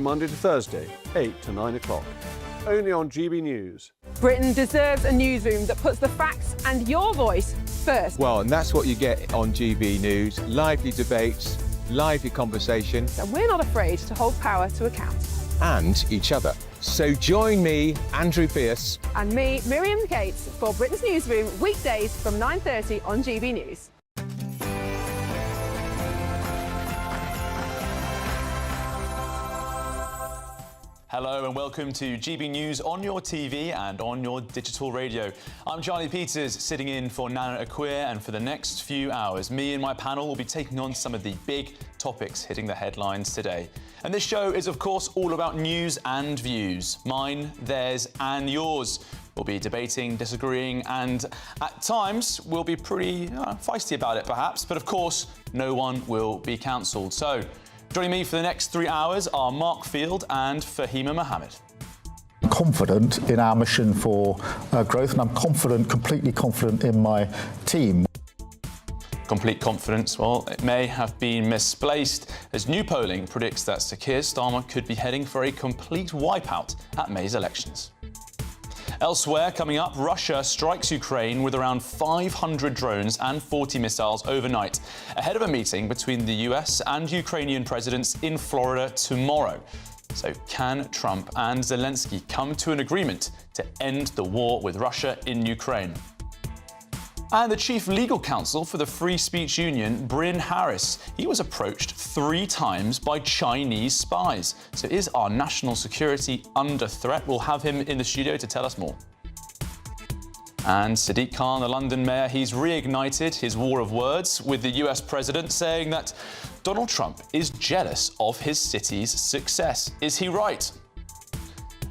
Monday to Thursday, 8 to 9 o'clock. Only on GB News. Britain deserves a newsroom that puts the facts and your voice first. Well, and that's what you get on GB News. Lively debates, lively conversation. And we're not afraid to hold power to account. And each other. So join me, Andrew Pearce. And me, Miriam Cates, for Britain's Newsroom, weekdays from 9:30 on GB News. Hello and welcome to GB News on your TV and on your digital radio. I'm Charlie Peters, sitting in for Nana Akua, and for the next few hours, me and my panel will be taking on some of the big topics hitting the headlines today. And this show is, of course, all about news and views. Mine, theirs and yours. We'll be debating, disagreeing, and at times we'll be pretty feisty about it, perhaps. But of course, no one will be cancelled. So, joining me for the next 3 hours are Mark Field and Fahima Mohammed. I'm confident in our mission for growth, and I'm completely confident in my team. Complete confidence, well, it may have been misplaced, as new polling predicts that Sir Keir Starmer could be heading for a complete wipeout at May's elections. Elsewhere, coming up, Russia strikes Ukraine with around 500 drones and 40 missiles overnight, ahead of a meeting between the US and Ukrainian presidents in Florida tomorrow. So can Trump and Zelensky come to an agreement to end the war with Russia in Ukraine? And the chief legal counsel for the Free Speech Union, Bryn Harris, he was approached 3 times by Chinese spies. So is our national security under threat? We'll have him in the studio to tell us more. And Sadiq Khan, the London mayor, he's reignited his war of words with the US president, saying that Donald Trump is jealous of his city's success. Is he right?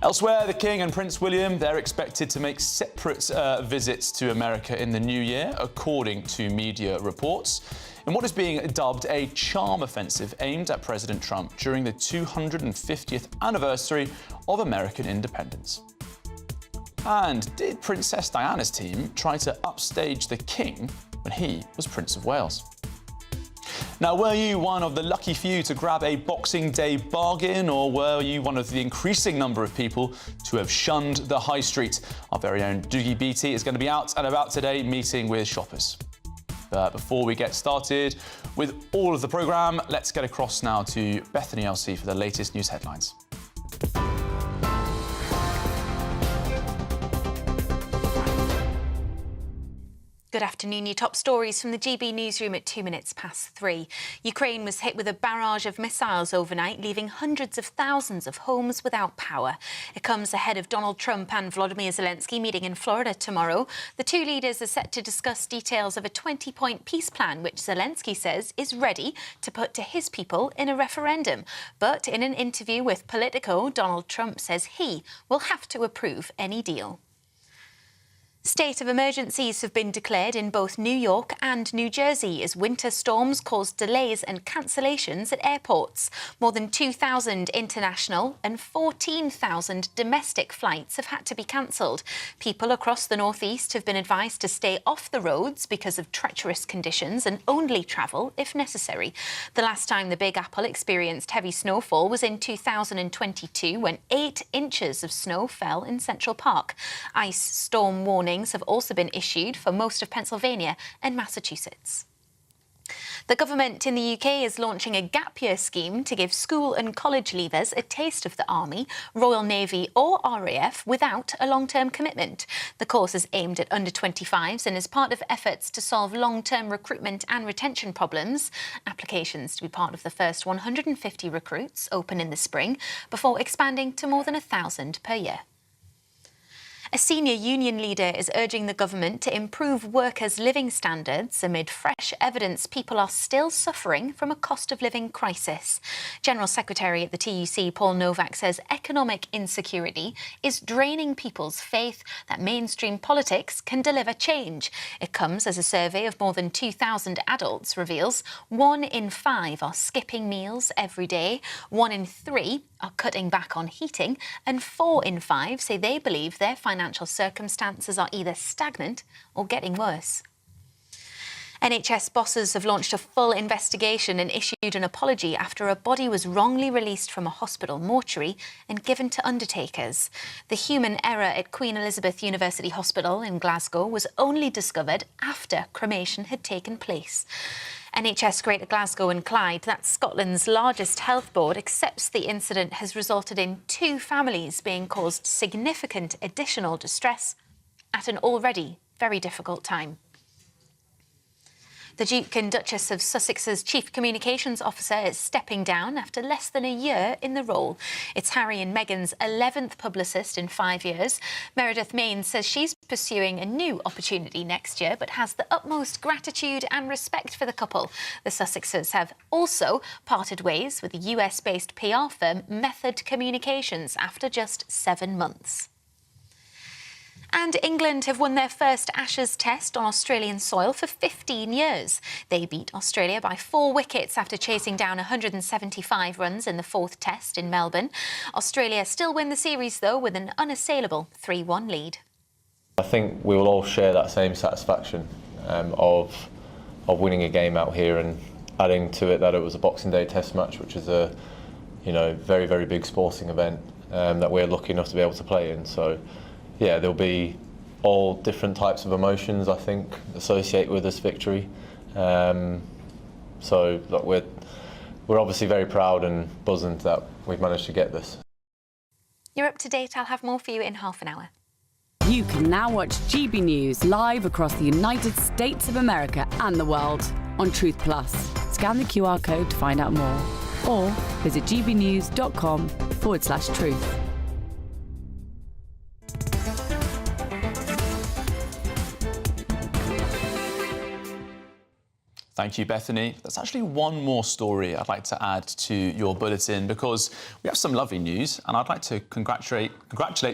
Elsewhere, the King and Prince William, they're expected to make separate visits to America in the new year, according to media reports, in what is being dubbed a charm offensive aimed at President Trump during the 250th anniversary of American independence. And did Princess Diana's team try to upstage the King when he was Prince of Wales? Now, were you one of the lucky few to grab a Boxing Day bargain, or were you one of the increasing number of people to have shunned the high street? Our very own Doogie Beatty is going to be out and about today meeting with shoppers. But before we get started with all of the programme, let's get across now to Bethany LC for the latest news headlines. Good afternoon. Your top stories from the GB newsroom at 3:02. Ukraine was hit with a barrage of missiles overnight, leaving hundreds of thousands of homes without power. It comes ahead of Donald Trump and Volodymyr Zelensky meeting in Florida tomorrow. The two leaders are set to discuss details of a 20-point peace plan, which Zelensky says is ready to put to his people in a referendum. But in an interview with Politico, Donald Trump says he will have to approve any deal. State of emergencies have been declared in both New York and New Jersey as winter storms caused delays and cancellations at airports. More than 2,000 international and 14,000 domestic flights have had to be cancelled. People across the northeast have been advised to stay off the roads because of treacherous conditions and only travel if necessary. The last time the Big Apple experienced heavy snowfall was in 2022, when 8 inches of snow fell in Central Park. Ice storm warnings have also been issued for most of Pennsylvania and Massachusetts. The government in the UK is launching a gap year scheme to give school and college leavers a taste of the Army, Royal Navy or RAF without a long-term commitment. The course is aimed at under-25s and is part of efforts to solve long-term recruitment and retention problems. Applications to be part of the first 150 recruits open in the spring, before expanding to more than 1,000 per year. A senior union leader is urging the government to improve workers' living standards amid fresh evidence people are still suffering from a cost of living crisis. General Secretary at the TUC, Paul Novak, says economic insecurity is draining people's faith that mainstream politics can deliver change. It comes as a survey of more than 2,000 adults reveals 1 in 5 are skipping meals every day, 1 in 3 are cutting back on heating, and 4 in 5 say they believe their financial circumstances are either stagnant or getting worse. NHS bosses have launched a full investigation and issued an apology after a body was wrongly released from a hospital mortuary and given to undertakers. The human error at Queen Elizabeth University Hospital in Glasgow was only discovered after cremation had taken place. NHS Greater Glasgow and Clyde, that's Scotland's largest health board, accepts the incident has resulted in 2 families being caused significant additional distress at an already very difficult time. The Duke and Duchess of Sussex's Chief Communications Officer is stepping down after less than a year in the role. It's Harry and Meghan's 11th publicist in 5 years. Meredith Main says she's pursuing a new opportunity next year, but has the utmost gratitude and respect for the couple. The Sussexes have also parted ways with the US-based PR firm Method Communications after just 7 months. And England have won their first Ashes test on Australian soil for 15 years. They beat Australia by 4 wickets after chasing down 175 runs in the 4th test in Melbourne. Australia still win the series, though, with an unassailable 3-1 lead. I think we will all share that same satisfaction of winning a game out here, and adding to it that it was a Boxing Day test match, which is a very, very big sporting event that we're lucky enough to be able to play in. So yeah, there'll be all different types of emotions, I think, associated with this victory. So look, we're obviously very proud and buzzing that we've managed to get this. You're up to date. I'll have more for you in half an hour. You can now watch GB News live across the United States of America and the world on Truth Plus. Scan the QR code to find out more, or visit gbnews.com/truth. Thank you, Bethany. There's actually one more story I'd like to add to your bulletin, because we have some lovely news, and I'd like to congratulate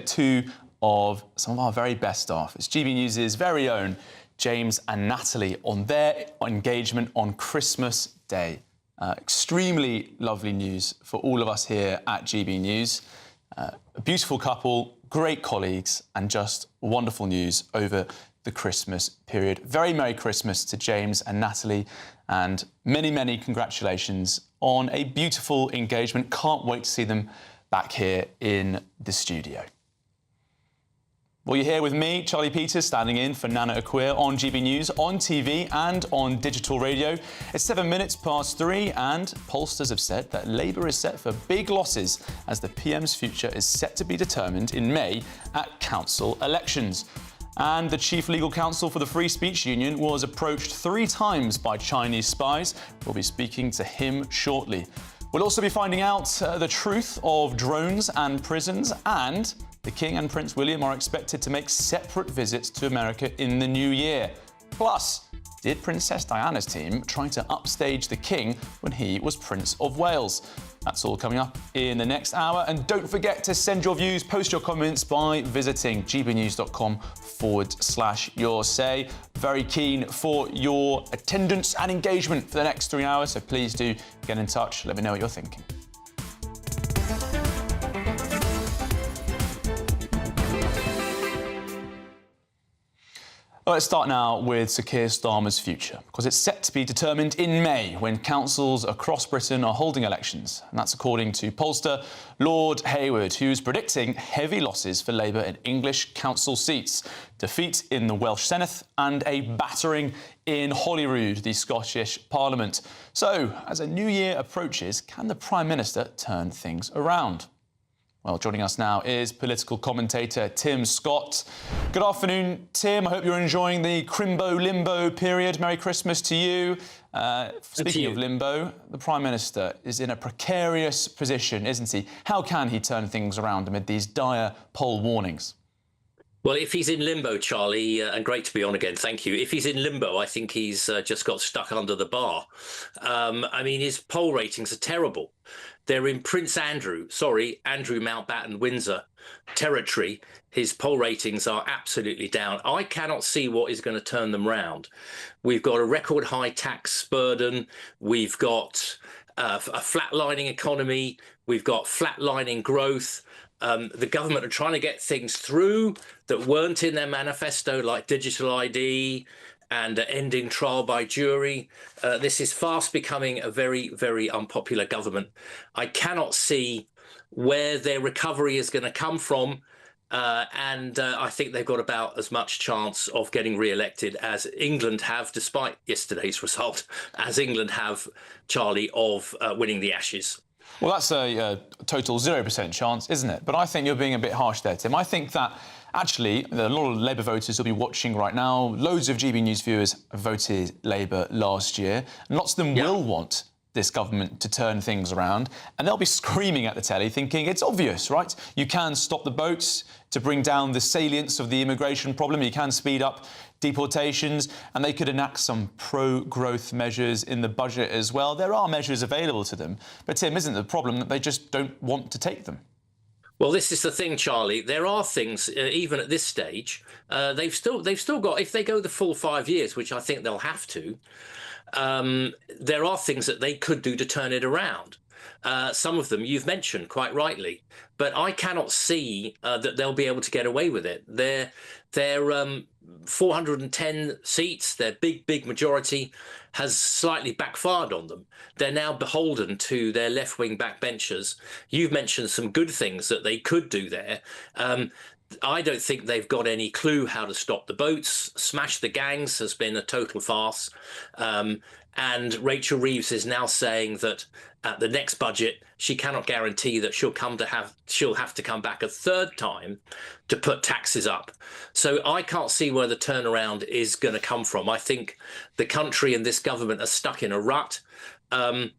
2 of some of our very best staff. It's GB News' very own James and Natalie on their engagement on Christmas Day. Extremely lovely news for all of us here at GB News. A beautiful couple, great colleagues, and just wonderful news over the Christmas period. Very Merry Christmas to James and Natalie, and many, many congratulations on a beautiful engagement. Can't wait to see them back here in the studio. Well, you're here with me, Charlie Peters, standing in for Nana Akua on GB News, on TV and on digital radio. It's 7 minutes past 3, and pollsters have said that Labour is set for big losses as the PM's future is set to be determined in May at council elections. And the chief legal counsel for the Free Speech Union was approached 3 times by Chinese spies. We'll be speaking to him shortly. We'll also be finding out the truth of drones and prisons, and the King and Prince William are expected to make separate visits to America in the new year. Plus, did Princess Diana's team try to upstage the King when he was Prince of Wales? That's all coming up in the next hour. And don't forget to send your views, post your comments by visiting gbnews.com/your say. Very keen for your attendance and engagement for the next 3 hours, so please do get in touch. Let me know what you're thinking. Well, let's start now with Sir Keir Starmer's future, because it's set to be determined in May when councils across Britain are holding elections. And that's according to pollster Lord Hayward, who's predicting heavy losses for Labour in English council seats, defeat in the Welsh Senedd and a battering in Holyrood, the Scottish Parliament. So, as a new year approaches, can the Prime Minister turn things around? Well, joining us now is political commentator Tim Scott. Good afternoon, Tim. I hope you're enjoying the crimbo-limbo period. Merry Christmas to you. Speaking of limbo, the Prime Minister is in a precarious position, isn't he? How can he turn things around amid these dire poll warnings? Well, if he's in limbo, Charlie, and great to be on again, thank you. If he's in limbo, I think he's just got stuck under the bar. I mean, his poll ratings are terrible. They're in Andrew Mountbatten, Windsor territory. His poll ratings are absolutely down. I cannot see what is going to turn them round. We've got a record high tax burden. We've got a flatlining economy. We've got flatlining growth. The government are trying to get things through that weren't in their manifesto, like digital ID and ending trial by jury. This is fast becoming a very, very unpopular government. I cannot see where their recovery is going to come from. And I think they've got about as much chance of getting re-elected as England have, despite yesterday's result, as England have, Charlie, of winning the Ashes. Well, that's a total 0% chance, isn't it? But I think you're being a bit harsh there, Tim. I think that actually a lot of Labour voters will be watching right now. Loads of GB News viewers voted Labour last year, and lots of them will want this government to turn things around, and they'll be screaming at the telly thinking it's obvious, right? You can stop the boats to bring down the salience of the immigration problem, you can speed up deportations, and they could enact some pro-growth measures in the budget as well. There are measures available to them, but Tim, isn't the problem that they just don't want to take them? Well, this is the thing, Charlie. There are things, even at this stage, they've still got, if they go the full 5 years, which I think they'll have to, there are things that they could do to turn it around. Some of them you've mentioned quite rightly, but I cannot see that they'll be able to get away with it. They're 410 seats, their big majority has slightly backfired on them. They're now beholden to their left-wing backbenchers. You've mentioned some good things that they could do there. I don't think they've got any clue how to stop the boats. Smash the gangs has been a total farce. And Rachel Reeves is now saying that at the next budget, she cannot guarantee that she'll have to come back a third time to put taxes up. So I can't see where the turnaround is going to come from. I think the country and this government are stuck in a rut. And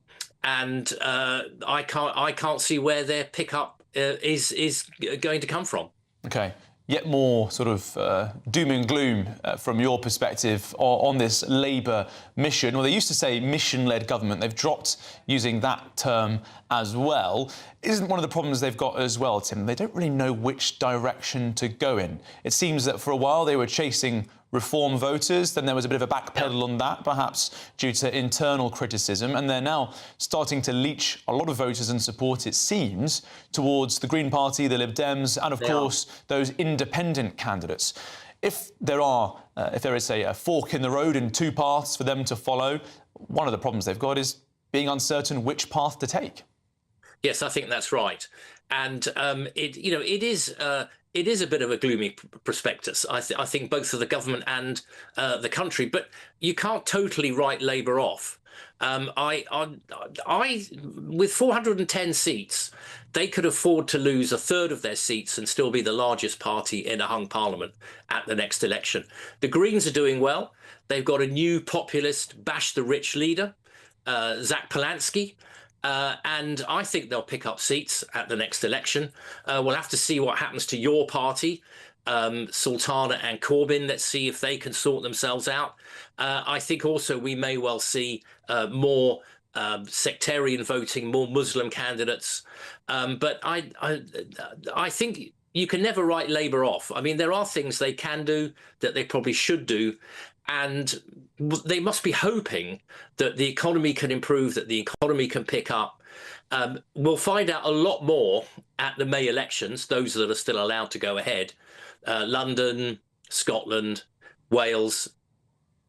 I can't see where their pickup is going to come from. OK. Yet more sort of doom and gloom from your perspective on this Labour mission. Well, they used to say mission-led government. They've dropped using that term as well. Isn't one of the problems they've got as well, Tim? They don't really know which direction to go in. It seems that for a while they were chasing Reform voters, then there was a bit of a backpedal on that, perhaps due to internal criticism, and they're now starting to leach a lot of voters and support, it seems, towards the Green Party, the Lib Dems, and of course those independent candidates. If there is a fork in the road and two paths for them to follow, one of the problems they've got is being uncertain which path to take. Yes, I think that's right, and it is a bit of a gloomy prospectus, I think, both for the government and the country. But you can't totally write Labour off. With 410 seats, they could afford to lose a third of their seats and still be the largest party in a hung parliament at the next election. The Greens are doing well. They've got a new populist, bash the rich leader, Zach Polansky. And I think they'll pick up seats at the next election. We'll have to see what happens to your party, Sultana and Corbyn. Let's see if they can sort themselves out. I think also we may well see more sectarian voting, more Muslim candidates. But I think you can never write Labour off. I mean, there are things they can do that they probably should do. And they must be hoping that the economy can improve, that the economy can pick up. We'll find out a lot more at the May elections, those that are still allowed to go ahead. London, Scotland, Wales,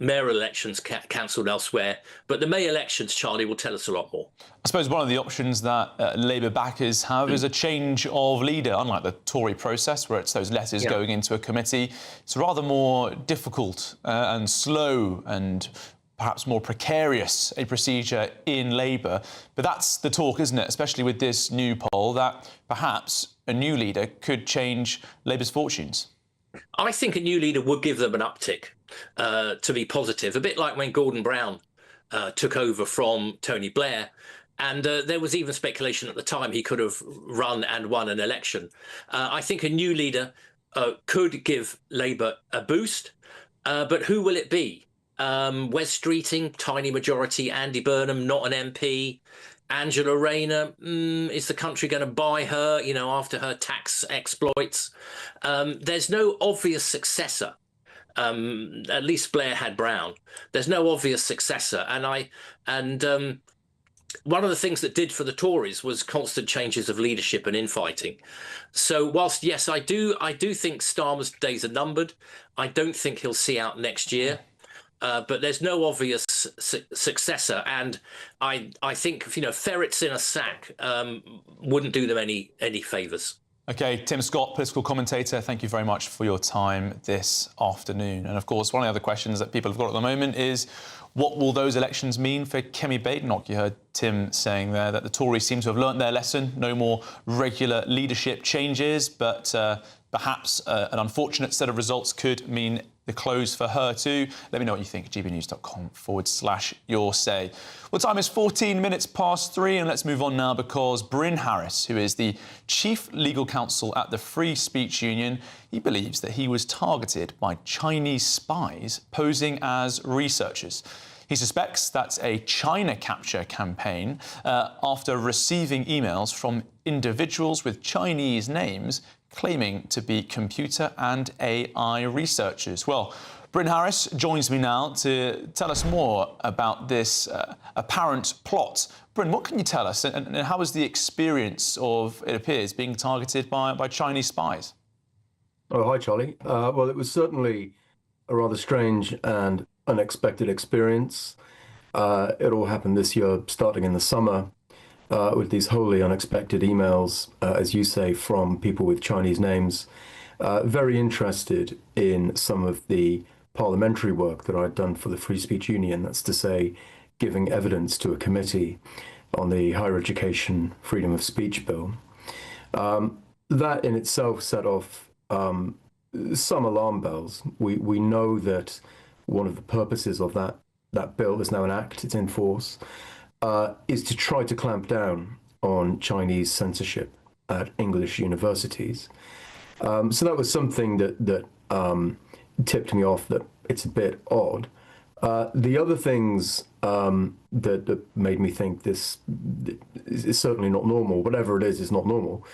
mayoral elections cancelled elsewhere. But the May elections, Charlie, will tell us a lot more. I suppose one of the options that Labour backers have is a change of leader, unlike the Tory process, where it's those letters going into a committee. It's rather more difficult and slow and perhaps more precarious a procedure in Labour. But that's the talk, isn't it, especially with this new poll, that perhaps a new leader could change Labour's fortunes. I think a new leader would give them an uptick, to be positive, a bit like when Gordon Brown took over from Tony Blair. And there was even speculation at the time he could have run and won an election. I think a new leader could give Labour a boost, but who will it be? Wes Streeting, tiny majority, Andy Burnham, not an MP. Angela Rayner, is the country going to buy her, after her tax exploits? There's no obvious successor. At least Blair had Brown. There's no obvious successor. And one of the things that did for the Tories was constant changes of leadership and infighting. So whilst, yes, I do think Starmer's days are numbered, I don't think he'll see out next year. but there's no obvious successor. And I think, ferrets in a sack wouldn't do them any favours. OK, Tim Scott, political commentator, thank you very much for your time this afternoon. And of course, one of the other questions that people have got at the moment is, what will those elections mean for Kemi Badenoch? You heard Tim saying there that the Tories seem to have learnt their lesson. No more regular leadership changes, but perhaps an unfortunate set of results could mean the close for her too. Let me know what you think. gbnews.com/your say. Well, time is 14 minutes past 3, and let's move on now, because Bryn Harris, who is the Chief Legal Counsel at the Free Speech Union, he believes that he was targeted by Chinese spies posing as researchers. He suspects that's a China capture campaign after receiving emails from individuals with Chinese names claiming to be computer and AI researchers. Well, Bryn Harris joins me now to tell us more about this apparent plot. Bryn, what can you tell us, and how was the experience of, it appears, being targeted by Chinese spies? Oh, hi, Charlie. Well, it was certainly a rather strange and unexpected experience. It all happened this year, starting in the summer, with these wholly unexpected emails, as you say, from people with Chinese names, very interested in some of the parliamentary work that I'd done for the Free Speech Union. That's to say, giving evidence to a committee on the Higher Education Freedom of Speech Bill. That in itself set off some alarm bells. We know that one of the purposes of that bill is now an act, it's in force, is to try to clamp down on Chinese censorship at English universities. So that was something that tipped me off that it's a bit odd. The other things that made me think this is certainly not normal, whatever it is not normal,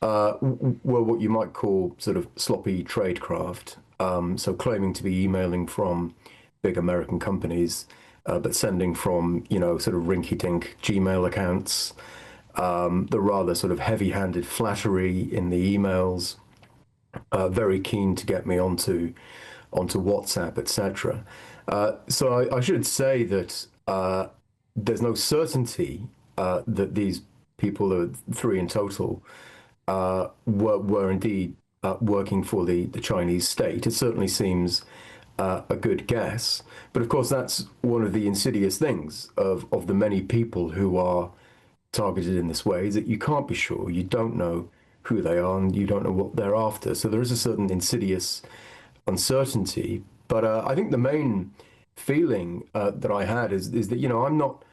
were what you might call sort of sloppy tradecraft. So claiming to be emailing from big American companies, but sending from, sort of rinky-dink Gmail accounts, the rather sort of heavy-handed flattery in the emails, very keen to get me onto WhatsApp, etc. So I should say that there's no certainty that these people, 3 in total, were indeed working for the Chinese state. It certainly seems a good guess. But of course, that's one of the insidious things of the many people who are targeted in this way, is that you can't be sure. You don't know who they are and you don't know what they're after. So there is a certain insidious uncertainty. But I think the main feeling that I had is that, I'm not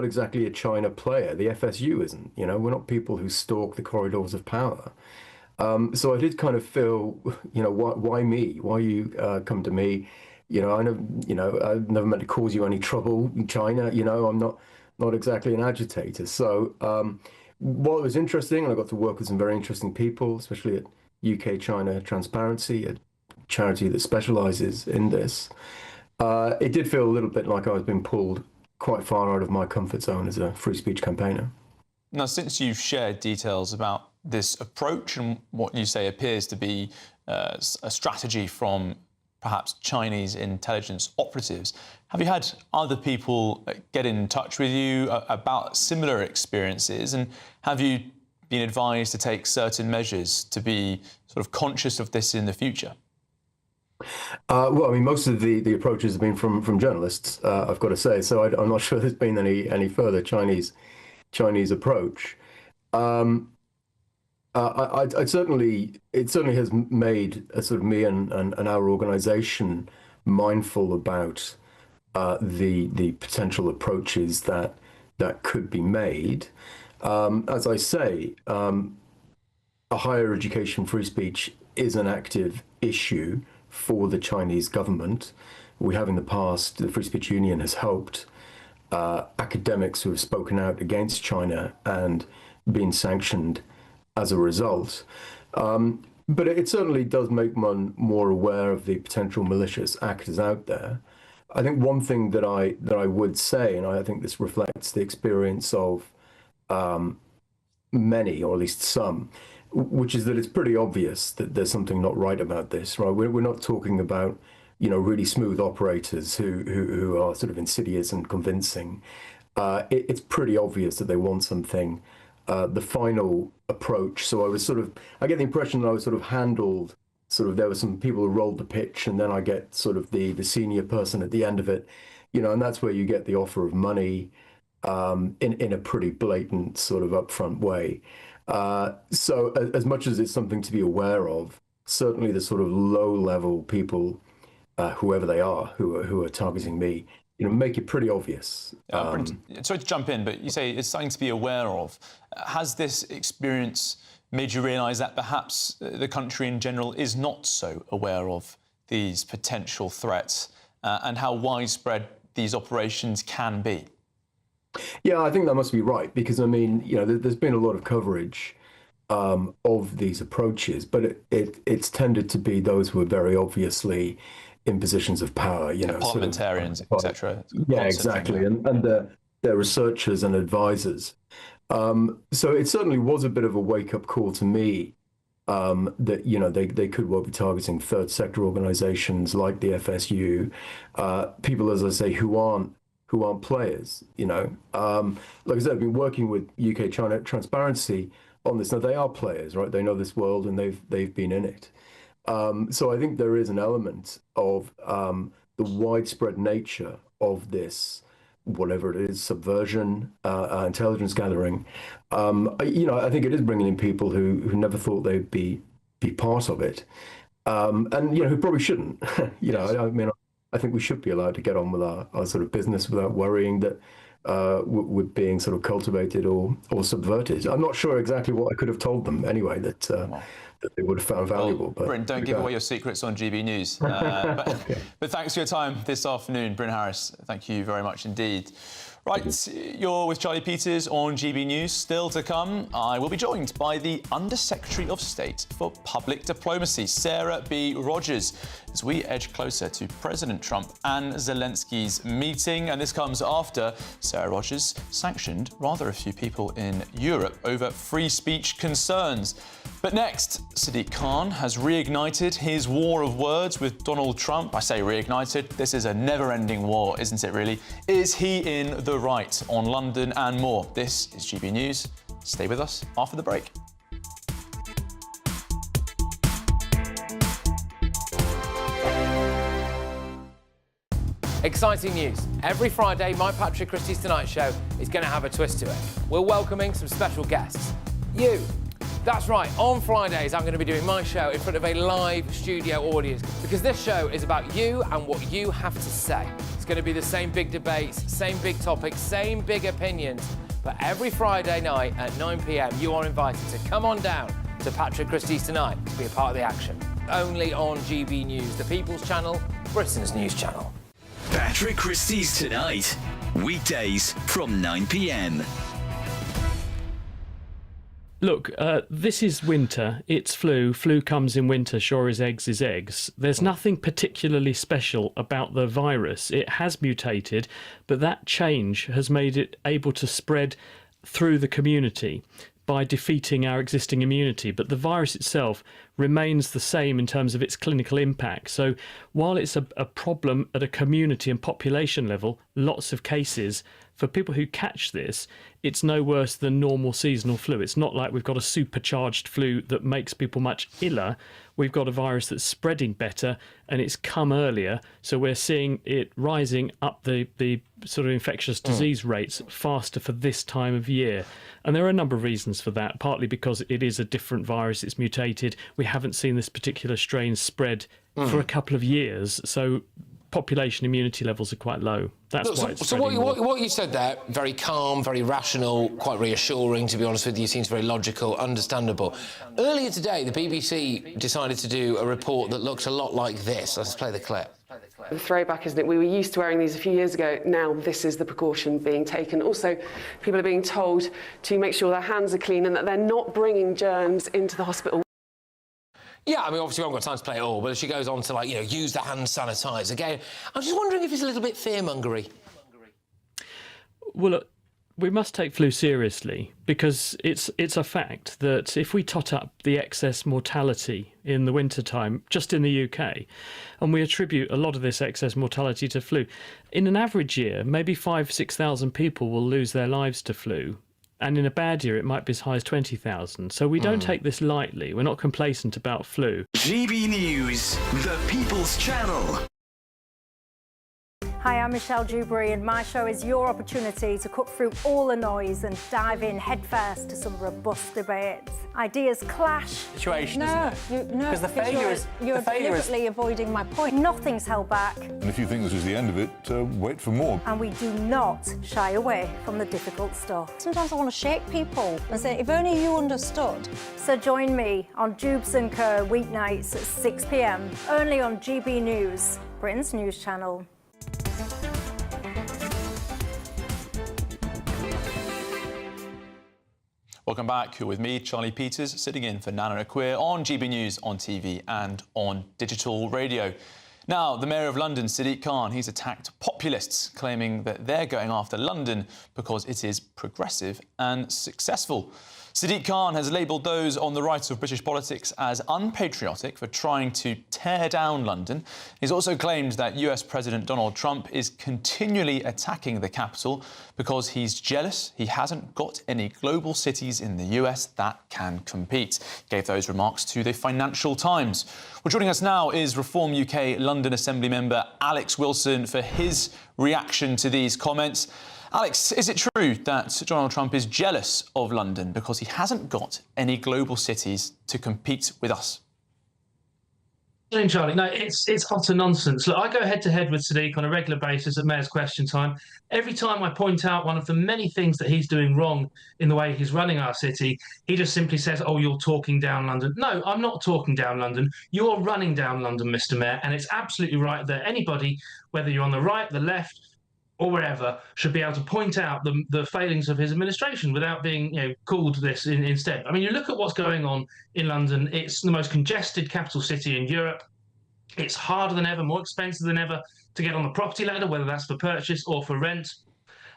exactly a China player. The FSU isn't. We're not people who stalk the corridors of power. So I did kind of feel, why me? Why you come to me? I've never meant to cause you any trouble in China. I'm not exactly an agitator. So while it was interesting, and I got to work with some very interesting people, especially at UK-China Transparency, a charity that specialises in this, it did feel a little bit like I was being pulled quite far out of my comfort zone as a free speech campaigner. Now, since you've shared details about this approach and what you say appears to be a strategy from perhaps Chinese intelligence operatives, have you had other people get in touch with you about similar experiences? And have you been advised to take certain measures to be sort of conscious of this in the future? Well, I mean, most of the approaches have been from journalists, I've got to say. So I'm not sure there's been any further Chinese approach. It certainly has made sort of me and our organisation mindful about the potential approaches that could be made. As I say, a higher education free speech is an active issue for the Chinese government. We have in the past, the Free Speech Union has helped academics who have spoken out against China and been sanctioned as a result. But it certainly does make one more aware of the potential malicious actors out there. I think one thing that I would say, and I think this reflects the experience of many, or at least some, which is that it's pretty obvious that there's something not right about this, right? We're not talking about really smooth operators who are sort of insidious and convincing, it's pretty obvious that they want something. The final approach. So I get the impression that I was sort of handled. There were some people who rolled the pitch, and then I get sort of the senior person at the end of it, and that's where you get the offer of money in a pretty blatant sort of upfront way. So as much as it's something to be aware of, certainly the sort of low-level people, whoever they are, who are targeting me, make it pretty obvious. Sorry to jump in, but you say it's something to be aware of. Has this experience made you realise that perhaps the country in general is not so aware of these potential threats and how widespread these operations can be? Yeah, I think that must be right, because, there's been a lot of coverage of these approaches, but it's tended to be those who are very obviously in positions of power, parliamentarians, etc. Yeah, exactly, and they're researchers and advisors. So it certainly was a bit of a wake-up call to me that they could well be targeting third sector organizations like the FSU, people, as I say, who aren't players. Like I said, I've been working with UK-China Transparency on this. Now, they are players, right? They know this world and they've been in it. So I think there is an element of the widespread nature of this, whatever it is, subversion, intelligence gathering. I think it is bringing in people who never thought they'd be part of it, and who probably shouldn't. I think we should be allowed to get on with our sort of business without worrying that we're being sort of cultivated or subverted. I'm not sure exactly what I could have told them anyway that they would have found valuable. Well, Bryn, don't give away your secrets on GB News. But thanks for your time this afternoon, Bryn Harris. Thank you very much indeed. Right, you're with Charlie Peters on GB News. Still to come, I will be joined by the Under-Secretary of State for Public Diplomacy, Sarah B. Rogers, as we edge closer to President Trump and Zelensky's meeting. And this comes after Sarah Rogers sanctioned rather a few people in Europe over free speech concerns. But next, Sadiq Khan has reignited his war of words with Donald Trump. I say reignited, this is a never-ending war, isn't it really? Is he in the right on London and more? This is GB News. Stay with us after the break. Exciting news. Every Friday, my Patrick Christie's Tonight Show is going to have a twist to it. We're welcoming some special guests. You. That's right, on Fridays I'm going to be doing my show in front of a live studio audience, because this show is about you and what you have to say. It's going to be the same big debates, same big topics, same big opinions, but every Friday night at 9 p.m. you are invited to come on down to Patrick Christie's Tonight to be a part of the action. Only on GB News, the People's Channel, Britain's news channel. Patrick Christie's Tonight, weekdays from 9 p.m. Look, this is winter. It's flu. Flu comes in winter, sure as eggs is eggs. There's nothing particularly special about the virus. It has mutated, but that change has made it able to spread through the community by defeating our existing immunity. But the virus itself remains the same in terms of its clinical impact. So while it's a problem at a community and population level, lots of cases, for people who catch this, it's no worse than normal seasonal flu. It's not like we've got a supercharged flu that makes people much iller. We've got a virus that's spreading better and it's come earlier. So we're seeing it rising up the sort of infectious disease rates faster for this time of year. And there are a number of reasons for that, partly because it is a different virus, it's mutated. We haven't seen this particular strain spread for a couple of years. So population immunity levels are quite low. That's why it's spreading more. What you said there, very calm, very rational, quite reassuring, to be honest with you, seems very logical, understandable. Earlier today, the BBC decided to do a report that looked a lot like this. Let's play the clip. The throwback, isn't it? We were used to wearing these a few years ago. Now this is the precaution being taken. Also, people are being told to make sure their hands are clean and that they're not bringing germs into the hospital. Yeah, I mean, obviously, we haven't got time to play it all, but she goes on to, like, use the hand sanitizer. Again, I'm just wondering if it's a little bit fear-mongery. Well, look, We must take flu seriously, because it's a fact that if we tot up the excess mortality in the wintertime, just in the UK, and we attribute a lot of this excess mortality to flu, in an average year, maybe 5,000-6,000 people will lose their lives to flu. And in a bad year, it might be as high as 20,000. So we don't take this lightly. We're not complacent about flu. GB News, the People's Channel. Hi, I'm Michelle Dewberry, and my show is your opportunity to cut through all the noise and dive in headfirst to some robust debates. Ideas clash. Situation, No, Because the failure is... You're deliberately avoiding my point. Nothing's held back. And if you think this is the end of it, wait for more. And we do not shy away from the difficult stuff. Sometimes I want to shake people and say, if only you understood. So join me on Jubes & Co weeknights at 6 p.m, only on GB News, Britain's news channel. Welcome back. You're with me, Charlie Peters, sitting in for Nana Akua on GB News, on TV and on digital radio. Now, the Mayor of London, Sadiq Khan, he's attacked populists, claiming that they're going after London because it is progressive and successful. Sadiq Khan has labelled those on the right of British politics as unpatriotic for trying to tear down London. He's also claimed that US President Donald Trump is continually attacking the capital because he's jealous he hasn't got any global cities in the US that can compete. He gave those remarks to the Financial Times. Well, joining us now is Reform UK London Assembly member Alex Wilson for his reaction to these comments. Alex, is it true that Donald Trump is jealous of London because he hasn't got any global cities to compete with us? Charlie, no, it's utter nonsense. Look, I go head-to-head with Sadiq on a regular basis at Mayor's Question Time. Every time I point out one of the many things that he's doing wrong in the way he's running our city, he just simply says, oh, you're talking down London. No, I'm not talking down London. You're running down London, Mr. Mayor, and it's absolutely right that anybody, whether you're on the right, the left, or wherever, should be able to point out the failings of his administration without being called this instead. I mean, you look at what's going on in London. It's the most congested capital city in Europe. It's harder than ever, more expensive than ever to get on the property ladder, whether that's for purchase or for rent.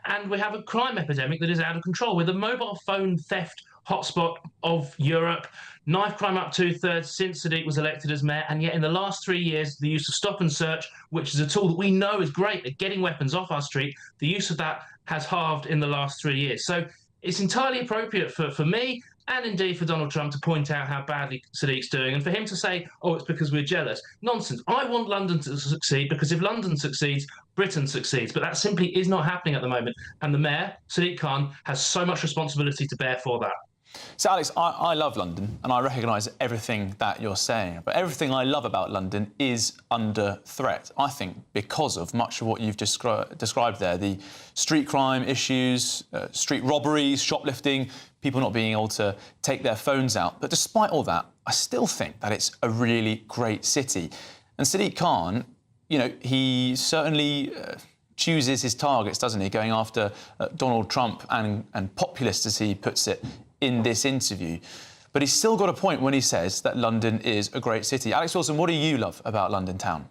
And we have a crime epidemic that is out of control. We're the mobile phone theft hotspot of Europe. Knife crime up 2/3 since Sadiq was elected as mayor, and yet in the last 3 years, the use of stop and search, which is a tool that we know is great at getting weapons off our street, the use of that has halved in the last 3 years. So it's entirely appropriate for me and indeed for Donald Trump to point out how badly Sadiq's doing, and for him to say, oh, it's because we're jealous. Nonsense. I want London to succeed, because if London succeeds, Britain succeeds. But that simply is not happening at the moment. And the mayor, Sadiq Khan, has so much responsibility to bear for that. So, Alex, I love London, and I recognise everything that you're saying. But everything I love about London is under threat, I think, because of much of what you've described there. The street crime issues, street robberies, shoplifting, people not being able to take their phones out. But despite all that, I still think that it's a really great city. And Sadiq Khan, he certainly chooses his targets, doesn't he, going after Donald Trump and populists, as he puts it, in this interview. But he's still got a point when he says that London is a great city. Alex Wilson, what do you love about London town?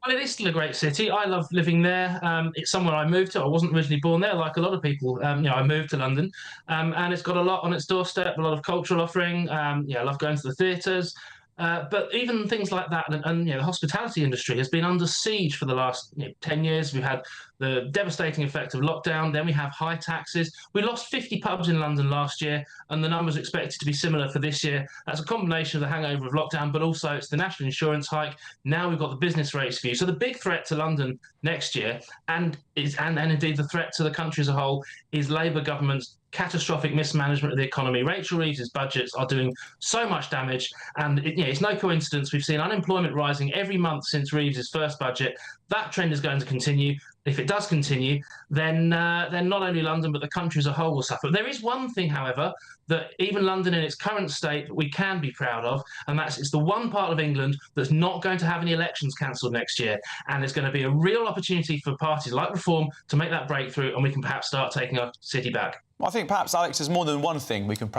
Well, it is still a great city. I love living there. It's somewhere I moved to. I wasn't originally born there, like a lot of people. I moved to London, and it's got a lot on its doorstep, a lot of cultural offering. I love going to the theatres. But even things like that, and the hospitality industry has been under siege for the last 10 years. We've had the devastating effect of lockdown. Then we have high taxes. We lost 50 pubs in London last year, and the numbers are expected to be similar for this year. That's a combination of the hangover of lockdown, but also it's the national insurance hike. Now we've got the business rates view. So the big threat to London next year, and indeed the threat to the country as a whole, is Labour government's catastrophic mismanagement of the economy. Rachel Reeves' budgets are doing so much damage, and it's no coincidence we've seen unemployment rising every month since Reeves' first budget. That trend is going to continue. If it does continue, then not only London but the country as a whole will suffer. There is one thing, however, that even London in its current state we can be proud of, and it's the one part of England that's not going to have any elections cancelled next year, and it's going to be a real opportunity for parties like Reform to make that breakthrough, and we can perhaps start taking our city back. I think perhaps, Alex, there's more than one thing we can be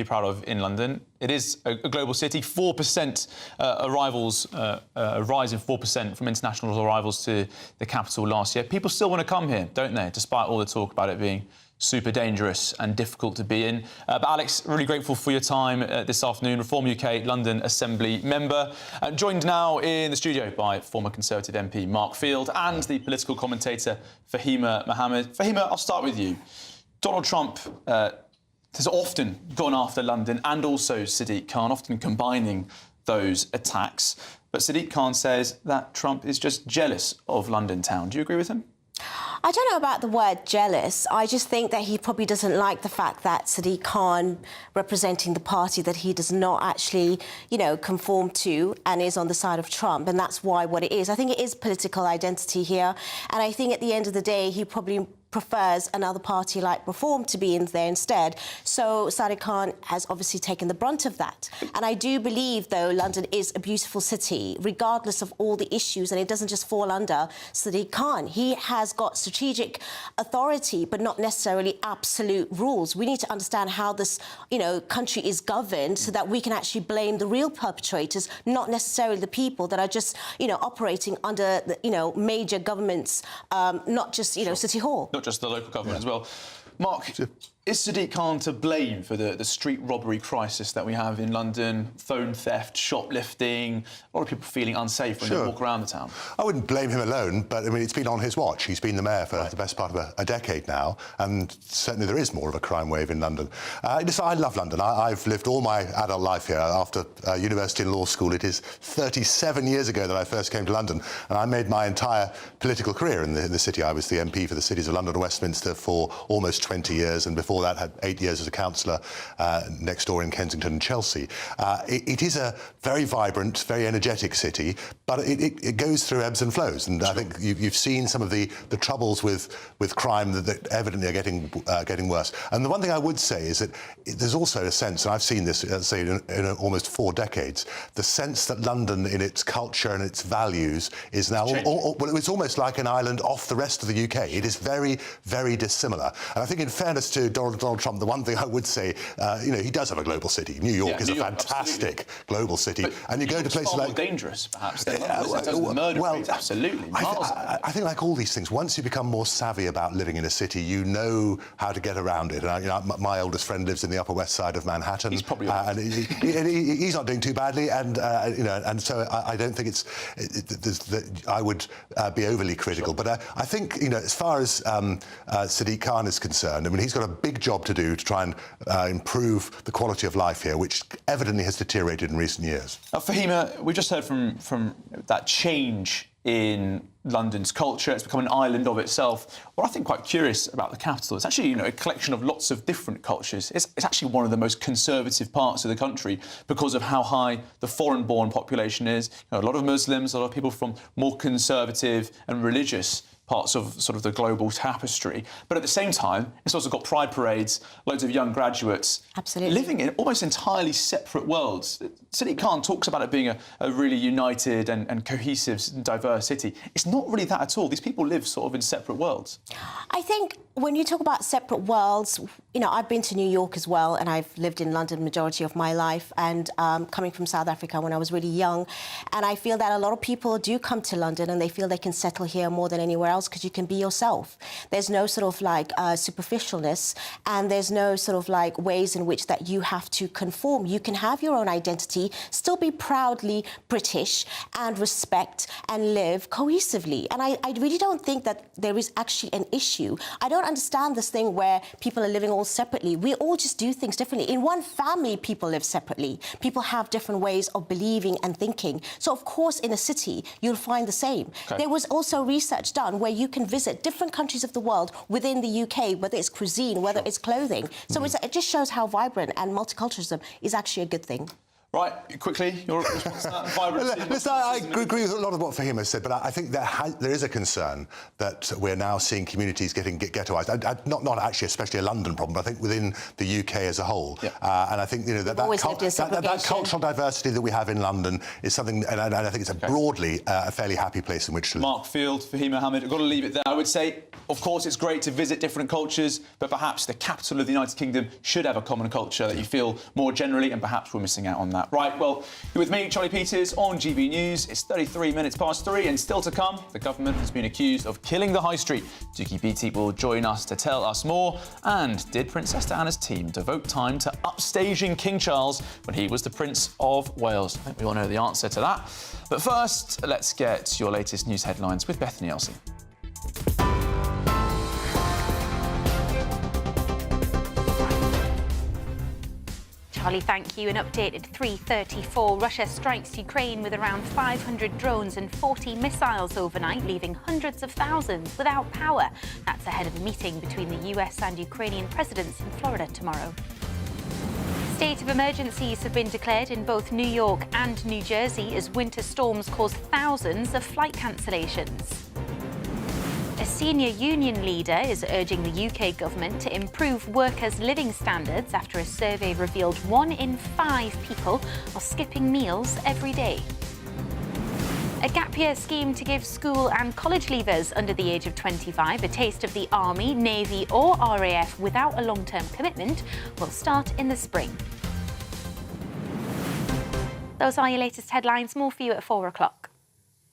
proud of in London. It is a global city. 4% arrivals, a rise in 4% from international arrivals to the capital last year. People still want to come here, don't they, despite all the talk about it being super dangerous and difficult to be in. But Alex, really grateful for your time this afternoon. Reform UK London Assembly member. Joined now in the studio by former Conservative MP Mark Field and the political commentator Fahima Mohammed. Fahima, I'll start with you. Donald Trump has often gone after London and also Sadiq Khan, often combining those attacks. But Sadiq Khan says that Trump is just jealous of London town. Do you agree with him? I don't know about the word jealous. I just think that he probably doesn't like the fact that Sadiq Khan, representing the party that he does not actually, conform to and is on the side of Trump. And that's why what it is. I think it is political identity here. And I think at the end of the day, he probably prefers another party like Reform to be in there instead. So Sadiq Khan has obviously taken the brunt of that. And I do believe, though, London is a beautiful city, regardless of all the issues, and it doesn't just fall under Sadiq Khan. He has got strategic authority, but not necessarily absolute rules. We need to understand how this, country is governed so that we can actually blame the real perpetrators, not necessarily the people that are just, operating under, major governments, not just, City Hall. Not just the local government as well. Mark, is Sadiq Khan to blame for the street robbery crisis that we have in London, phone theft, shoplifting, a lot of people feeling unsafe when they walk around the town? I wouldn't blame him alone, but, it's been on his watch. He's been the mayor for the best part of a decade now, and certainly there is more of a crime wave in London. I love London. I've lived all my adult life here. After university and law school, it is 37 years ago that I first came to London, and I made my entire political career in the city. I was the MP for the cities of London and Westminster for almost 20 years, and before that had 8 years as a councillor next door in Kensington and Chelsea. It is a very vibrant, very energetic city, but it goes through ebbs and flows. And I think you've seen some of the troubles with crime that evidently are getting worse. And the one thing I would say is that there's also a sense, and I've seen this, say, in almost 4 decades, the sense that London, in its culture and its values, is now, it's almost like an island off the rest of the UK. It is very, very dissimilar. And I think, in fairness to Donald Trump, the one thing I would say, he does have a global city. New York is a fantastic global city. And you go to places like... more dangerous, perhaps, than murder rates, absolutely. I think, like all these things, once you become more savvy about living in a city, you know how to get around it. And my oldest friend lives in the Upper West Side of Manhattan. He's probably and he's not doing too badly. And and so I don't think I would be overly critical. But I think, as far as Sadiq Khan is concerned, he's got a big job to do to try and improve the quality of life here, which evidently has deteriorated in recent years. Fahima, we just heard from that change in London's culture. It's become an island of itself. What I think quite curious about the capital, it's actually a collection of lots of different cultures. It's actually one of the most conservative parts of the country because of how high the foreign-born population is. A lot of Muslims, a lot of people from more conservative and religious parts of sort of the global tapestry. But at the same time, it's also got pride parades, loads of young graduates living in almost entirely separate worlds. Sadiq Khan talks about it being a really united and cohesive, diverse city. It's not really that at all. These people live sort of in separate worlds. I think when you talk about separate worlds, I've been to New York as well, and I've lived in London the majority of my life, and coming from South Africa when I was really young. And I feel that a lot of people do come to London and they feel they can settle here more than anywhere else because you can be yourself. There's no sort of superficialness, and there's no sort of ways in which that you have to conform. You can have your own identity, still be proudly British and respect and live cohesively. And I really don't think that there is actually an issue. I don't understand this thing where people are living all separately. We all just do things differently. In one family, people live separately. People have different ways of believing and thinking. So, of course, in a city, you'll find the same. Okay. There was also research done where you can visit different countries of the world within the UK, whether it's cuisine, whether it's clothing. So it just shows how vibrant and multiculturalism is actually a good thing. Right, quickly, your response to that? Vibrancy. Listen, I agree with a lot of what Fahima has said, but I think there is a concern that we're now seeing communities getting ghettoised. Not actually, especially a London problem, but I think within the UK as a whole. Yeah. And I think that cultural diversity that we have in London is something, and I think it's broadly a fairly happy place in which to live. Mark Field, Fahima Mohammed, I've got to leave it there. I would say, of course, it's great to visit different cultures, but perhaps the capital of the United Kingdom should have a common culture that you feel more generally, and perhaps we're missing out on that. that. Right, well, you're with me, Charlie Peters, on GB News. It's 33 minutes past 3, and still to come, the government has been accused of killing the high street. Dookie Beattie will join us to tell us more. And did Princess Diana's team devote time to upstaging King Charles when he was the Prince of Wales? I think we all know the answer to that. But first, let's get your latest news headlines with Bethany Elsey. Charlie, thank you. An update at 3:34. Russia strikes Ukraine with around 500 drones and 40 missiles overnight, leaving hundreds of thousands without power. That's ahead of a meeting between the US and Ukrainian presidents in Florida tomorrow. State of emergencies have been declared in both New York and New Jersey as winter storms cause thousands of flight cancellations. A senior union leader is urging the UK government to improve workers' living standards after a survey revealed 1 in 5 people are skipping meals every day. A gap year scheme to give school and college leavers under the age of 25 a taste of the Army, Navy or RAF without a long-term commitment will start in the spring. Those are your latest headlines. More for you at 4 o'clock.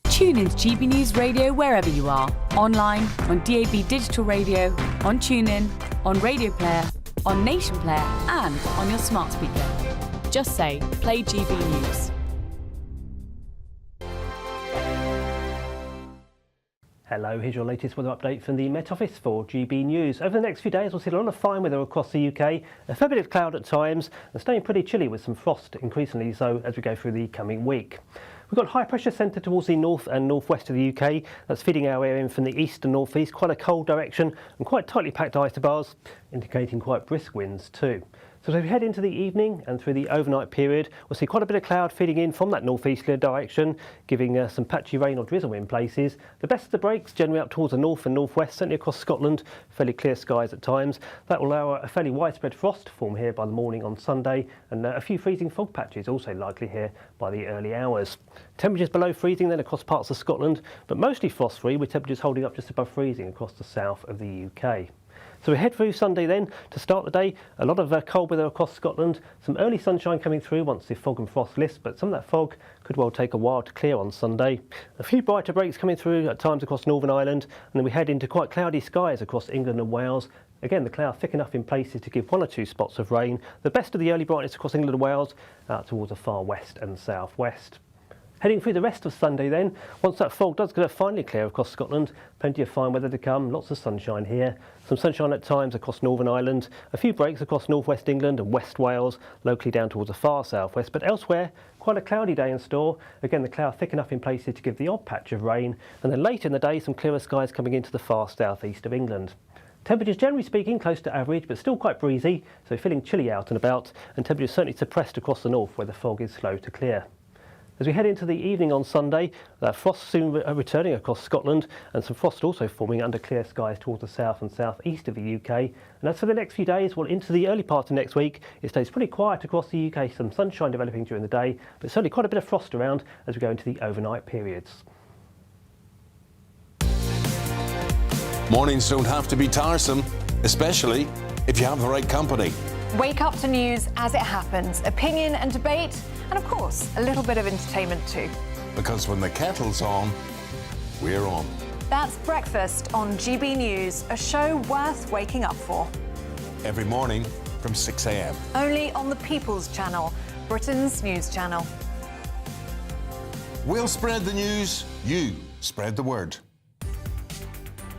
Tune in to GB News Radio wherever you are. Online, on DAB Digital Radio, on TuneIn, on Radio Player, on Nation Player and on your smart speaker. Just say, play GB News. Hello, here's your latest weather update from the Met Office for GB News. Over the next few days, we'll see a lot of fine weather across the UK, a fair bit of cloud at times, and staying pretty chilly with some frost increasingly so as we go through the coming week. We've got high pressure centre towards the north and northwest of the UK. That's feeding our air in from the east and northeast, quite a cold direction and quite tightly packed isobars, indicating quite brisk winds too. So as we head into the evening and through the overnight period, we'll see quite a bit of cloud feeding in from that northeasterly direction, giving some patchy rain or drizzle in places. The best of the breaks generally up towards the north and northwest, certainly across Scotland, fairly clear skies at times. That will allow a fairly widespread frost to form here by the morning on Sunday, and a few freezing fog patches also likely here by the early hours. Temperatures below freezing then across parts of Scotland, but mostly frost-free, with temperatures holding up just above freezing across the south of the UK. So we head through Sunday then to start the day. A lot of cold weather across Scotland. Some early sunshine coming through once the fog and frost lifts, but some of that fog could well take a while to clear on Sunday. A few brighter breaks coming through at times across Northern Ireland, and then we head into quite cloudy skies across England and Wales. Again, the cloud thick enough in places to give 1 or 2 spots of rain. The best of the early brightness across England and Wales out towards the far west and southwest. Heading through the rest of Sunday then, once that fog does go finally clear across Scotland, plenty of fine weather to come, lots of sunshine here. Some sunshine at times across Northern Ireland, a few breaks across northwest England and West Wales, locally down towards the far southwest, but elsewhere, quite a cloudy day in store. Again, the cloud thick enough in places to give the odd patch of rain, and then later in the day, some clearer skies coming into the far southeast of England. Temperatures generally speaking close to average, but still quite breezy, so feeling chilly out and about, and temperatures certainly suppressed across the north where the fog is slow to clear. As we head into the evening on Sunday, frost soon returning across Scotland, and some frost also forming under clear skies towards the south and southeast of the UK. And as for the next few days, well, into the early part of next week, it stays pretty quiet across the UK, some sunshine developing during the day, but certainly quite a bit of frost around as we go into the overnight periods. Mornings don't have to be tiresome, especially if you have the right company. Wake up to news as it happens, opinion and debate, and of course, a little bit of entertainment too. Because when the kettle's on, we're on. That's Breakfast on GB News, a show worth waking up for. Every morning from 6 a.m. Only on the People's Channel, Britain's news channel. We'll spread the news, you spread the word.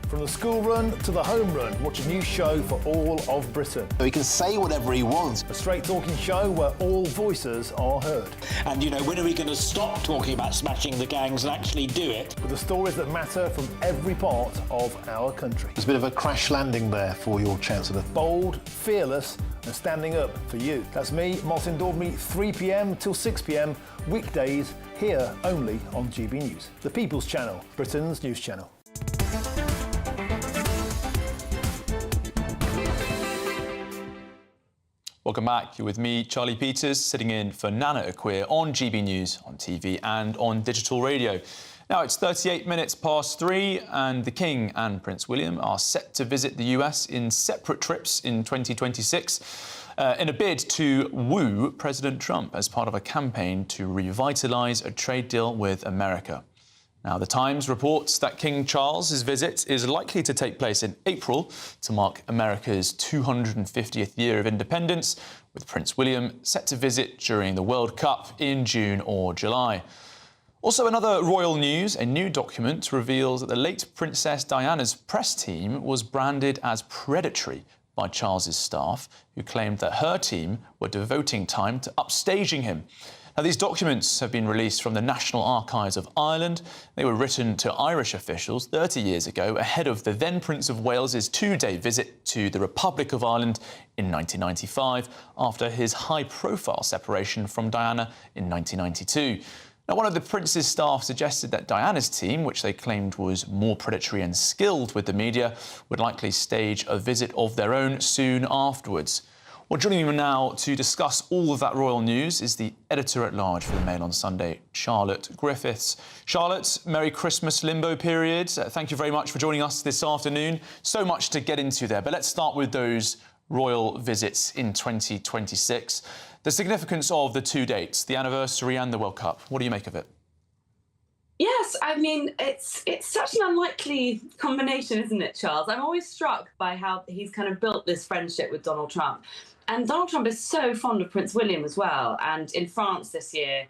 From the school run to the home run, watch a new show for all of Britain. So he can say whatever he wants. A straight talking show where all voices are heard. And, you know, when are we going to stop talking about smashing the gangs and actually do it? With the stories that matter from every part of our country. There's a bit of a crash landing there for your Chancellor. Bold, fearless and standing up for you. That's me, Martin Daubney, 3 p.m. till 6 p.m, weekdays, here only on GB News. The People's Channel, Britain's news channel. Welcome back. You're with me, Charlie Peters, sitting in for Nana Akua on GB News, on TV and on digital radio. Now, it's 38 minutes past 3 and the King and Prince William are set to visit the US in separate trips in 2026. in a bid to woo President Trump as part of a campaign to revitalise a trade deal with America. Now, The Times reports that King Charles's visit is likely to take place in April to mark America's 250th year of independence, with Prince William set to visit during the World Cup in June or July. Also, in other royal news, a new document reveals that the late Princess Diana's press team was branded as predatory by Charles's staff, who claimed that her team were devoting time to upstaging him. Now, these documents have been released from the National Archives of Ireland. They were written to Irish officials 30 years ago, ahead of the then Prince of Wales's two-day visit to the Republic of Ireland in 1995, after his high-profile separation from Diana in 1992. Now, one of the Prince's staff suggested that Diana's team, which they claimed was more predatory and skilled with the media, would likely stage a visit of their own soon afterwards. Well, joining me now to discuss all of that royal news is the editor-at-large for the Mail on Sunday, Charlotte Griffiths. Charlotte, Merry Christmas limbo period. Thank you very much for joining us this afternoon. So much to get into there, but let's start with those royal visits in 2026. The significance of the two dates, the anniversary and the World Cup. What do you make of it? Yes, I mean, it's such an unlikely combination, isn't it, Charles? I'm always struck by how he's kind of built this friendship with Donald Trump. And Donald Trump is so fond of Prince William as well. And in France this year,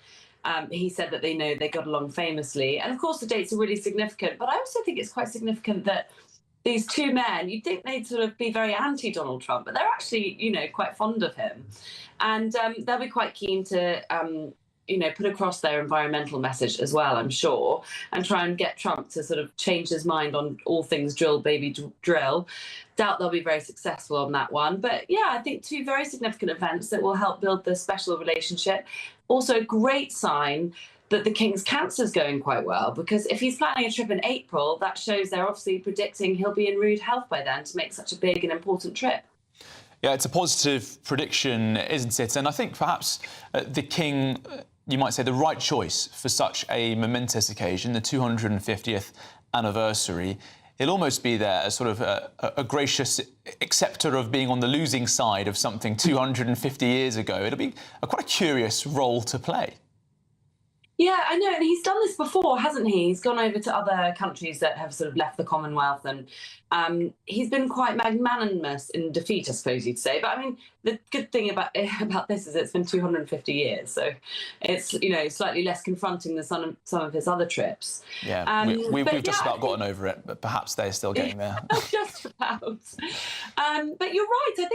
he said that they got along famously. And of course, the dates are really significant. But I also think it's quite significant that these two men, you'd think they'd sort of be very anti-Donald Trump, but they're actually, quite fond of him. And they'll be quite keen to, put across their environmental message as well, I'm sure, and try and get Trump to sort of change his mind on all things drill, baby, drill. Doubt they'll be very successful on that one. But yeah, I think two very significant events that will help build the special relationship. Also a great sign that the King's cancer's going quite well, because if he's planning a trip in April, that shows they're obviously predicting he'll be in rude health by then to make such a big and important trip. Yeah, it's a positive prediction, isn't it? And I think perhaps the King, you might say, the right choice for such a momentous occasion, the 250th anniversary. He'll almost be there as sort of a gracious acceptor of being on the losing side of something 250 years ago. It'll be quite a curious role to play. Yeah, I know, and he's done this before, hasn't he? He's gone over to other countries that have sort of left the Commonwealth, and he's been quite magnanimous in defeat, I suppose you'd say. But I mean, the good thing about this is it's been 250 years, so it's slightly less confronting than some of his other trips. Yeah, we've just about gotten over it, but perhaps they're still getting there. Just about. But you're right.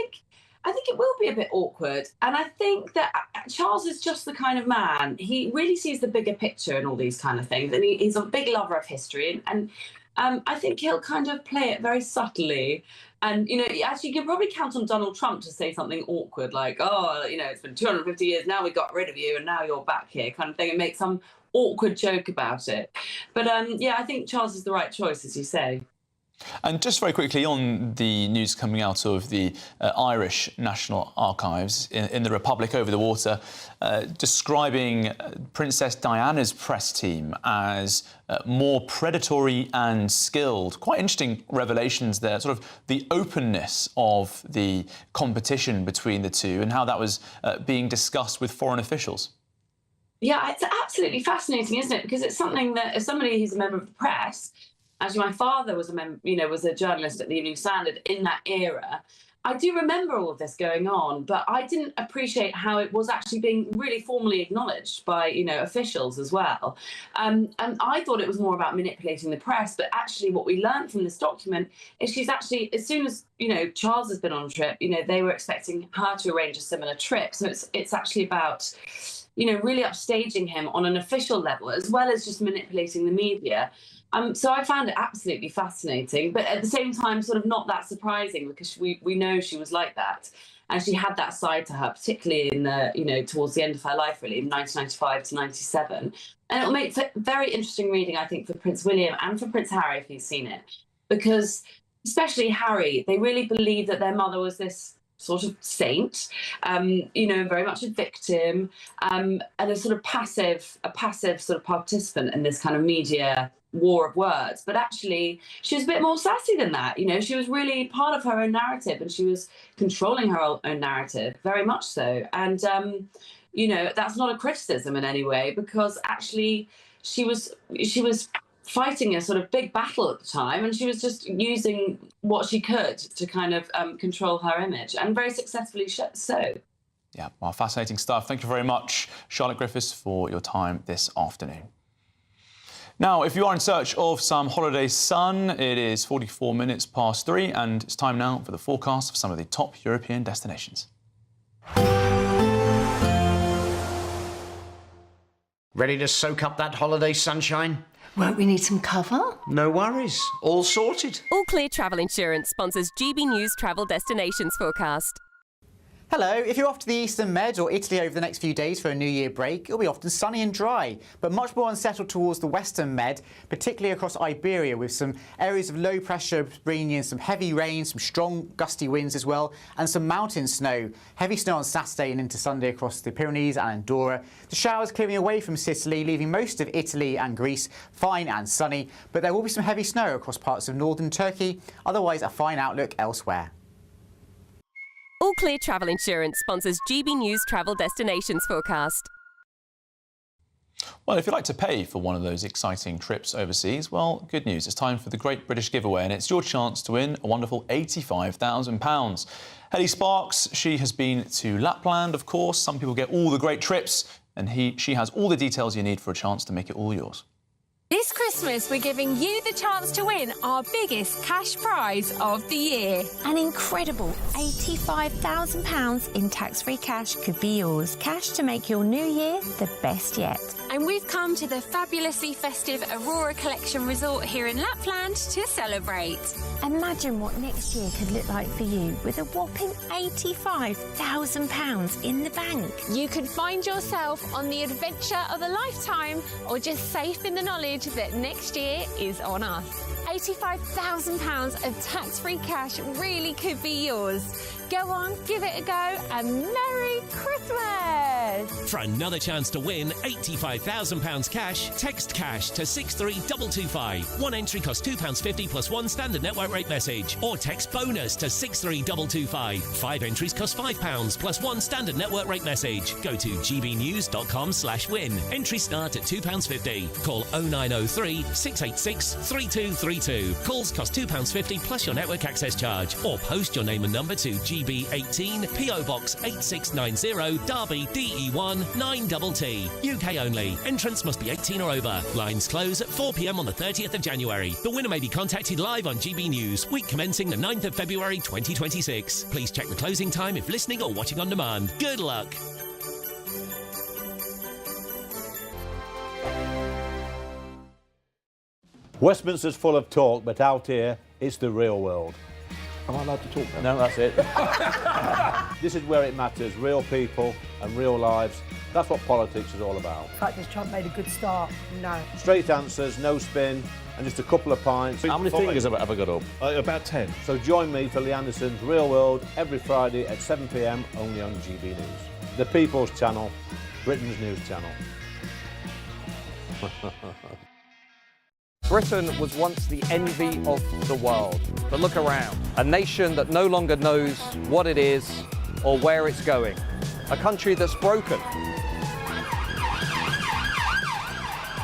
I think it will be a bit awkward. And I think that Charles is just the kind of man, he really sees the bigger picture in all these kind of things. And he's a big lover of history. And I think he'll kind of play it very subtly. And, actually, you can probably count on Donald Trump to say something awkward like, oh, it's been 250 years, now we got rid of you and now you're back here kind of thing, and make some awkward joke about it. But, yeah, I think Charles is the right choice, as you say. And just very quickly on the news coming out of the Irish National Archives in the Republic over the water, describing Princess Diana's press team as more predatory and skilled. Quite interesting revelations there, sort of the openness of the competition between the two and how that was being discussed with foreign officials. Yeah, it's absolutely fascinating, isn't it? Because it's something that, as somebody who's a member of the press, actually, my father was a journalist at the Evening Standard in that era. I do remember all of this going on, but I didn't appreciate how it was actually being really formally acknowledged by, officials as well. And I thought it was more about manipulating the press, but actually what we learned from this document is she's actually, as soon as, Charles has been on a trip, they were expecting her to arrange a similar trip. So it's actually about, really upstaging him on an official level, as well as just manipulating the media. So I found it absolutely fascinating, but at the same time, sort of not that surprising, because we know she was like that. And she had that side to her, particularly in towards the end of her life, really, in 1995 to 97. And it'll make very interesting reading, I think, for Prince William and for Prince Harry, if he's seen it. Because especially Harry, they really believe that their mother was this sort of saint, very much a victim, and a sort of passive sort of participant in this kind of media war of words. But actually, she was a bit more sassy than that. She was really part of her own narrative, and she was controlling her own narrative, very much so. And, that's not a criticism in any way, because actually she was fighting a sort of big battle at the time, and she was just using what she could to kind of control her image, and very successfully so. Yeah, well, fascinating stuff. Thank you very much, Charlotte Griffiths, for your time this afternoon. Now, if you are in search of some holiday sun, it is 44 minutes past 3, and it's time now for the forecast of some of the top European destinations. Ready to soak up that holiday sunshine? Won't we need some cover? No worries. All sorted. All Clear Travel Insurance sponsors GB News Travel Destinations Forecast. Hello, if you're off to the Eastern Med or Italy over the next few days for a New Year break, it'll be often sunny and dry, but much more unsettled towards the Western Med, particularly across Iberia, with some areas of low pressure bringing in some heavy rain, some strong gusty winds as well, and some mountain snow. Heavy snow on Saturday and into Sunday across the Pyrenees and Andorra. The showers clearing away from Sicily, leaving most of Italy and Greece fine and sunny, but there will be some heavy snow across parts of northern Turkey, otherwise a fine outlook elsewhere. All Clear Travel Insurance sponsors GB News Travel Destinations Forecast. Well, if you'd like to pay for one of those exciting trips overseas, well, good news. It's time for the Great British Giveaway, and it's your chance to win a wonderful £85,000. Hedy Sparks, she has been to Lapland, of course. Some people get all the great trips, and she has all the details you need for a chance to make it all yours. This Christmas, we're giving you the chance to win our biggest cash prize of the year. An incredible £85,000 in tax-free cash could be yours. Cash to make your new year the best yet. And we've come to the fabulously festive Aurora Collection Resort here in Lapland to celebrate. Imagine what next year could look like for you with a whopping £85,000 in the bank. You could find yourself on the adventure of a lifetime, or just safe in the knowledge that next year is on us. £85,000 of tax-free cash really could be yours. Go on, give it a go, and Merry Christmas! For another chance to win £85,000 cash, text cash to 63225. One entry costs £2.50 plus one standard network rate message, or text bonus to 63225. 5 entries cost £5 plus one standard network rate message. Go to gbnews.com/win. Entries start at £2.50. Call 0903 686 3232. Calls cost £2.50 plus your network access charge, or post your name and number to GB18 PO Box 8690 Derby DE1 9TT. UK only. Entrance must be 18 or over. Lines close at 4 p.m. on the 30th of January. The winner may be contacted live on GB News, week commencing the 9th of February 2026. Please check the closing time if listening or watching on demand. Good luck. Westminster's full of talk, but out here, it's the real world. Am I allowed to talk now? No, that's it. This is where it matters, real people and real lives. That's what politics is all about. In fact, has Trump made a good start? No. Straight answers, no spin, and just a couple of pints. How many fingers have I got up? About 10. So join me for Lee Anderson's Real World every Friday at 7 p.m. only on GB News. The People's Channel, Britain's news channel. Britain was once the envy of the world, but look around. A nation that no longer knows what it is or where it's going. A country that's broken.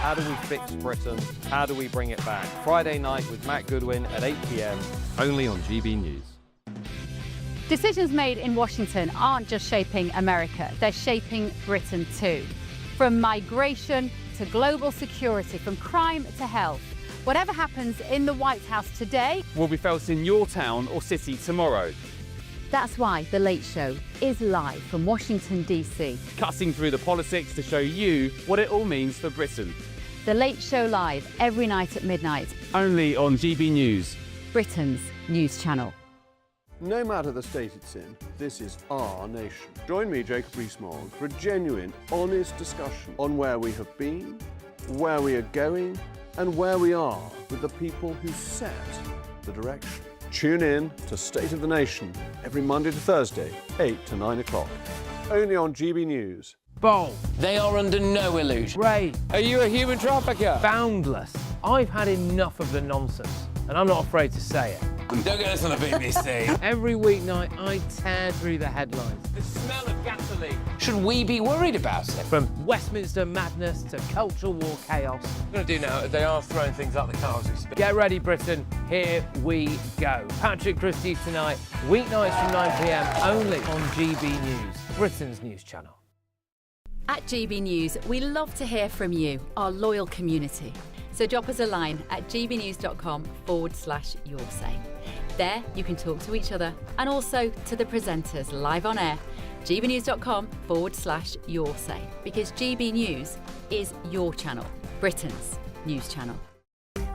How do we fix Britain? How do we bring it back? Friday night with Matt Goodwin at 8 p.m. only on GB News. Decisions made in Washington aren't just shaping America, they're shaping Britain too. From migration to global security, from crime to health. Whatever happens in the White House today will be felt in your town or city tomorrow. That's why The Late Show is live from Washington, D.C. Cutting through the politics to show you what it all means for Britain. The Late Show live every night at midnight. Only on GB News, Britain's news channel. No matter the state it's in, this is our nation. Join me, Jacob Rees-Mogg, for a genuine, honest discussion on where we have been, where we are going, and where we are with the people who set the direction. Tune in to State of the Nation every Monday to Thursday, 8 to 9 o'clock. Only on GB News. Bold. They are under no illusion. Ray. Are you a human trafficker? Boundless. I've had enough of the nonsense, and I'm not afraid to say it. Don't get us on the BBC. Every weeknight, I tear through the headlines. The smell of gasoline. Should we be worried about it? From Westminster madness to cultural war chaos. What I'm going to do now, they are throwing things out the car as we speak. Get ready, Britain. Here we go. Patrick Christie's tonight, weeknights from 9 p.m, only on GB News, Britain's news channel. At GB News, we love to hear from you, our loyal community. So drop us a line at gbnews.com/yoursay. There you can talk to each other and also to the presenters live on air. gbnews.com/yoursay, because GB News is your channel, Britain's news channel.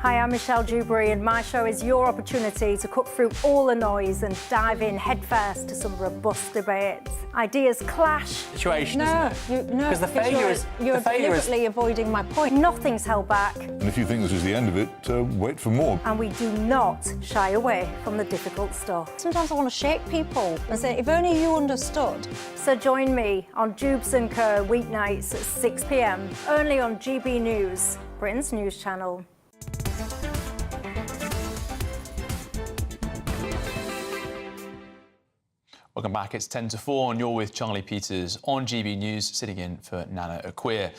Hi, I'm Michelle Dewberry, and my show is your opportunity to cut through all the noise and dive in headfirst to some robust debates. Ideas clash. Situation, No, Because the failure is... You're deliberately avoiding my point. Nothing's held back. And if you think this is the end of it, wait for more. And we do not shy away from the difficult stuff. Sometimes I want to shake people and say, if only you understood. So join me on Jubes & Co. weeknights at 6 p.m, only on GB News, Britain's news channel. Welcome back. It's 10 to 4 and you're with Charlie Peters on GB News, sitting in for Nana Akua.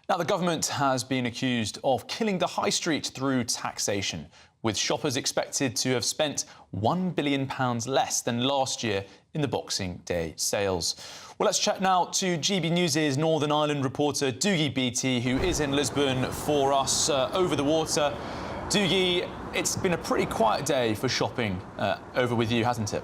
Now, the government has been accused of killing the high street through taxation, with shoppers expected to have spent £1 billion less than last year in the Boxing Day sales. Well, let's chat now to GB News' Northern Ireland reporter Doogie Beattie, who is in Lisbon for us over the water. Doogie, it's been a pretty quiet day for shopping over with you, hasn't it?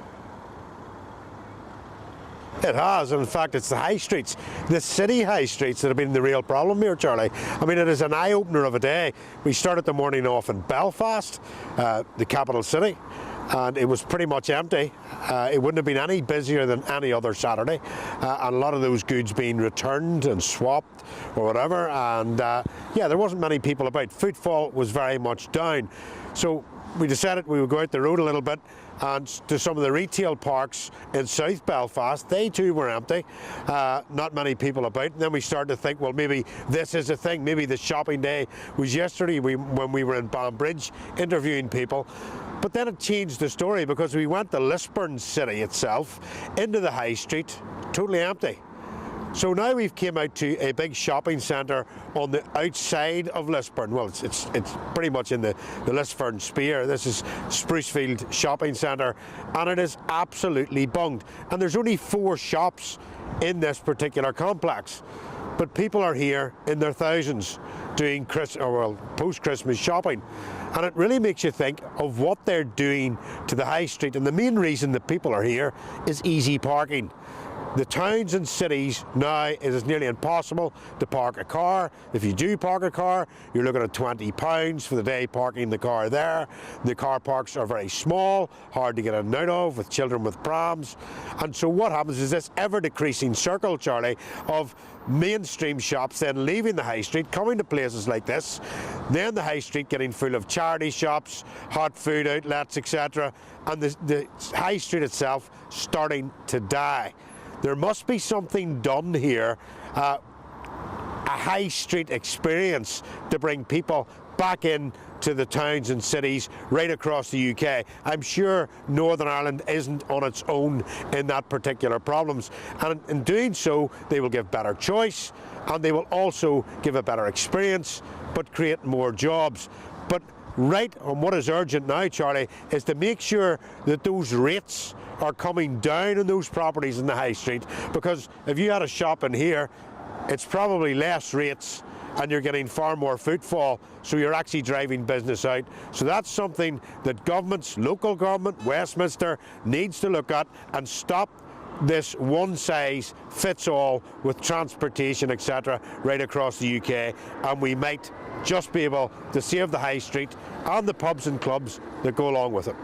It has. In fact, it's the high streets, the city high streets, that have been the real problem here, Charlie. I mean, it is an eye-opener of a day. We started the morning off in Belfast, the capital city, and it was pretty much empty. It wouldn't have been any busier than any other Saturday, and a lot of those goods being returned and swapped or whatever. And yeah, there wasn't many people about. Footfall was very much down. So we decided we would go out the road a little bit and to some of the retail parks in South Belfast. They too were empty, not many people about. And then we started to think, well, maybe this is a thing. Maybe the shopping day was yesterday when we were in Banbridge interviewing people. But then it changed the story, because we went to Lisburn city itself, into the high street, totally empty. So now we've came out to a big shopping centre on the outside of Lisburn. Well, it's pretty much in the Lisburn Spear. This is Sprucefield Shopping Centre, and it is absolutely bunged. And there's only 4 shops in this particular complex, but people are here in their thousands doing post-Christmas shopping. And it really makes you think of what they're doing to the high street. And the main reason that people are here is easy parking. The towns and cities now, it is nearly impossible to park a car. If you do park a car, you're looking at £20 for the day parking the car there. The car parks are very small, hard to get in and out of, with children with prams. And so what happens is this ever-decreasing circle, Charlie, of mainstream shops then leaving the high street, coming to places like this, then the high street getting full of charity shops, hot food outlets, etc., and the high street itself starting to die. There must be something done here, a high street experience to bring people back in to the towns and cities right across the UK. I'm sure Northern Ireland isn't on its own in that particular problems, and in doing so they will give better choice, and they will also give a better experience, but create more jobs. But right on what is urgent now, Charlie, is to make sure that those rates are coming down in those properties in the high street, because if you had a shop in here, it's probably less rates and you're getting far more footfall, so you're actually driving business out. So that's something that governments, local government, Westminster, needs to look at and stop this one-size-fits-all with transportation, etc., right across the UK, and we might just be able to save the high street and the pubs and clubs that go along with it.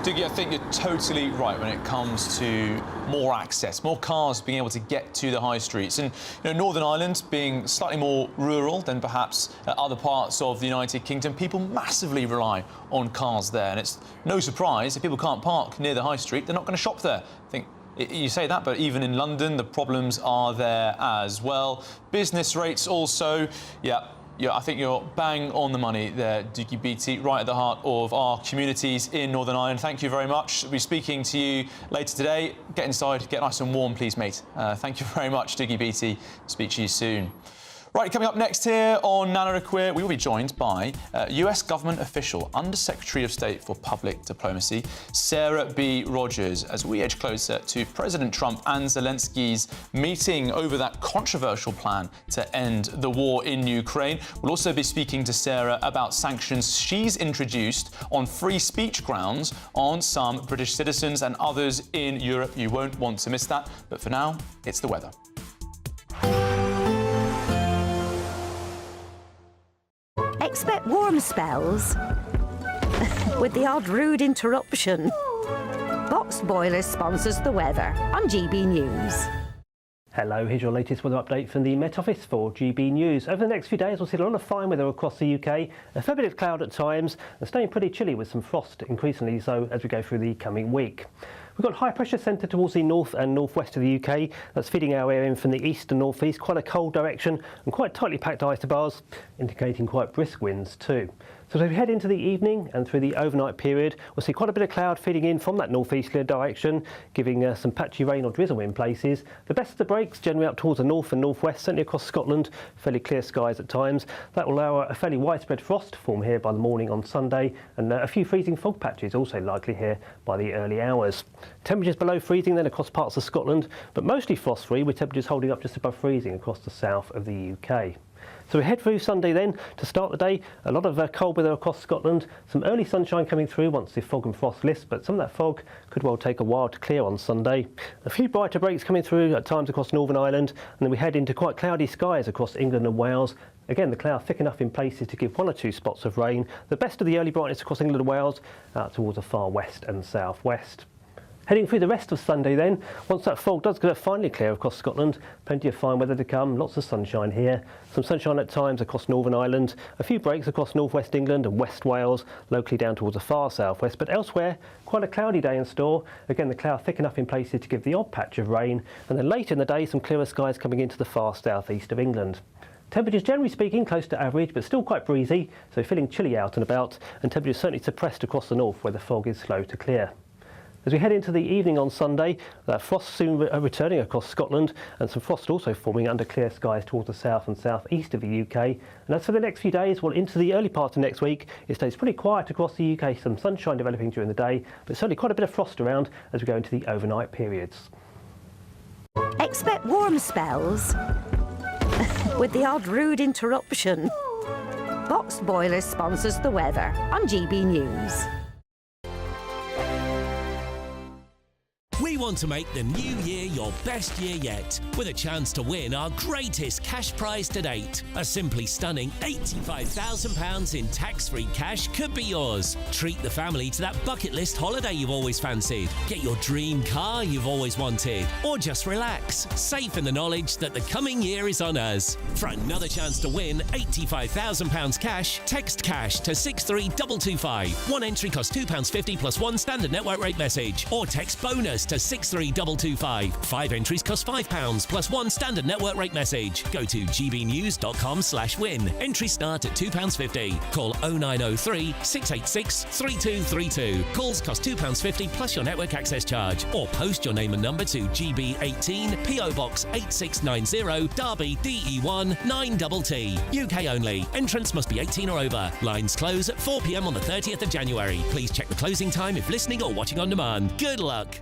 Diggy, I think you're totally right when it comes to more access, more cars being able to get to the high streets. And Northern Ireland being slightly more rural than perhaps other parts of the United Kingdom, people massively rely on cars there. And it's no surprise if people can't park near the high street, they're not going to shop there. I think you say that, but even in London, the problems are there as well. Business rates also, yeah, I think you're bang on the money there, Dougie Beattie, right at the heart of our communities in Northern Ireland. Thank you very much. We'll be speaking to you later today. Get inside, get nice and warm, please, mate. Thank you very much, Dougie Beattie. Speak to you soon. Right, coming up next here on Nana Akua, we will be joined by US government official, Under Secretary of State for Public Diplomacy, Sarah B. Rogers, as we edge closer to President Trump and Zelensky's meeting over that controversial plan to end the war in Ukraine. We'll also be speaking to Sarah about sanctions she's introduced on free speech grounds on some British citizens and others in Europe. You won't want to miss that. But for now, it's the weather. Expect warm spells with the odd rude interruption. Box Boilers sponsors the weather on GB News. Hello, here's your latest weather update from the Met Office for GB News. Over the next few days, we'll see a lot of fine weather across the UK, a fair bit of cloud at times, and staying pretty chilly with some frost increasingly so as we go through the coming week. We've got high pressure centre towards the north and northwest of the UK. That's feeding our air in from the east and northeast, quite a cold direction and quite tightly packed isobars, indicating quite brisk winds too. So as we head into the evening and through the overnight period, we'll see quite a bit of cloud feeding in from that northeasterly direction, giving some patchy rain or drizzle in places. The best of the breaks generally up towards the north and northwest, certainly across Scotland, fairly clear skies at times. That will allow a fairly widespread frost to form here by the morning on Sunday, and a few freezing fog patches also likely here by the early hours. Temperatures below freezing then across parts of Scotland, but mostly frost-free, with temperatures holding up just above freezing across the south of the UK. So we head through Sunday then. To start the day, a lot of cold weather across Scotland. Some early sunshine coming through once the fog and frost lifts, but some of that fog could well take a while to clear on Sunday. A few brighter breaks coming through at times across Northern Ireland, and then we head into quite cloudy skies across England and Wales. Again, the cloud thick enough in places to give one or two spots of rain. The best of the early brightness across England and Wales out towards the far west and southwest. Heading through the rest of Sunday then, once that fog does finally clear across Scotland, plenty of fine weather to come, lots of sunshine here. Some sunshine at times across Northern Ireland, a few breaks across northwest England and West Wales, locally down towards the far southwest, but elsewhere, quite a cloudy day in store. Again, the cloud thick enough in places to give the odd patch of rain, and then later in the day, some clearer skies coming into the far southeast of England. Temperatures generally speaking close to average, but still quite breezy, so feeling chilly out and about, and temperatures certainly suppressed across the north where the fog is slow to clear. As we head into the evening on Sunday, that frost soon returning across Scotland, and some frost also forming under clear skies towards the south and southeast of the UK. And as for the next few days, well, into the early part of next week, it stays pretty quiet across the UK, some sunshine developing during the day, but certainly quite a bit of frost around as we go into the overnight periods. Expect warm spells with the odd rude interruption. Box Boilers sponsors the weather on GB News. We want to make the new year your best year yet, with a chance to win our greatest cash prize to date. A simply stunning £85,000 in tax-free cash could be yours. Treat the family to that bucket list holiday you've always fancied. Get your dream car you've always wanted. Or just relax, safe in the knowledge that the coming year is on us. For another chance to win £85,000 cash, text cash to 63225. One entry costs £2.50 plus one standard network rate message. Or text bonus to 63225. 5 entries cost £5 plus one standard network rate message. Go to gbnews.com/win. Entries start at £2.50. Call 0903 686 3232. Calls cost £2.50 plus your network access charge. Or post your name and number to GB18 PO Box 8690 Derby DE1 9TT. UK only. Entrance must be 18 or over. Lines close at 4 p.m. on the 30th of January. Please check the closing time if listening or watching on demand. Good luck.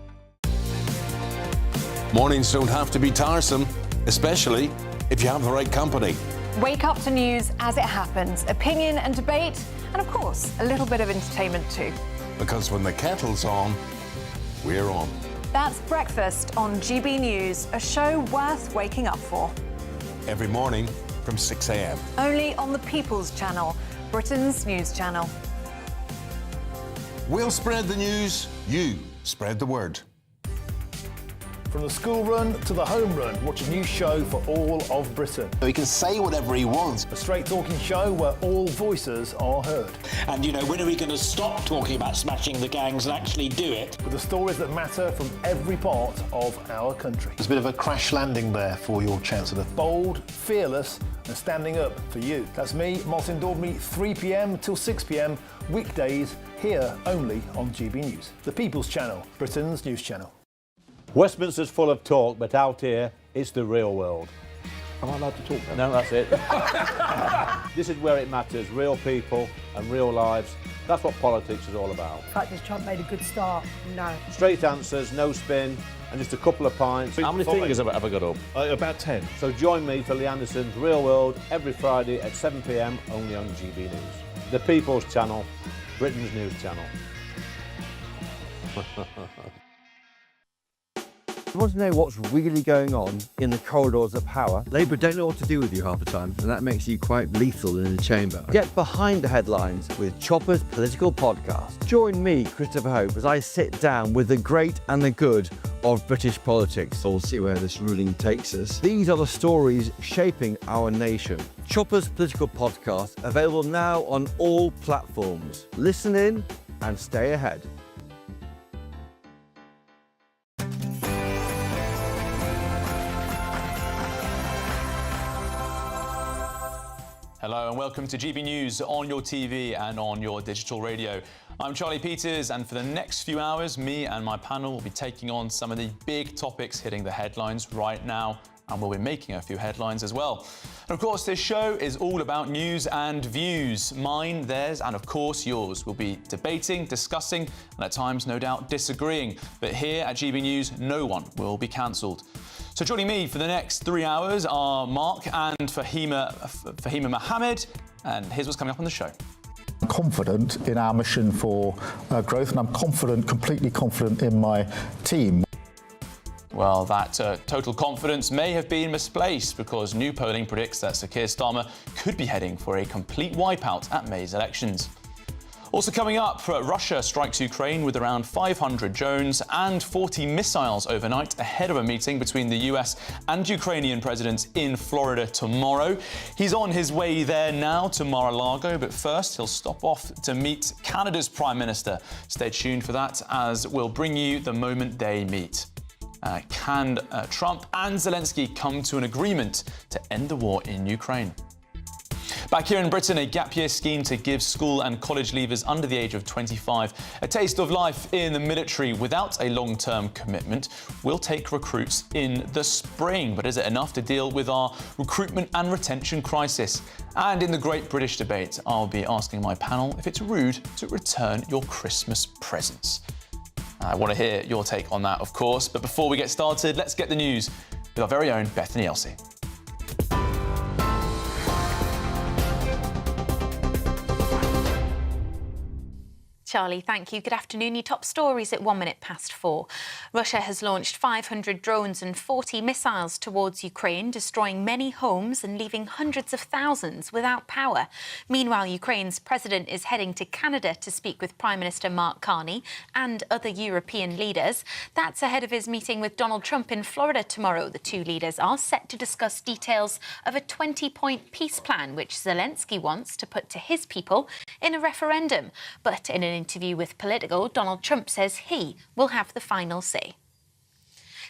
Mornings don't have to be tiresome, especially if you have the right company. Wake up to news as it happens, opinion and debate, and of course, a little bit of entertainment too. Because when the kettle's on, we're on. That's Breakfast on GB News, a show worth waking up for. Every morning from 6 a.m. Only on the People's Channel, Britain's news channel. We'll spread the news, you spread the word. From the school run to the home run, watch a new show for all of Britain. He can say whatever he wants. A straight talking show where all voices are heard. And, you know, when are we going to stop talking about smashing the gangs and actually do it? With the stories that matter from every part of our country. There's a bit of a crash landing there for your Chancellor. Bold, fearless and standing up for you. That's me, Martin Daubney, 3 p.m. till 6 p.m. weekdays here only on GB News. The People's Channel, Britain's news channel. Westminster's full of talk, but out here, it's the real world. Am I allowed to talk then? No, that's it. This is where it matters, real people and real lives. That's what politics is all about. The fact is Trump made a good start. No. Straight answers, no spin, and just a couple of pints. How many fingers have I got up? About 10. So join me for Lee Anderson's Real World every Friday at 7 p.m. only on GB News. The People's Channel, Britain's news channel. You want to know what's really going on in the corridors of power? Labour don't know what to do with you half the time, and that makes you quite lethal in the chamber. Get behind the headlines with Chopper's Political Podcast. Join me, Christopher Hope, as I sit down with the great and the good of British politics. We'll see where this ruling takes us. These are the stories shaping our nation. Chopper's Political Podcast, available now on all platforms. Listen in and stay ahead. Hello and welcome to GB News on your TV and on your digital radio. I'm Charlie Peters, and for the next few hours, me and my panel will be taking on some of the big topics hitting the headlines right now, and we'll be making a few headlines as well. And of course, this show is all about news and views. Mine, theirs, and of course yours. We'll be debating, discussing, and at times, no doubt, disagreeing. But here at GB News, no one will be cancelled. So joining me for the next 3 hours are Mark and Fahima Mohammed, and here's what's coming up on the show. I'm confident in our mission for growth, and I'm completely confident in my team. Well, that total confidence may have been misplaced because new polling predicts that Sir Keir Starmer could be heading for a complete wipeout at May's elections. Also coming up, Russia strikes Ukraine with around 500 drones and 40 missiles overnight ahead of a meeting between the US and Ukrainian presidents in Florida tomorrow. He's on his way there now to Mar-a-Lago, but first he'll stop off to meet Canada's Prime Minister. Stay tuned for that, as we'll bring you the moment they meet. Can Trump and Zelensky come to an agreement to end the war in Ukraine? Back here in Britain, a gap year scheme to give school and college leavers under the age of 25 a taste of life in the military without a long-term commitment will take recruits in the spring. But is it enough to deal with our recruitment and retention crisis? And in the Great British Debate, I'll be asking my panel if it's rude to return your Christmas presents. I want to hear your take on that, of course. But before we get started, let's get the news with our very own Bethany Elsey. Charlie, thank you. Good afternoon. Your top stories at 4:01. Russia has launched 500 drones and 40 missiles towards Ukraine, destroying many homes and leaving hundreds of thousands without power. Meanwhile, Ukraine's president is heading to Canada to speak with Prime Minister Mark Carney and other European leaders. That's ahead of his meeting with Donald Trump in Florida tomorrow. The two leaders are set to discuss details of a 20-point peace plan, which Zelensky wants to put to his people in a referendum. But in an interview with Politico, Donald Trump says he will have the final say.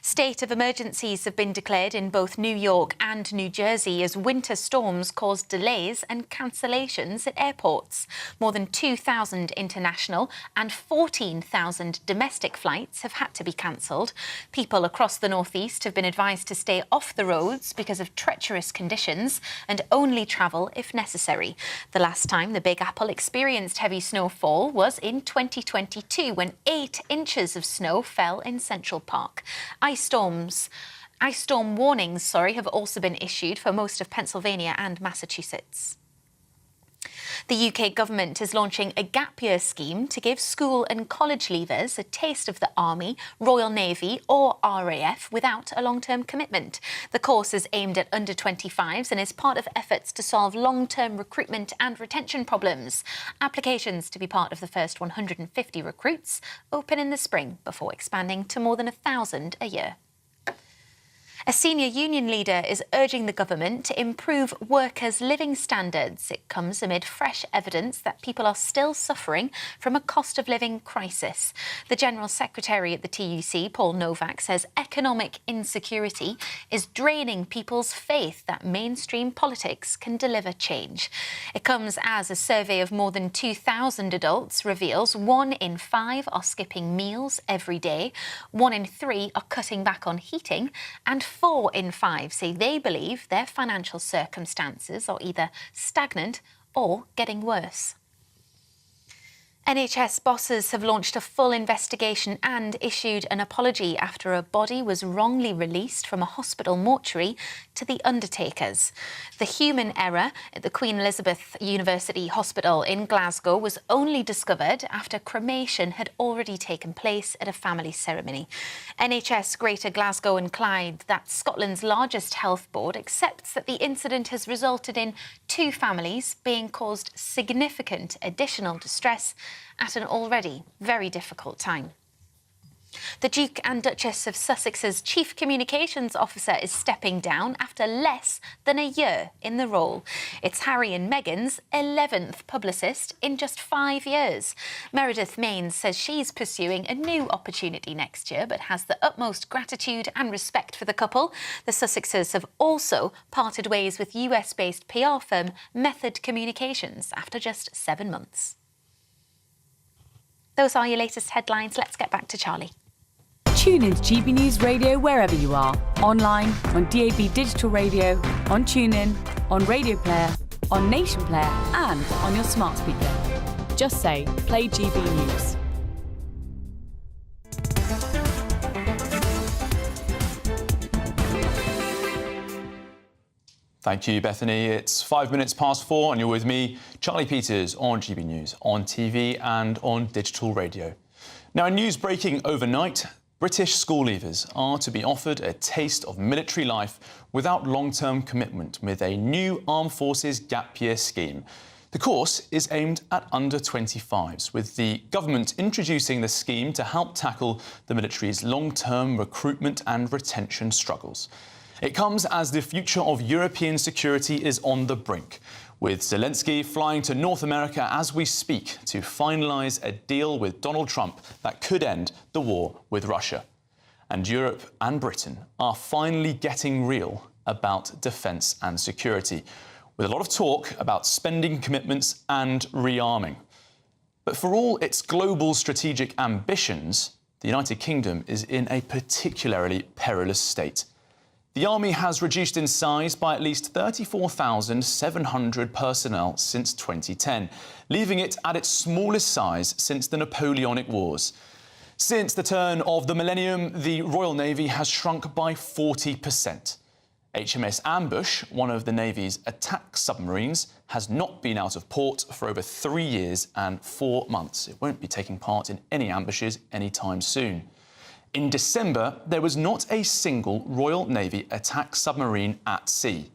State of emergencies have been declared in both New York and New Jersey as winter storms caused delays and cancellations at airports. More than 2,000 international and 14,000 domestic flights have had to be cancelled. People across the northeast have been advised to stay off the roads because of treacherous conditions and only travel if necessary. The last time the Big Apple experienced heavy snowfall was in 2022, when 8 inches of snow fell in Central Park. Ice storm warnings, have also been issued for most of Pennsylvania and Massachusetts. The UK government is launching a gap year scheme to give school and college leavers a taste of the Army, Royal Navy or RAF without a long-term commitment. The course is aimed at under 25s and is part of efforts to solve long-term recruitment and retention problems. Applications to be part of the first 150 recruits open in the spring before expanding to more than 1,000 a year. A senior union leader is urging the government to improve workers' living standards. It comes amid fresh evidence that people are still suffering from a cost of living crisis. The General Secretary at the TUC, Paul Novak, says economic insecurity is draining people's faith that mainstream politics can deliver change. It comes as a survey of more than 2,000 adults reveals 1 in 5 are skipping meals every day, 1 in 3 are cutting back on heating, and 4 in 5 say they believe their financial circumstances are either stagnant or getting worse. NHS bosses have launched a full investigation and issued an apology after a body was wrongly released from a hospital mortuary to the undertakers. The human error at the Queen Elizabeth University Hospital in Glasgow was only discovered after cremation had already taken place at a family ceremony. NHS Greater Glasgow and Clyde, that's Scotland's largest health board, accepts that the incident has resulted in 2 families being caused significant additional distress at an already very difficult time. The Duke and Duchess of Sussex's Chief Communications Officer is stepping down after less than a year in the role. It's Harry and Meghan's 11th publicist in just 5 years. Meredith Maines says she's pursuing a new opportunity next year, but has the utmost gratitude and respect for the couple. The Sussexes have also parted ways with US-based PR firm Method Communications after just 7 months. Those are your latest headlines. Let's get back to Charlie. Tune in to GB News Radio wherever you are. Online, on DAB Digital Radio, on TuneIn, on Radio Player, on Nation Player and on your smart speaker. Just say, play GB News. Thank you, Bethany. It's 5 minutes past 4 and you're with me, Charlie Peters, on GB News, on TV and on digital radio. Now, in news breaking overnight, British school leavers are to be offered a taste of military life without long-term commitment with a new Armed Forces gap year scheme. The course is aimed at under 25s, with the government introducing the scheme to help tackle the military's long-term recruitment and retention struggles. It comes as the future of European security is on the brink, with Zelensky flying to North America as we speak to finalise a deal with Donald Trump that could end the war with Russia. And Europe and Britain are finally getting real about defence and security, with a lot of talk about spending commitments and rearming. But for all its global strategic ambitions, the United Kingdom is in a particularly perilous state. The army has reduced in size by at least 34,700 personnel since 2010, leaving it at its smallest size since the Napoleonic Wars. Since the turn of the millennium, the Royal Navy has shrunk by 40%. HMS Ambush, one of the Navy's attack submarines, has not been out of port for over 3 years and 4 months. It won't be taking part in any ambushes anytime soon. In December, there was not a single Royal Navy attack submarine at sea.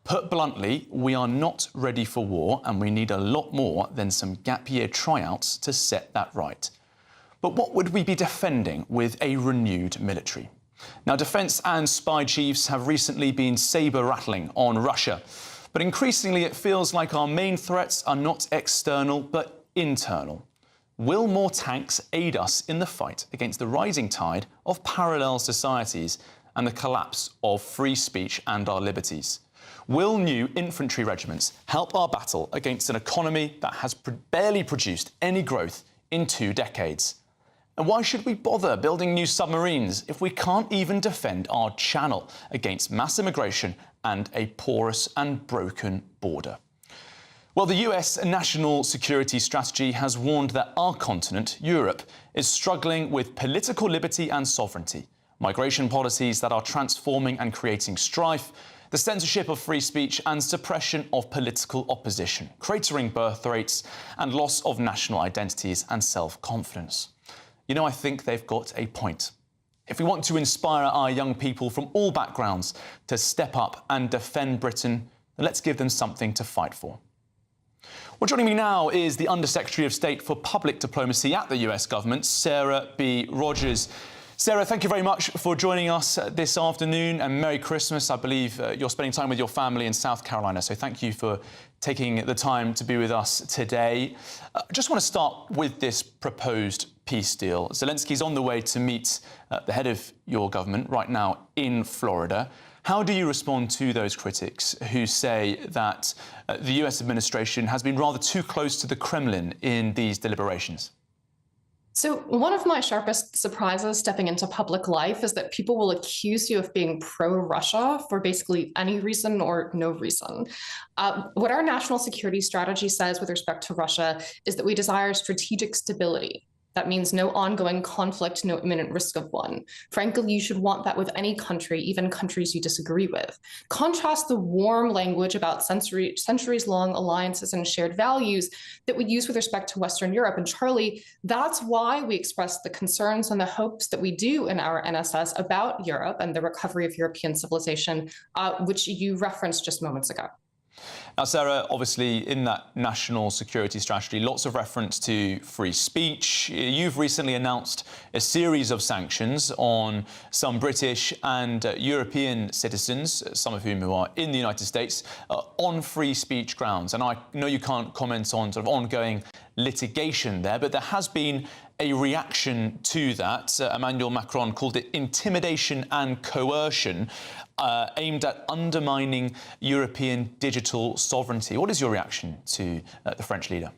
Put bluntly, we are not ready for war and we need a lot more than some gap year tryouts to set that right. But what would we be defending with a renewed military? Now, defence and spy chiefs have recently been sabre-rattling on Russia, but increasingly it feels like our main threats are not external but internal. Will more tanks aid us in the fight against the rising tide of parallel societies and the collapse of free speech and our liberties? Will new infantry regiments help our battle against an economy that has barely produced any growth in 2 decades? And why should we bother building new submarines if we can't even defend our channel against mass immigration and a porous and broken border? Well, the US national security strategy has warned that our continent, Europe, is struggling with political liberty and sovereignty, migration policies that are transforming and creating strife, The censorship of free speech and suppression of political opposition, cratering birth rates and loss of national identities and self-confidence. You know, I think they've got a point. If we want to inspire our young people from all backgrounds to step up and defend Britain, then let's give them something to fight for. Well, joining me now is the Under-Secretary of State for Public Diplomacy at the US government, Sarah B. Rogers. Sarah, thank you very much for joining us this afternoon, and Merry Christmas. I believe you're spending time with your family in South Carolina, so thank you for taking the time to be with us today. I just want to start with this proposed peace deal. Zelensky's on the way to meet the head of your government right now in Florida. How do you respond to those critics who say that the US administration has been rather too close to the Kremlin in these deliberations? So one of my sharpest surprises stepping into public life is that people will accuse you of being pro-Russia for basically any reason or no reason. What our national security strategy says with respect to Russia is that we desire strategic stability. That means no ongoing conflict, no imminent risk of one. Frankly, you should want that with any country, even countries you disagree with. Contrast the warm language about centuries-long alliances and shared values that we use with respect to Western Europe. And Charlie, that's why we express the concerns and the hopes that we do in our NSS about Europe and the recovery of European civilization, which you referenced just moments ago. Now, Sarah, obviously in that national security strategy, lots of reference to free speech. You've recently announced a series of sanctions on some British and European citizens, some of whom who are in the United States, on free speech grounds. And I know you can't comment on sort of ongoing litigation there, but there has been a reaction to that. Emmanuel Macron called it intimidation and coercion, aimed at undermining European digital sovereignty. What is your reaction to the French leader?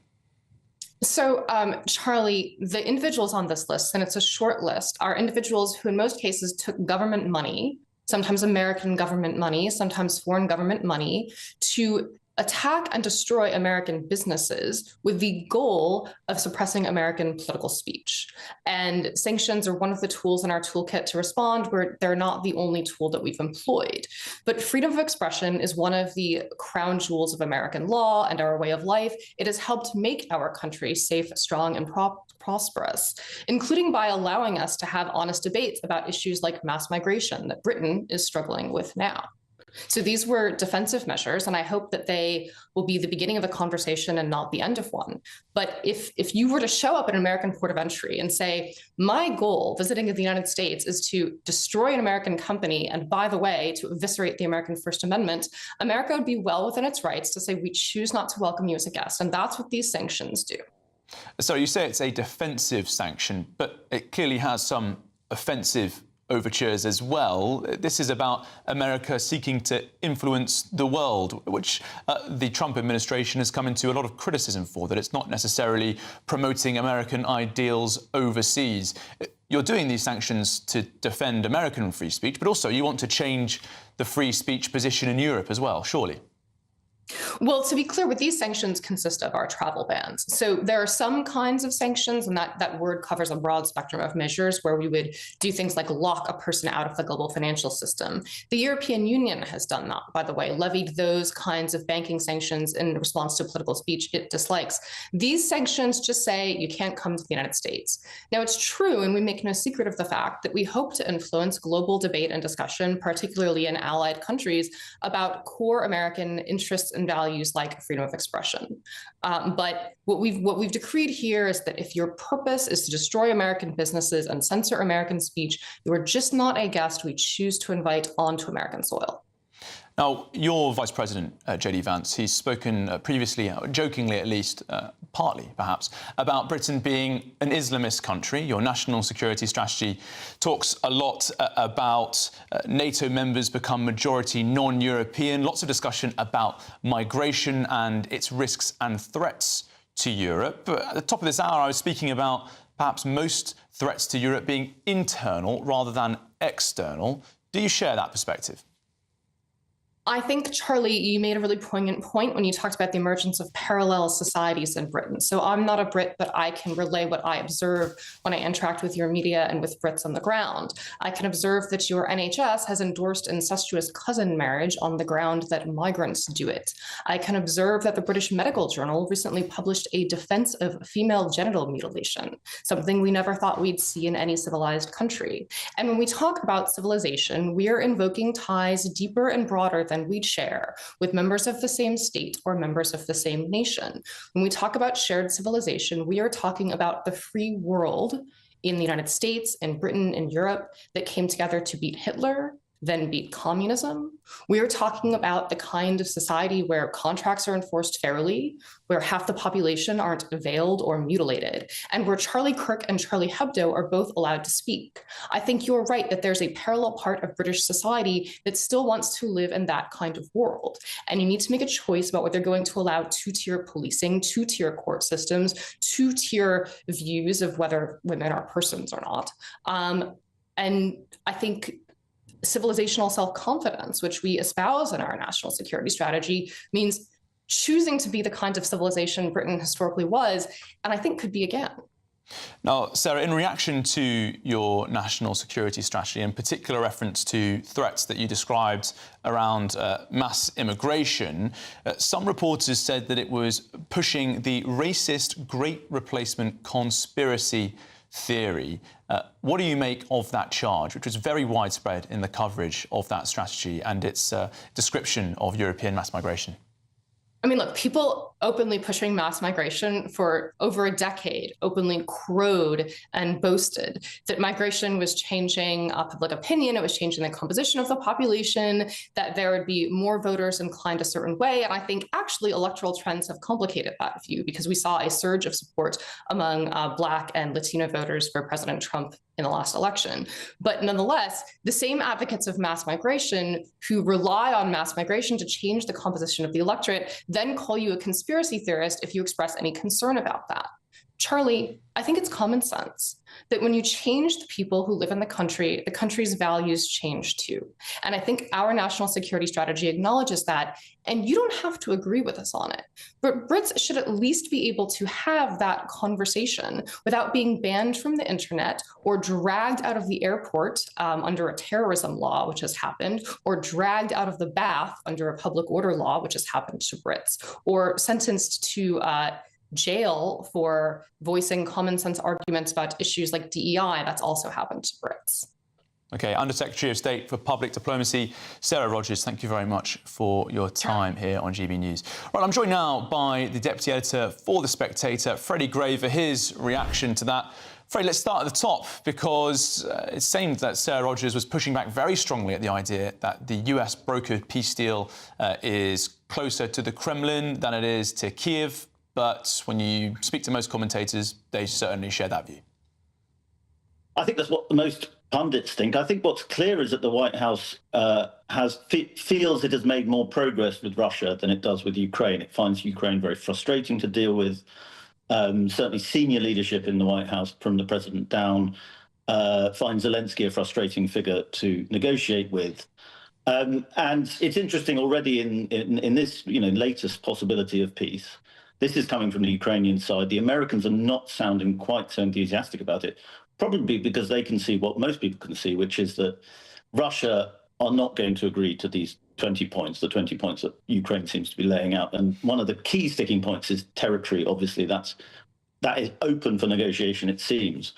So, Charlie, the individuals on this list, and it's a short list, are individuals who in most cases took government money, sometimes American government money, sometimes foreign government money, to attack and destroy American businesses with the goal of suppressing American political speech. And sanctions are one of the tools in our toolkit to respond, where they're not the only tool that we've employed. But freedom of expression is one of the crown jewels of American law and our way of life. It has helped make our country safe, strong, and prosperous, including by allowing us to have honest debates about issues like mass migration that Britain is struggling with now. So these were defensive measures, and I hope that they will be the beginning of a conversation and not the end of one. But if you were to show up at an American port of entry and say, my goal visiting the United States is to destroy an American company, and by the way, to eviscerate the American First Amendment, America would be well within its rights to say, we choose not to welcome you as a guest. And that's what these sanctions do. So you say it's a defensive sanction, but it clearly has some offensive overtures as well. This is about America seeking to influence the world, which the Trump administration has come into a lot of criticism for, that it's not necessarily promoting American ideals overseas. You're doing these sanctions to defend American free speech, but also you want to change the free speech position in Europe as well, surely. Well, to be clear, what these sanctions consist of are travel bans. So there are some kinds of sanctions, and that word covers a broad spectrum of measures where we would do things like lock a person out of the global financial system. The European Union has done that, by the way, levied those kinds of banking sanctions in response to political speech it dislikes. These sanctions just say you can't come to the United States. Now, it's true, and we make no secret of the fact that we hope to influence global debate and discussion, particularly in allied countries, about core American interests and values like freedom of expression. But what we've decreed here is that if your purpose is to destroy American businesses and censor American speech, you are just not a guest we choose to invite onto American soil. Now, your Vice President, J.D. Vance, he's spoken previously, jokingly at least, partly perhaps, about Britain being an Islamist country. Your national security strategy talks a lot about NATO members become majority non-European, lots of discussion about migration and its risks and threats to Europe. At the top of this hour, I was speaking about perhaps most threats to Europe being internal rather than external. Do you share that perspective? I think, Charlie, you made a really poignant point when you talked about the emergence of parallel societies in Britain. So I'm not a Brit, but I can relay what I observe when I interact with your media and with Brits on the ground. I can observe that your NHS has endorsed incestuous cousin marriage on the ground that migrants do it. I can observe that the British Medical Journal recently published a defense of female genital mutilation, something we never thought we'd see in any civilized country. And when we talk about civilization, we are invoking ties deeper and broader than we'd share with members of the same state or members of the same nation. When we talk about shared civilization, we are talking about the free world in the United States, in Britain, in Europe, that came together to beat Hitler, then beat communism. We are talking about the kind of society where contracts are enforced fairly, where half the population aren't veiled or mutilated, and where Charlie Kirk and Charlie Hebdo are both allowed to speak. I think you're right that there's a parallel part of British society that still wants to live in that kind of world. And you need to make a choice about whether you're going to allow two-tier policing, two-tier court systems, two-tier views of whether women are persons or not. And I think civilizational self-confidence, which we espouse in our national security strategy, means choosing to be the kind of civilization Britain historically was, and I think could be again. Now, Sarah, in reaction to your national security strategy, in particular reference to threats that you described around mass immigration, some reporters said that it was pushing the racist Great Replacement conspiracy theory. What do you make of that charge, which was very widespread in the coverage of that strategy and its description of European mass migration? I mean, look, people openly pushing mass migration for over a decade openly crowed and boasted that migration was changing public opinion, it was changing the composition of the population, that there would be more voters inclined a certain way. And I think actually electoral trends have complicated that view because we saw a surge of support among Black and Latino voters for President Trump in the last election. But nonetheless, the same advocates of mass migration who rely on mass migration to change the composition of the electorate then call you a conspiracy theorist if you express any concern about that. Charlie, I think it's common sense that when you change the people who live in the country's values change too. And I think our national security strategy acknowledges that, and you don't have to agree with us on it. But Brits should at least be able to have that conversation without being banned from the internet or dragged out of the airport under a terrorism law, which has happened, or dragged out of the bath under a public order law, which has happened to Brits, or sentenced to jail for voicing common sense arguments about issues like DEI. That's also happened to Brits. OK, Under-Secretary of State for Public Diplomacy, Sarah Rogers, thank you very much for your time here on GB News. Right, I'm joined now by the Deputy Editor for The Spectator, Freddie Gray, for his reaction to that. Freddie, let's start at the top, because it seemed that Sarah Rogers was pushing back very strongly at the idea that the US brokered peace deal is closer to the Kremlin than it is to Kiev. But when you speak to most commentators, they certainly share that view. I think that's what the most pundits think. I think what's clear is that the White House feels it has made more progress with Russia than it does with Ukraine. It finds Ukraine very frustrating to deal with. Certainly senior leadership in the White House, from the president down, finds Zelensky a frustrating figure to negotiate with. And it's interesting already in this latest possibility of peace. This is coming from the Ukrainian side. The Americans are not sounding quite so enthusiastic about it, probably because they can see what most people can see, which is that Russia are not going to agree to these 20 points, the 20 points that Ukraine seems to be laying out. And one of the key sticking points is territory. Obviously, that is open for negotiation, it seems.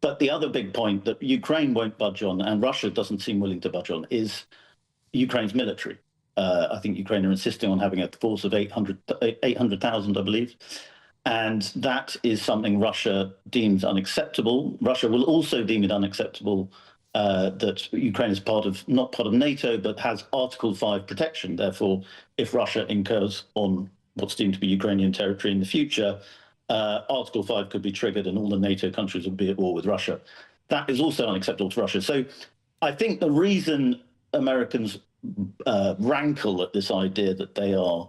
But the other big point that Ukraine won't budge on, and Russia doesn't seem willing to budge on, is Ukraine's military. I think Ukraine are insisting on having a force of 800,000, I believe. And that is something Russia deems unacceptable. Russia will also deem it unacceptable that Ukraine is not part of NATO, but has Article 5 protection. Therefore, if Russia incurs on what's deemed to be Ukrainian territory in the future, Article 5 could be triggered and all the NATO countries would be at war with Russia. That is also unacceptable to Russia. So I think the reason Americans rankle at this idea that they are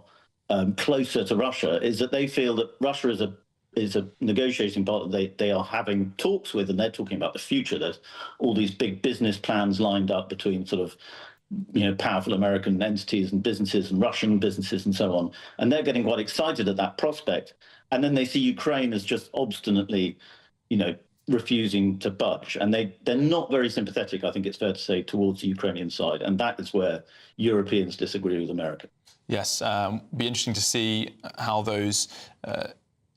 closer to Russia is that they feel that Russia is a negotiating partner they are having talks with, and they're talking about the future. There's all these big business plans lined up between sort of powerful American entities and businesses and Russian businesses and so on. And they're getting quite excited at that prospect. And then they see Ukraine as just obstinately, refusing to budge. And they're not very sympathetic, I think it's fair to say, towards the Ukrainian side. And that is where Europeans disagree with America. Yes, be interesting to see how those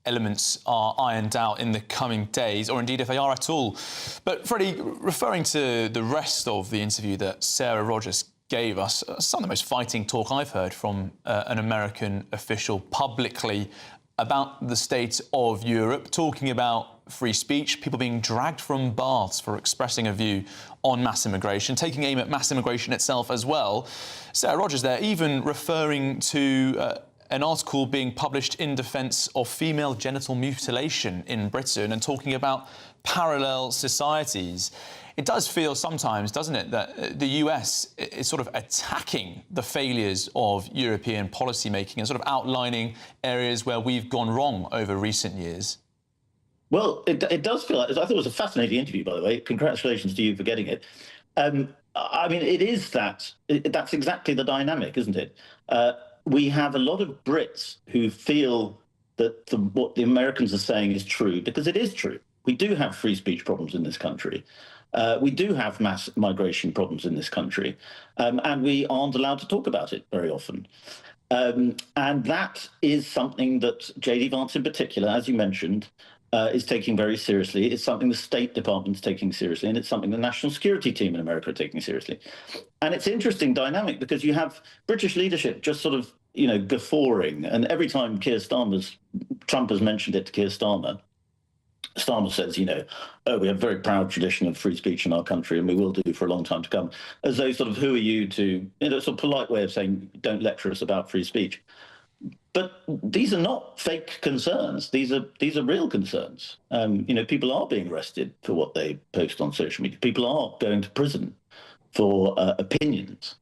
elements are ironed out in the coming days, or indeed if they are at all. But Freddie, referring to the rest of the interview that Sarah Rogers gave us, some of the most fighting talk I've heard from an American official publicly about the state of Europe, talking about free speech, people being dragged from baths for expressing a view on mass immigration, taking aim at mass immigration itself as well. Sarah Rogers there even referring to an article being published in defence of female genital mutilation in Britain and talking about parallel societies. It does feel sometimes, doesn't it, that the US is sort of attacking the failures of European policymaking and sort of outlining areas where we've gone wrong over recent years. Well, it does feel like, I thought it was a fascinating interview, by the way. Congratulations to you for getting it. I mean, it is that's exactly the dynamic, isn't it? We have a lot of Brits who feel that what the Americans are saying is true, because it is true. We do have free speech problems in this country. We do have mass migration problems in this country, and we aren't allowed to talk about it very often. And that is something that J.D. Vance in particular, as you mentioned, is taking very seriously. It's something the State Department's taking seriously, and it's something the national security team in America are taking seriously. And it's interesting dynamic because you have British leadership just sort of, guffawing. And every time Trump has mentioned it to Keir Starmer, Starmer says, oh, we have a very proud tradition of free speech in our country, and we will do for a long time to come. As though sort of, who are you to, sort of polite way of saying, don't lecture us about free speech. But these are not fake concerns. These are real concerns. People are being arrested for what they post on social media. People are going to prison for opinions.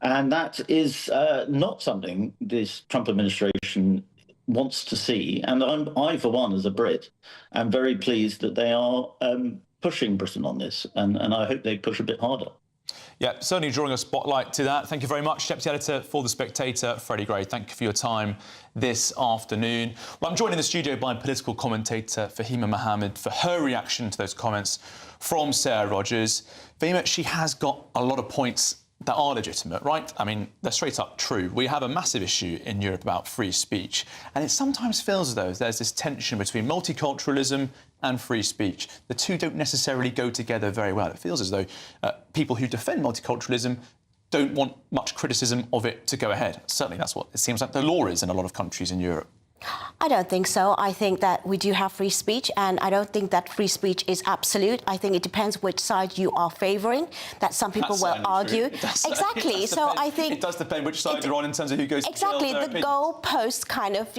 And that is not something this Trump administration wants to see. And I, for one, as a Brit, am very pleased that they are pushing Britain on this. And I hope they push a bit harder. Yeah, certainly drawing a spotlight to that. Thank you very much, Deputy Editor for The Spectator, Freddie Gray. Thank you for your time this afternoon. Well, I'm joined in the studio by political commentator Fahima Mohammed for her reaction to those comments from Sarah Rogers. Fahima, she has got a lot of points that are legitimate, right? I mean, they're straight up true. We have a massive issue in Europe about free speech, and it sometimes feels as though there's this tension between multiculturalism and free speech. The two don't necessarily go together very well. It feels as though people who defend multiculturalism don't want much criticism of it to go ahead. Certainly that's what it seems like the law is in a lot of countries in Europe. I don't think so. I think that we do have free speech, and I don't think that free speech is absolute. I think it depends which side you are favouring, that some people will argue. Exactly. So I think... It does depend which side you're on in terms of who goes to jail. Exactly. The goalpost kind of,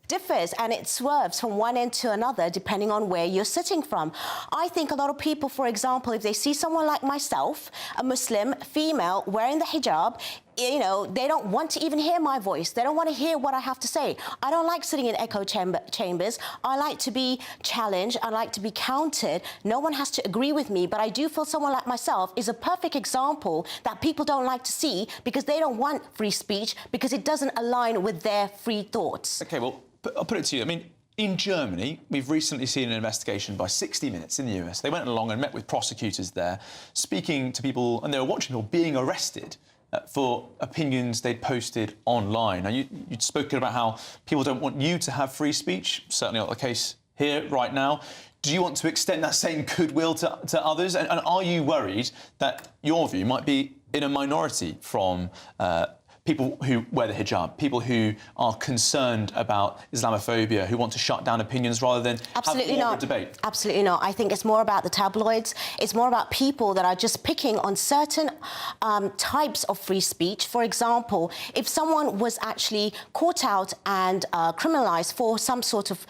differs, and it swerves from one end to another depending on where you're sitting from. I think a lot of people, for example, if they see someone like myself, a Muslim female wearing the hijab, they don't want to even hear my voice. They don't want to hear what I have to say. I don't like sitting in echo chambers. I like to be challenged. I like to be countered. No one has to agree with me, but I do feel someone like myself is a perfect example that people don't like to see because they don't want free speech because it doesn't align with their free thoughts. OK, well, I'll put it to you. I mean, in Germany, we've recently seen an investigation by 60 Minutes in the US. They went along and met with prosecutors there, speaking to people, and they were watching people being arrested for opinions they'd posted online. Now, you'd spoken about how people don't want you to have free speech. Certainly not the case here right now. Do you want to extend that same goodwill to others? And are you worried that your view might be in a minority from people who wear the hijab, people who are concerned about Islamophobia, who want to shut down opinions rather than have more of a debate? Absolutely not. I think it's more about the tabloids. It's more about people that are just picking on certain types of free speech. For example, if someone was actually caught out and criminalised for some sort of,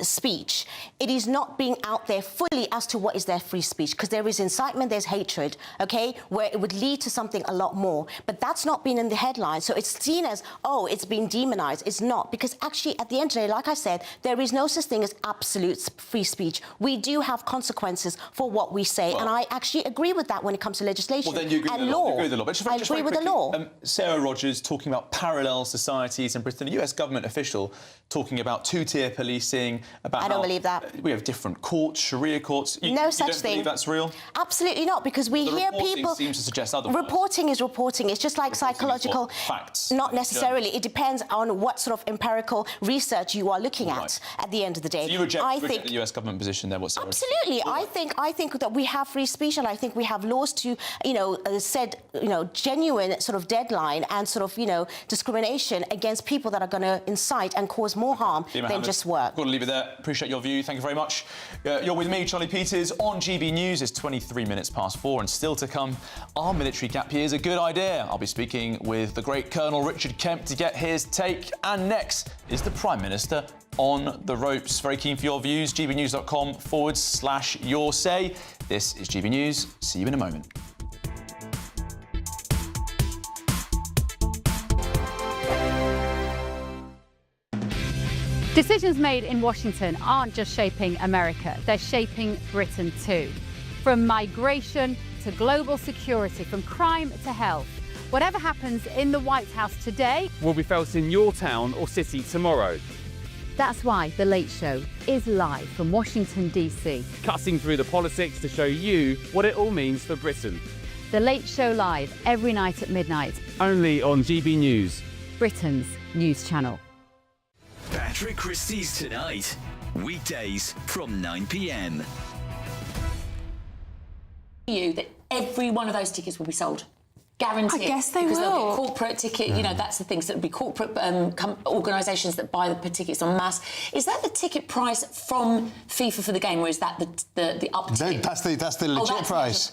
speech, it is not being out there fully as to what is their free speech, because there is incitement, there's hatred, OK, where it would lead to something a lot more. But that's not been in the headline. So it's seen as, oh, it's been demonised. It's not, because actually, at the end of the day, like I said, there is no such thing as absolute free speech. We do have consequences for what we say, and I actually agree with that when it comes to legislation. Well, then and law. You agree with the law. But just I just agree very with the quickly, law. Sarah Rogers talking about parallel societies in Britain. A US government official talking about two-tier policing. About I don't believe that. We have different courts, Sharia courts. No such you don't thing. Believe that's real? Absolutely not, because we hear people. Seems to suggest otherwise. Reporting is reporting. It's just like psychological facts. Not necessarily. It depends on what sort of empirical research you are looking at the end of the day. So you reject the US government position there? What's absolutely. I think that we have free speech, and I think we have laws to, set, genuine sort of deadline and sort of, discrimination against people that are going to incite and cause more harm than just work. Got to leave it there. Appreciate your view. Thank you very much. You're with me, Charlie Peters, on GB News. It's 23 minutes past 4, and still to come, are military gap years a good idea? I'll be speaking with the great Colonel Richard Kemp to get his take. And next is the Prime Minister on the ropes. Very keen for your views. gbnews.com/your say. This is GB News. See you in a moment. Decisions made in Washington aren't just shaping America, they're shaping Britain too. From migration to global security, from crime to health. Whatever happens in the White House today will be felt in your town or city tomorrow. That's why The Late Show is live from Washington, D.C. Cutting through the politics to show you what it all means for Britain. The Late Show live every night at midnight. Only on GB News, Britain's news channel. Patrick Christie's Tonight, weekdays from 9 p.m. You that every one of those tickets will be sold. Guaranteed. I guess they because will. They'll be corporate ticket, that's the things that will be corporate organisations that buy the tickets en masse. Is that the ticket price from FIFA for the game, or is that the uptick? No, that's the legit price.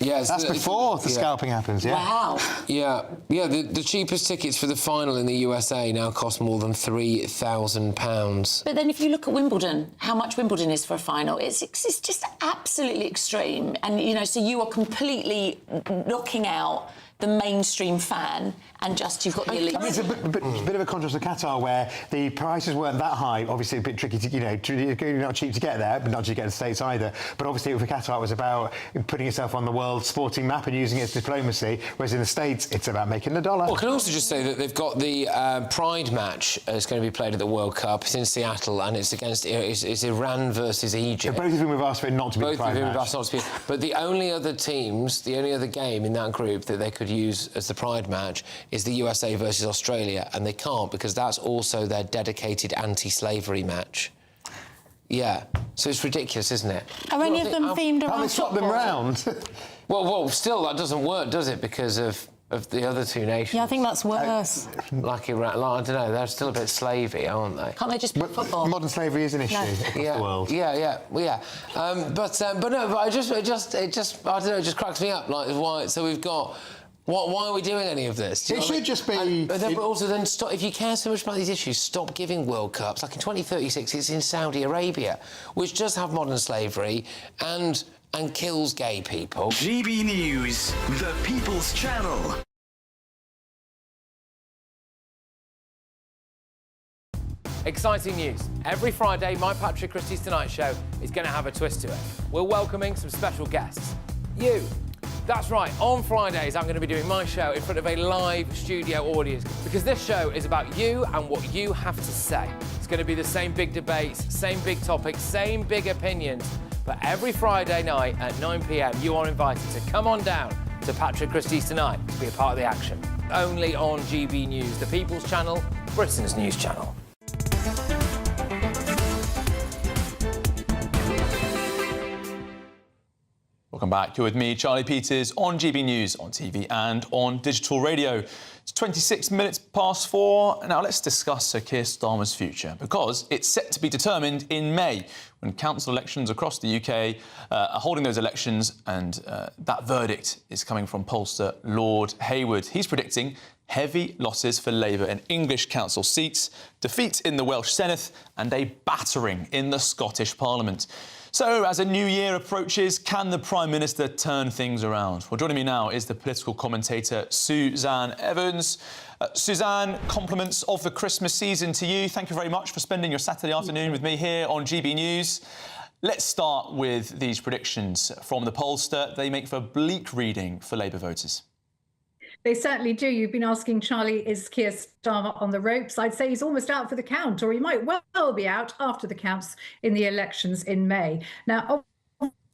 Yeah, that's before the scalping happens. Yeah. Wow. Yeah. The cheapest tickets for the final in the USA now cost more than £3,000. But then, if you look at Wimbledon, how much Wimbledon is for a final, it's just absolutely extreme. And so you are completely knocking out the mainstream fan, and just you've got the elite. I mean, it's a bit of a contrast to Qatar, where the prices weren't that high. Obviously, a bit tricky to, not cheap to get there, but not cheap to get to the States either. But obviously, for Qatar, it was about putting yourself on the world sporting map and using its diplomacy. Whereas in the States, it's about making the dollar. Well, I can also just say that they've got the Pride match that's going to be played at the World Cup. It's in Seattle, and it's against it's Iran versus Egypt. So both of them have asked for it not to be the Pride match. Both of them have asked not to be. But the only other game in that group that they could use as the Pride match is the USA versus Australia, and they can't because that's also their dedicated anti-slavery match. Yeah, so it's ridiculous, isn't it? Are any of them themed around How they swap them round? well, still that doesn't work, does it? Because of the other two nations. Yeah, I think that's worse. Like Iran, I don't know, they're still a bit slavey, aren't they? Can't they just play football? Modern slavery is an issue across the world. Yeah. But it just I don't know, it just cracks me up. Like, why? So we've got. Why are we doing any of this? It should just be... But also then stop, if you care so much about these issues, stop giving World Cups. Like in 2036, it's in Saudi Arabia, which does have modern slavery and kills gay people. GB News, the People's Channel. Exciting news. Every Friday, my Patrick Christie's Tonight Show is going to have a twist to it. We're welcoming some special guests. You. That's right, on Fridays I'm going to be doing my show in front of a live studio audience because this show is about you and what you have to say. It's going to be the same big debates, same big topics, same big opinions. But every Friday night at 9 p.m, you are invited to come on down to Patrick Christie's Tonight to be a part of the action. Only on GB News, the People's Channel, Britain's news channel. Welcome back. You're with me, Charlie Peters, on GB News, on TV and on digital radio. It's 26 minutes past 4. Now let's discuss Sir Keir Starmer's future, because it's set to be determined in May when council elections across the UK are holding those elections, and that verdict is coming from pollster Lord Hayward. He's predicting heavy losses for Labour in English council seats, defeat in the Welsh Senedd and a battering in the Scottish Parliament. So, as a new year approaches, can the Prime Minister turn things around? Well, joining me now is the political commentator Suzanne Evans. Suzanne, compliments of the Christmas season to you. Thank you very much for spending your Saturday afternoon with me here on GB News. Let's start with these predictions from the pollster. They make for bleak reading for Labour voters. They certainly do. You've been asking, Charlie, is Keir Starmer on the ropes? I'd say he's almost out for the count, or he might well be out after the counts in the elections in May. Now,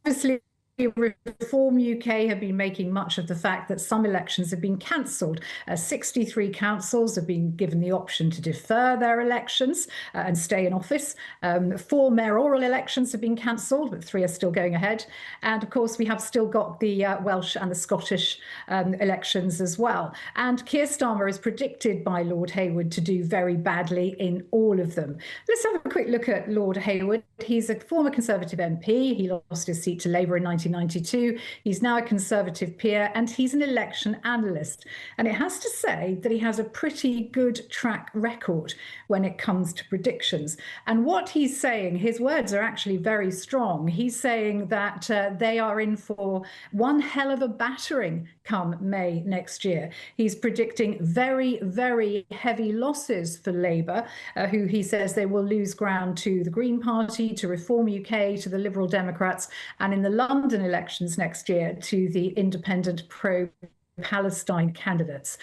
obviously, Reform UK have been making much of the fact that some elections have been cancelled. 63 councils have been given the option to defer their elections and stay in office. 4 mayoral elections have been cancelled, but 3 are still going ahead. And of course, we have still got the Welsh and the Scottish elections as well. And Keir Starmer is predicted by Lord Hayward to do very badly in all of them. Let's have a quick look at Lord Hayward. He's a former Conservative MP. He lost his seat to Labour in 1992. He's now a Conservative peer, and he's an election analyst. And it has to say that he has a pretty good track record when it comes to predictions. And what he's saying, his words are actually very strong. He's saying that they are in for one hell of a battering come May next year. He's predicting very, very heavy losses for Labour, who he says they will lose ground to the Green Party, to Reform UK, to the Liberal Democrats, and in the London elections next year to the independent pro-Palestine candidates.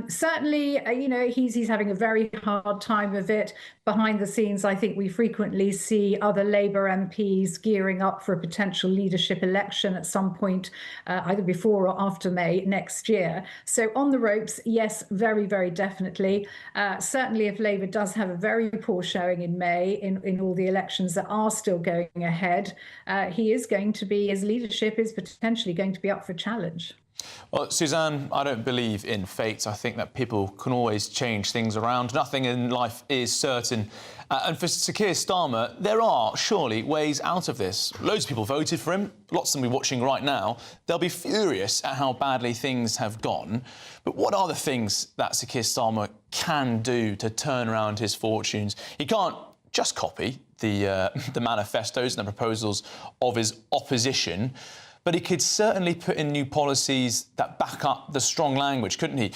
Certainly, he's having a very hard time of it. Behind the scenes, I think we frequently see other Labour MPs gearing up for a potential leadership election at some point, either before or after May next year. So on the ropes, yes, very, very definitely. Certainly, if Labour does have a very poor showing in May in all the elections that are still going ahead, his leadership is potentially going to be up for challenge. Well, Suzanne, I don't believe in fate. I think that people can always change things around. Nothing in life is certain. And for Sir Keir Starmer, there are surely ways out of this. Loads of people voted for him. Lots of them will be watching right now. They'll be furious at how badly things have gone. But what are the things that Sir Keir Starmer can do to turn around his fortunes? He can't just copy the manifestos and the proposals of his opposition, but he could certainly put in new policies that back up the strong language, couldn't he?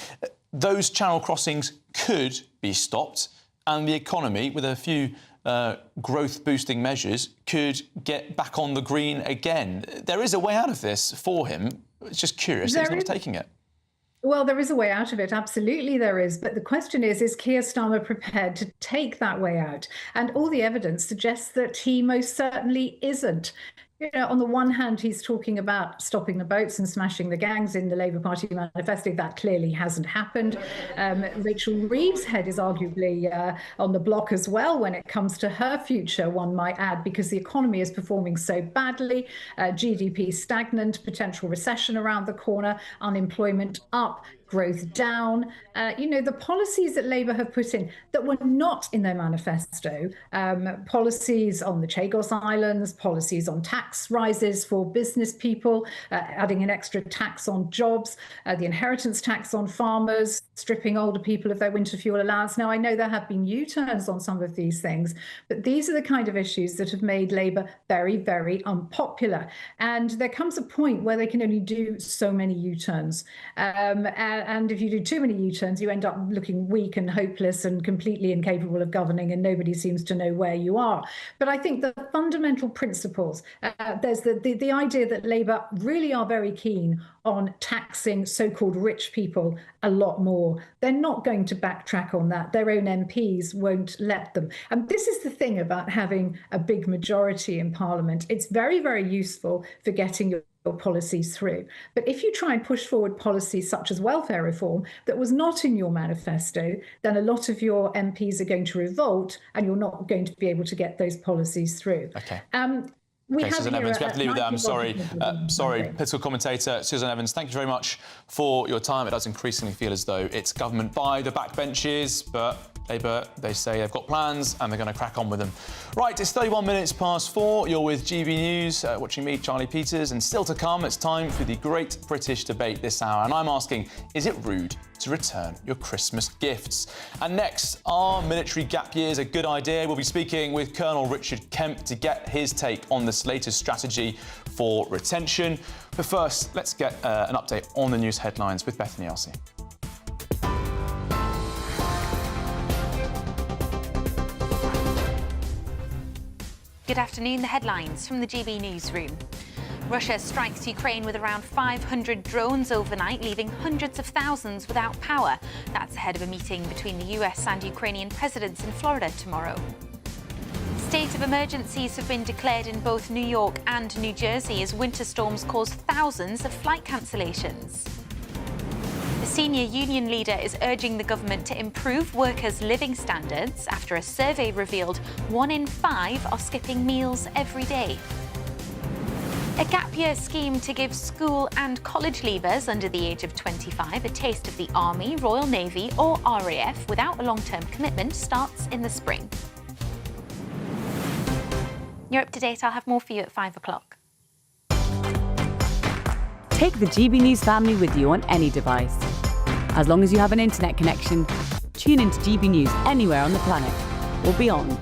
Those channel crossings could be stopped, and the economy, with a few growth-boosting measures, could get back on the green again. There is a way out of this for him. It's just curious that he's not taking it. Well, there is a way out of it. Absolutely there is. But the question is Keir Starmer prepared to take that way out? And all the evidence suggests that he most certainly isn't. On the one hand, he's talking about stopping the boats and smashing the gangs in the Labour Party manifesto. That clearly hasn't happened. Rachel Reeves' head is arguably on the block as well when it comes to her future, one might add, because the economy is performing so badly, GDP stagnant, potential recession around the corner, unemployment up, growth down. The policies that Labour have put in that were not in their manifesto, policies on the Chagos Islands, policies on tax rises for business people, adding an extra tax on jobs, the inheritance tax on farmers, stripping older people of their winter fuel allowance. Now, I know there have been U-turns on some of these things, but these are the kind of issues that have made Labour very, very unpopular. And there comes a point where they can only do so many U-turns. And if you do too many U-turns, you end up looking weak and hopeless and completely incapable of governing, and nobody seems to know where you are. But I think the fundamental principles, there's the idea that Labour really are very keen on taxing so-called rich people a lot more. They're not going to backtrack on that. Their own MPs won't let them. And this is the thing about having a big majority in Parliament. It's very, very useful for getting your policies through. But if you try and push forward policies such as welfare reform that was not in your manifesto, then a lot of your MPs are going to revolt and you're not going to be able to get those policies through. Okay. Susan Evans, we have to leave it there. I'm sorry. Political commentator Susan Evans, thank you very much for your time. It does increasingly feel as though it's government by the backbenches, but Labour, they say they've got plans and they're going to crack on with them. Right, it's 31 minutes past 4. You're with GB News, watching me, Charlie Peters, and still to come, it's time for the Great British Debate this hour. And I'm asking, is it rude to return your Christmas gifts? And next, are military gap years a good idea? We'll be speaking with Colonel Richard Kemp to get his take on this latest strategy for retention. But first, let's get an update on the news headlines with Bethany Elsey. Good afternoon, the headlines from the GB Newsroom. Russia strikes Ukraine with around 500 drones overnight, leaving hundreds of thousands without power. That's ahead of a meeting between the US and Ukrainian presidents in Florida tomorrow. State of emergencies have been declared in both New York and New Jersey as winter storms caused thousands of flight cancellations. The senior union leader is urging the government to improve workers' living standards after a survey revealed 1 in 5 are skipping meals every day. A gap year scheme to give school and college leavers under the age of 25 a taste of the Army, Royal Navy or RAF without a long-term commitment starts in the spring. You're up to date. I'll have more for you at 5 o'clock. Take the GB News family with you on any device. As long as you have an internet connection, tune into GB News anywhere on the planet or beyond.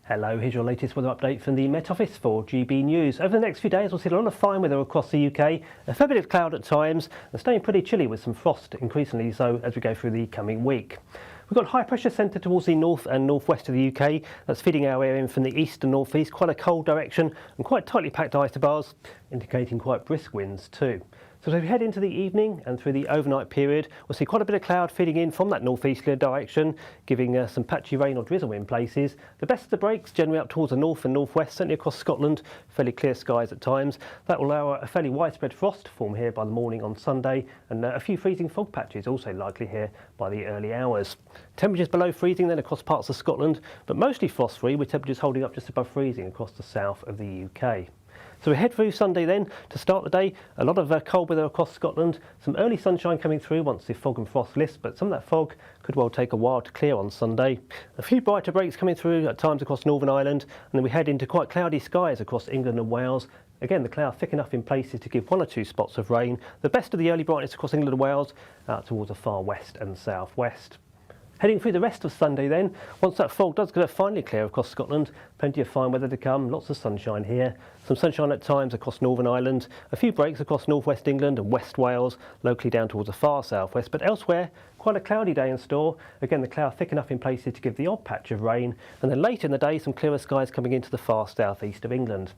Hello, here's your latest weather update from the Met Office for GB News. Over the next few days, we'll see a lot of fine weather across the UK, a fair bit of cloud at times, and staying pretty chilly with some frost increasingly so as we go through the coming week. We've got high pressure centre towards the north and northwest of the UK. That's feeding our air in from the east and northeast, quite a cold direction and quite tightly packed isobars, indicating quite brisk winds too. So as we head into the evening and through the overnight period, we'll see quite a bit of cloud feeding in from that northeasterly direction, giving some patchy rain or drizzle in places. The best of the breaks generally up towards the north and northwest, certainly across Scotland, fairly clear skies at times. That will allow a fairly widespread frost to form here by the morning on Sunday, and a few freezing fog patches also likely here by the early hours. Temperatures below freezing then across parts of Scotland, but mostly frost-free, with temperatures holding up just above freezing across the south of the UK. So we head through Sunday then. To start the day, a lot of cold weather across Scotland, some early sunshine coming through once the fog and frost lifts, but some of that fog could well take a while to clear on Sunday. A few brighter breaks coming through at times across Northern Ireland, and then we head into quite cloudy skies across England and Wales. Again, the cloud thick enough in places to give 1 or 2 spots of rain. The best of the early brightness across England and Wales out towards the far west and southwest. Heading through the rest of Sunday then, once that fog does go finally clear across Scotland, plenty of fine weather to come, lots of sunshine here, some sunshine at times across Northern Ireland, a few breaks across northwest England and West Wales, locally down towards the far southwest, but elsewhere quite a cloudy day in store. Again, the cloud thick enough in places to give the odd patch of rain, and then later in the day some clearer skies coming into the far southeast of England.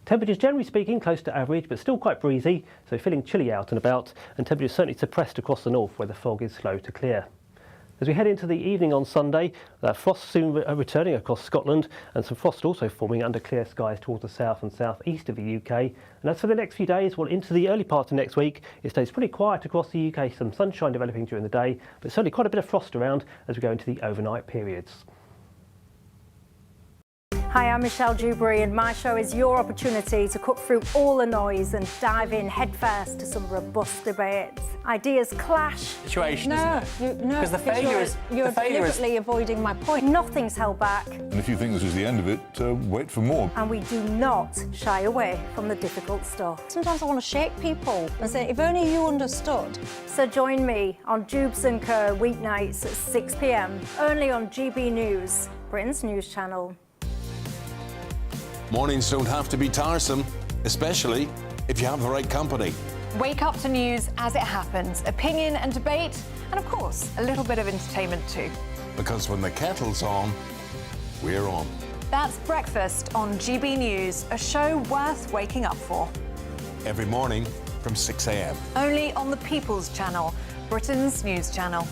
Temperatures generally speaking close to average, but still quite breezy, so feeling chilly out and about, and temperatures certainly suppressed across the north where the fog is slow to clear. As we head into the evening on Sunday, frost soon returning across Scotland, and some frost also forming under clear skies towards the south and southeast of the UK. And as for the next few days, well, into the early part of next week, it stays pretty quiet across the UK, some sunshine developing during the day, but certainly quite a bit of frost around as we go into the overnight periods. Hi, I'm Michelle Dewberry, and my show is your opportunity to cut through all the noise and dive in headfirst to some robust debates. Ideas clash. Situation, because the failure is you're deliberately avoiding my point. Nothing's held back. And if you think this is the end of it, wait for more. And we do not shy away from the difficult stuff. Sometimes I want to shake people and say, if only you understood. So join me on Jubes & Co weeknights at 6 p.m, only on GB News, Britain's news channel. Mornings don't have to be tiresome, especially if you have the right company. Wake up to news as it happens, opinion and debate, and of course, a little bit of entertainment too. Because when the kettle's on, we're on. That's Breakfast on GB News, a show worth waking up for. Every morning from 6 a.m. Only on the People's Channel, Britain's news channel.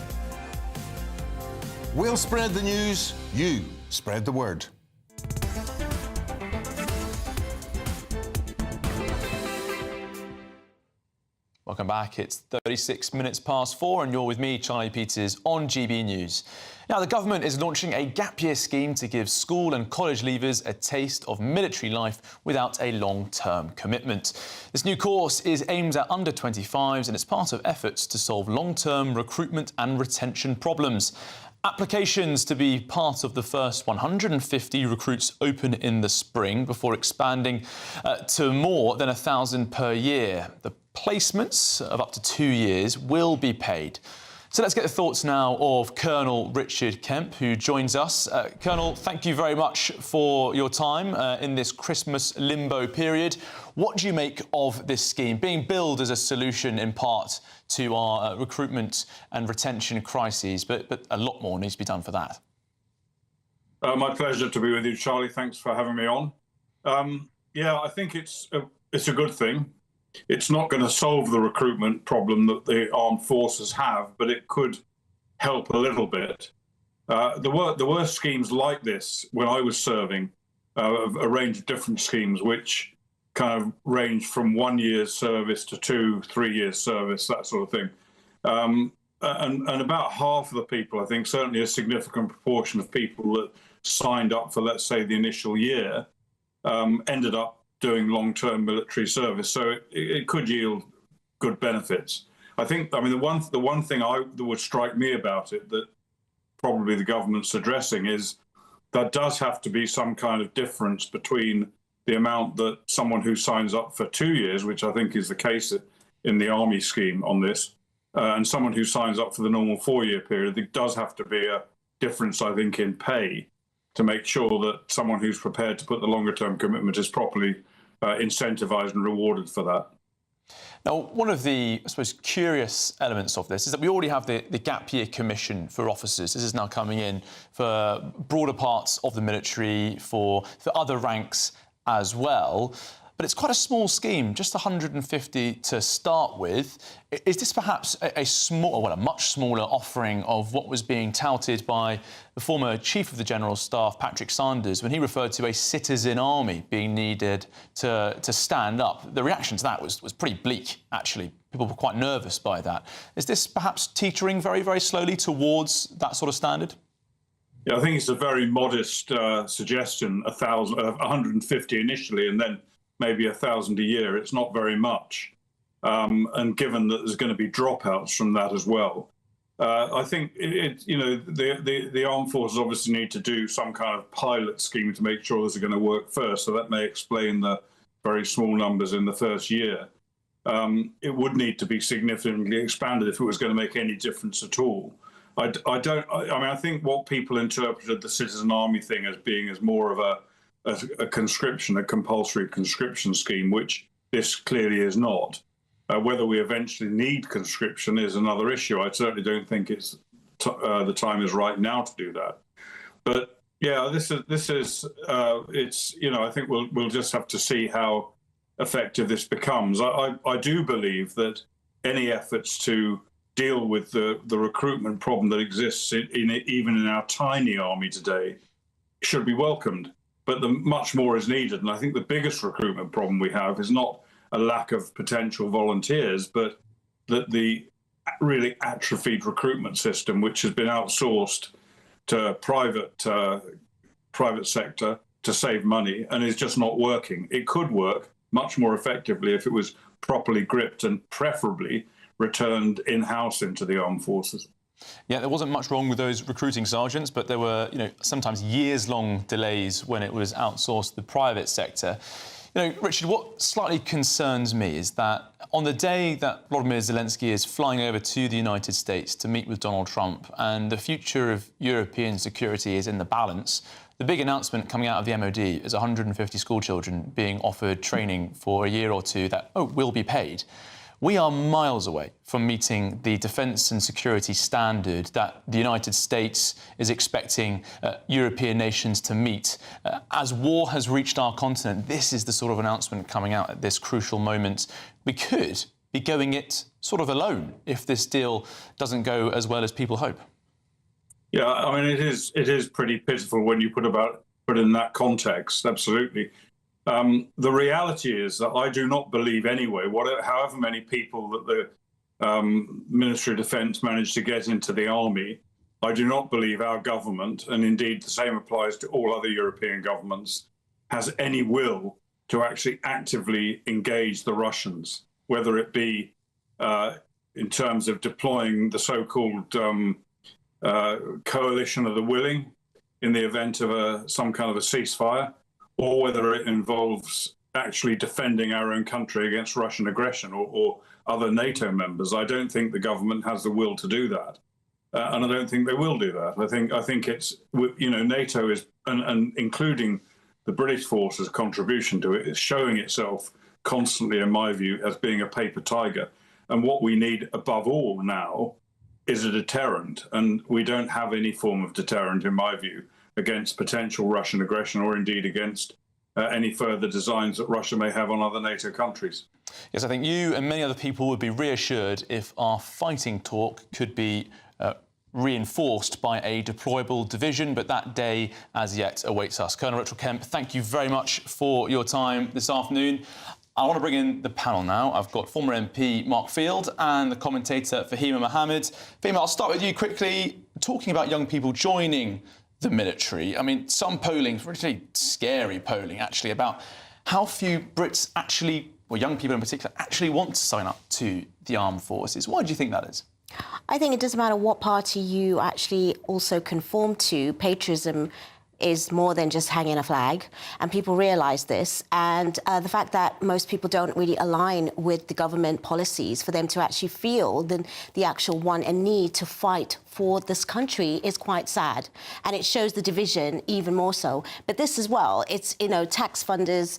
We'll spread the news, you spread the word. Welcome back. It's 36 minutes past 4 and you're with me, Charlie Peters, on GB News. Now, the government is launching a gap year scheme to give school and college leavers a taste of military life without a long-term commitment. This new course is aimed at under 25s and it's part of efforts to solve long-term recruitment and retention problems. Applications to be part of the first 150 recruits open in the spring before expanding to more than 1,000 per year. The placements of up to 2 years will be paid. So let's get the thoughts now of Colonel Richard Kemp, who joins us. Colonel, thank you very much for your time in this Christmas limbo period. What do you make of this scheme being billed as a solution in part to our recruitment and retention crises, but a lot more needs to be done for that? My pleasure to be with you, Charlie. Thanks for having me on. Yeah, I think it's a good thing. It's not going to solve the recruitment problem that the armed forces have, but it could help a little bit. There were schemes like this when I was serving, a range of different schemes, which kind of ranged from 1 year's service to 2-3 years service, that sort of thing. And about half of the people, I think, certainly a significant proportion of people that signed up for, let's say, the initial year, ended up doing long-term military service. So it could yield good benefits. I think, I mean, the one thing that would strike me about it that probably the government's addressing is there does have to be some kind of difference between the amount that someone who signs up for 2 years, which I think is the case in the Army scheme on this, and someone who signs up for the normal 4-year period. There does have to be a difference, I think, in pay to make sure that someone who's prepared to put the longer term commitment is properly incentivized and rewarded for that. Now, one of the, I suppose, curious elements of this is that we already have the Gap Year Commission for officers. This is now coming in for broader parts of the military, for other ranks as well. But it's quite a small scheme, just 150 to start with. Is this perhaps a much smaller offering of what was being touted by the former Chief of the General Staff, Patrick Sanders, when he referred to a citizen army being needed to stand up? The reaction to that was pretty bleak, actually. People were quite nervous by that. Is this perhaps teetering very, very slowly towards that sort of standard? Yeah, I think it's a very modest suggestion, 150 initially, and then maybe 1,000 a year. It's not very much. And given that there's going to be dropouts from that as well, I think the armed forces obviously need to do some kind of pilot scheme to make sure this is going to work first. So that may explain the very small numbers in the first year. It would need to be significantly expanded if it was going to make any difference at all. I think what people interpreted the citizen army thing as being as more of a conscription, a compulsory conscription scheme, which this clearly is not. Whether we eventually need conscription is another issue. I certainly don't think it's the time is right now to do that. But yeah, I think we'll just have to see how effective this becomes. I do believe that any efforts to deal with the recruitment problem that exists even in our tiny army today should be welcomed. But much more is needed. And I think the biggest recruitment problem we have is not a lack of potential volunteers, but that the really atrophied recruitment system, which has been outsourced to private sector to save money and is just not working. It could work much more effectively if it was properly gripped and preferably returned in-house into the armed forces. Yeah, there wasn't much wrong with those recruiting sergeants, but there were, sometimes years-long delays when it was outsourced to the private sector. Richard, what slightly concerns me is that on the day that Volodymyr Zelensky is flying over to the United States to meet with Donald Trump and the future of European security is in the balance, the big announcement coming out of the MOD is 150 schoolchildren being offered training for a year or two that will be paid. We are miles away from meeting the defence and security standard that the United States is expecting European nations to meet. As war has reached our continent, this is the sort of announcement coming out at this crucial moment. We could be going it sort of alone if this deal doesn't go as well as people hope. Yeah, I mean, it is pretty pitiful when you put it in that context, absolutely. The reality is that I do not believe anyway, however many people that the Ministry of Defence managed to get into the army, I do not believe our government, and indeed the same applies to all other European governments, has any will to actually actively engage the Russians, whether it be in terms of deploying the so-called coalition of the willing in the event of some kind of a ceasefire, or whether it involves actually defending our own country against Russian aggression or other NATO members. I don't think the government has the will to do that. And I don't think they will do that. I think it's, NATO is, and including the British forces' contribution to it, is showing itself constantly, in my view, as being a paper tiger. And what we need above all now is a deterrent. And we don't have any form of deterrent, in my view, against potential Russian aggression or indeed against any further designs that Russia may have on other NATO countries. Yes, I think you and many other people would be reassured if our fighting talk could be reinforced by a deployable division, but that day as yet awaits us. Colonel Richard Kemp, thank you very much for your time this afternoon. I want to bring in the panel now. I've got former MP Mark Field and the commentator Fahima Mohammed. Fahima, I'll start with you quickly, talking about young people joining the military. I mean, some polling, really scary polling actually, about how few Brits actually, or young people in particular, actually want to sign up to the armed forces. Why do you think that is? I think it doesn't matter what party you actually also conform to. Patriotism is more than just hanging a flag, and people realise this. And the fact that most people don't really align with the government policies for them to actually feel the actual want and need to fight for this country is quite sad, and it shows the division even more so. But this as well, it's, you know, taxpayers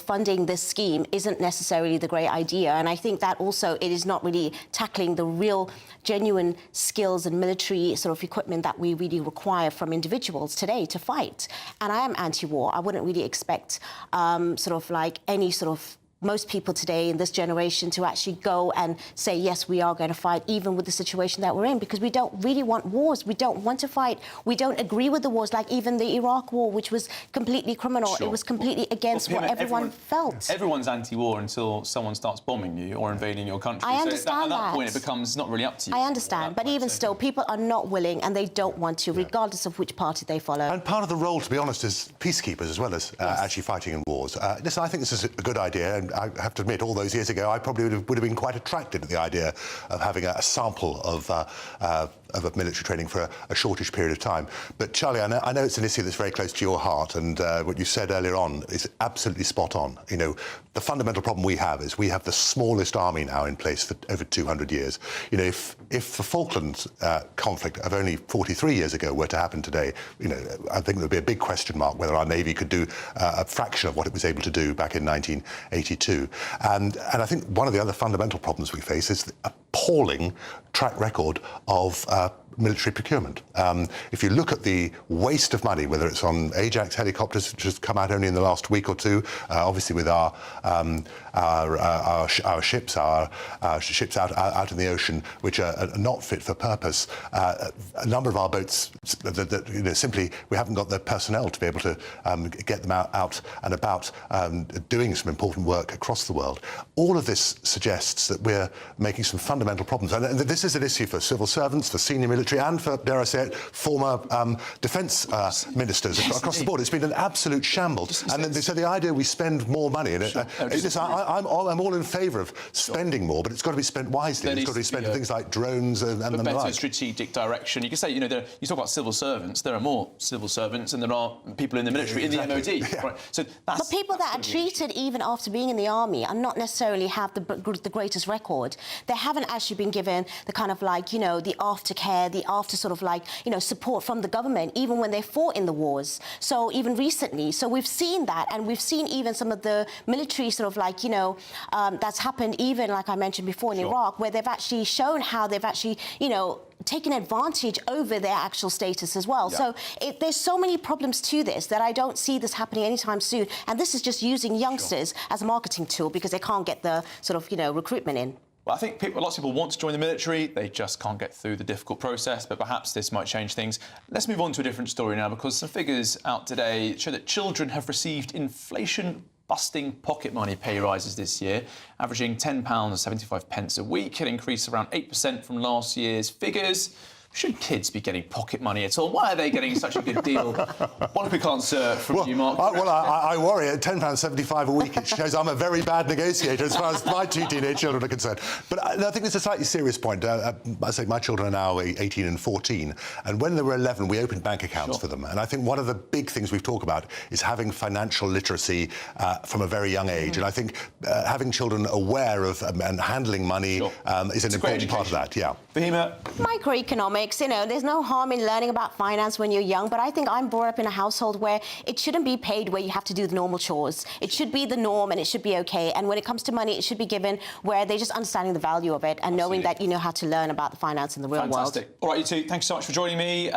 funding this scheme isn't necessarily the great idea, and I think that also it is not really tackling the real genuine skills and military sort of equipment that we really require from individuals today to fight. And I am anti-war. I wouldn't really expect sort of like any sort of most people today in this generation to actually go and say, yes, we are going to fight, even with the situation that we're in, because we don't really want wars. We don't want to fight. We don't agree with the wars, like even the Iraq war, which was completely criminal. Sure. It was completely against what everyone felt. Everyone's anti-war until someone starts bombing you or invading your country. I understand At that point, it becomes not really up to you. I understand, but even still, people are not willing and they don't want to, regardless of which party they follow. And part of the role, to be honest, is peacekeepers as well as actually fighting in wars. Listen, I think this is a good idea, and I have to admit, all those years ago, I probably would have been quite attracted to the idea of having a sample of military training for a shortish period of time. But Charlie, I know it's an issue that's very close to your heart, and what you said earlier on is absolutely spot on. You know, the fundamental problem we have is we have the smallest army now in place for over 200 years. You know, if the Falklands conflict of only 43 years ago were to happen today, you know, I think there would be a big question mark whether our Navy could do a fraction of what it was able to do back in 1982. And I think one of the other fundamental problems we face is the appalling track record of military procurement. If you look at the waste of money, whether it's on Ajax helicopters, which has come out only in the last week or two, obviously with our ships out in the ocean, which are not fit for purpose. A number of our boats, you know, simply we haven't got the personnel to be able to get them out and about doing some important work across the world. All of this suggests that we're making some fundamental problems, and this is an issue for civil servants, for senior military, and for, dare I say it, former defence ministers across the board. It's been an absolute shambles. And so the idea we spend more money, and I'm all in favour of spending more, but it's got to be spent wisely. It's got to be spent on things like drones and the like. Better strategic direction. You can say, you know, you talk about civil servants. There are more civil servants than there are people in the military, in the MOD. Yeah. Right? So but people that are treated even after being in the army and not necessarily have the greatest record. They haven't actually been given the kind of like, you know, the aftercare, the after sort of like, you know, support from the government, even when they fought in the wars. So even recently, so we've seen that, and we've seen even some of the military sort of like, you know, that's happened even, like I mentioned before, in Iraq, where they've actually shown how they've actually, you know, taken advantage over their actual status as well. Yeah. So there's so many problems to this that I don't see this happening anytime soon. And this is just using youngsters as a marketing tool because they can't get the sort of, you know, recruitment in. Well, I think lots of people want to join the military. They just can't get through the difficult process, but perhaps this might change things. Let's move on to a different story now, because some figures out today show that children have received inflation-busting pocket money pay rises this year, averaging £10.75 a week, an increase around 8% from last year's figures. Should kids be getting pocket money at all? Why are they getting such a good deal? What a quick answer from you, Mark. I worry. At £10.75 a week, it shows I'm a very bad negotiator as far as my two teenage children are concerned. But I think it's a slightly serious point. I say my children are now 18 and 14, and when they were 11, we opened bank accounts for them. And I think one of the big things we've talked about is having financial literacy from a very young age. And I think having children aware of and handling money is an important part of that. Yeah. Microeconomics economics. You know, there's no harm in learning about finance when you're young, but I think I'm brought up in a household where it shouldn't be paid where you have to do the normal chores. It should be the norm and it should be okay. And when it comes to money, it should be given where they're just understanding the value of it and knowing that you know how to learn about the finance in the real world. Fantastic. All right, you two, thanks so much for joining me.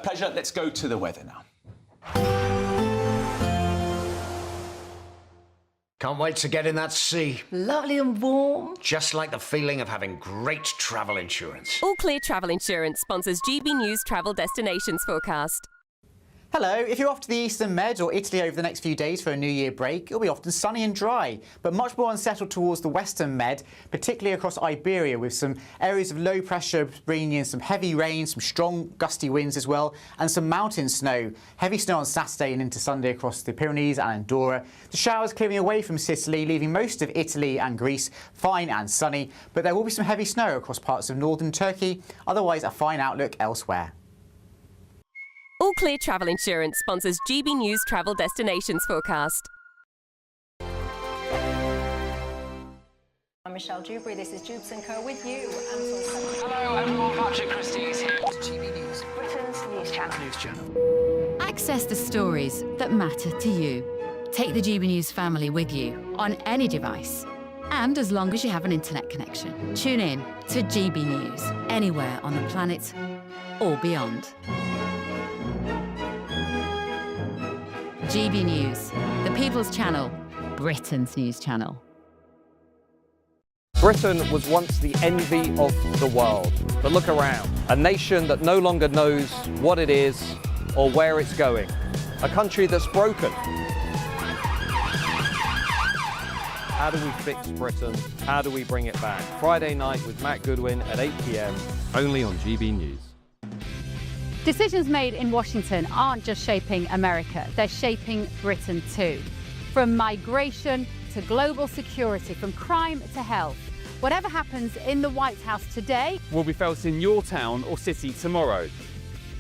Pleasure. Let's go to the weather now. Can't wait to get in that sea. Lovely and warm. Just like the feeling of having great travel insurance. All Clear Travel Insurance sponsors GB News travel destinations forecast. Hello, if you're off to the Eastern Med or Italy over the next few days for a New Year break, it'll be often sunny and dry, but much more unsettled towards the Western Med, particularly across Iberia, with some areas of low pressure bringing in some heavy rain, some strong gusty winds as well, and some mountain snow. Heavy snow on Saturday and into Sunday across the Pyrenees and Andorra. The showers clearing away from Sicily, leaving most of Italy and Greece fine and sunny, but there will be some heavy snow across parts of northern Turkey, otherwise a fine outlook elsewhere. All Clear Travel Insurance sponsors GB News travel destinations forecast. I'm Michelle Dewberry, this is Jubes & Co with you. Hello everyone, Patrick Christie is here. GB News, Britain's news channel. Access the stories that matter to you. Take the GB News family with you on any device. And as long as you have an internet connection, tune in to GB News anywhere on the planet or beyond. GB News, the People's Channel, Britain's news channel. Britain was once the envy of the world. But look around. A nation that no longer knows what it is or where it's going. A country that's broken. How do we fix Britain? How do we bring it back? Friday night with Matt Goodwin at 8 p.m, only on GB News. Decisions made in Washington aren't just shaping America, they're shaping Britain too. From migration to global security, from crime to health. Whatever happens in the White House today will be felt in your town or city tomorrow.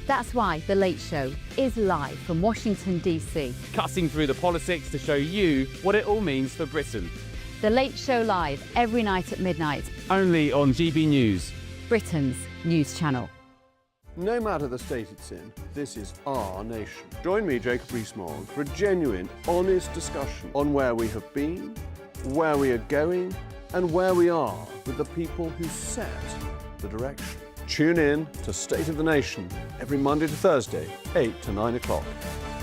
That's why The Late Show is live from Washington, D.C. Cutting through the politics to show you what it all means for Britain. The Late Show live every night at midnight. Only on GB News, Britain's news channel. No matter the state it's in, this is our nation. Join me, Jacob Rees-Mogg, for a genuine, honest discussion on where we have been, where we are going, and where we are with the people who set the direction. Tune in to State of the Nation every Monday to Thursday, 8 to 9 o'clock.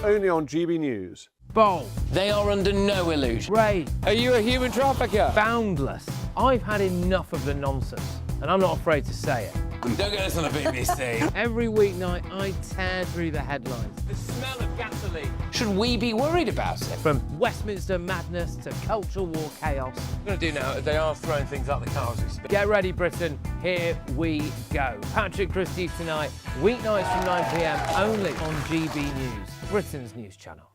Only on GB News. Bold. They are under no illusion. Ray. Are you a human trafficker? Boundless. I've had enough of the nonsense, and I'm not afraid to say it. Don't get us on the BBC. Every weeknight, I tear through the headlines. The smell of gasoline. Should we be worried about it? From Westminster madness to cultural war chaos. What I'm going to do now is they are throwing things out the car as we speak. Get ready, Britain. Here we go. Patrick Christie tonight, weeknights from 9 p.m, only on GB News, Britain's news channel.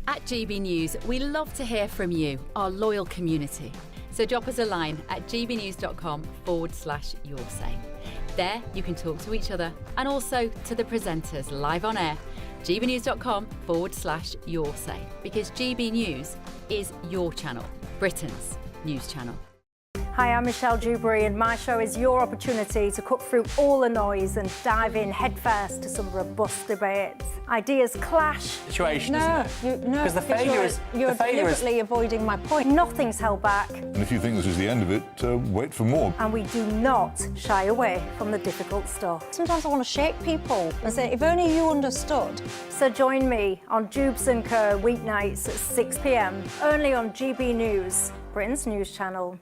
At GB News, we love to hear from you, our loyal community. So drop us a line at gbnews.com/yoursay. There you can talk to each other and also to the presenters live on air. gbnews.com/yoursay, because GB News is your channel, Britain's news channel. Hi, I'm Michelle Dewberry, and my show is your opportunity to cut through all the noise and dive in headfirst to some robust debates. Ideas clash. Situation, no, isn't it? No, Because the failure is you're deliberately avoiding my point. Nothing's held back. And if you think this is the end of it, wait for more. And we do not shy away from the difficult stuff. Sometimes I want to shake people and say, if only you understood. So join me on Jubes & Co weeknights at 6 p.m, only on GB News, Britain's news channel.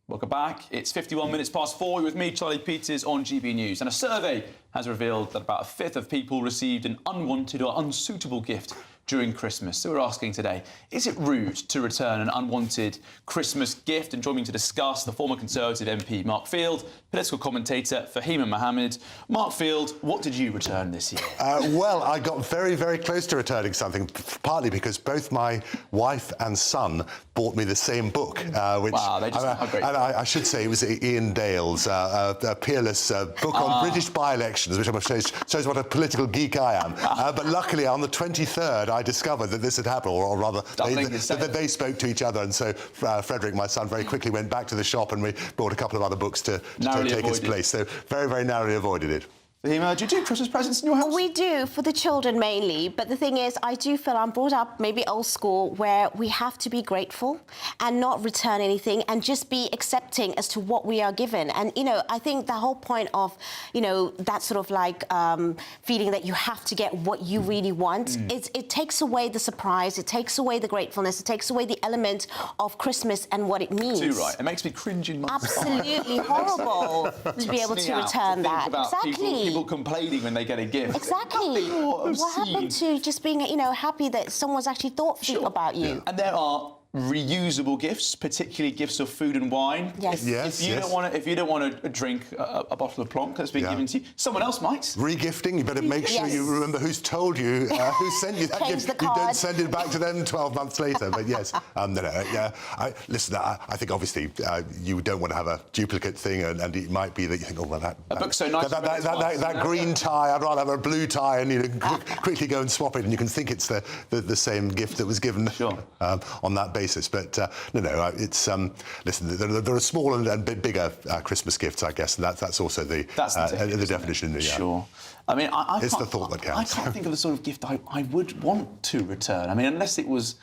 Welcome back. It's 51 minutes past 4. You're with me, Charlie Peters, on GB News. And a survey has revealed that about a fifth of people received an unwanted or unsuitable gift during Christmas. So we're asking today, is it rude to return an unwanted Christmas gift? And joining me to discuss, the former Conservative MP Mark Field, political commentator Fahima Mohammed. Mark Field, what did you return this year? Well, I got very, very close to returning something, partly because both my wife and son bought me the same book, which wow, they just are great. And I should say it was Ian Dale's a peerless book on British by-elections, which I'm afraid shows what a political geek I am. But luckily, on the 23rd, I discovered that this had happened, or rather, they spoke to each other, and so Frederick, my son, very quickly went back to the shop, and we bought a couple of other books to take its place. So very, very narrowly avoided it. Fahima, do you do Christmas presents in your house? We do, for the children mainly. But the thing is, I do feel I'm brought up maybe old school, where we have to be grateful and not return anything and just be accepting as to what we are given. And, you know, I think the whole point of, you know, that sort of like feeling that you have to get what you really want, it takes away the surprise, it takes away the gratefulness, it takes away the element of Christmas and what it means. Too right. It makes me cringe in my Absolutely horrible to be able to return that. Exactly. People complaining when they get a gift. Exactly. What happened to just being, you know, happy that someone's actually thought about you? Yeah. And there are reusable gifts, particularly gifts of food and wine. Yes. If you don't want to drink a bottle of plonk that's been given to you, someone else might. Re-gifting, you better make sure you remember who's told you, who sent you that gift. You don't send it back to them 12 months later. But yes, listen, I think obviously you don't want to have a duplicate thing, and it might be that you think, oh well, that book's so nice. That green tie, I'd rather have a blue tie, and quickly go and swap it, and you can think it's the same gift that was given on that basis. But it's listen. There are small and bigger Christmas gifts, I guess, and that's also the definition. Sure. I mean, it's the thought that counts. I can't think of the sort of gift I would want to return. I mean, unless it was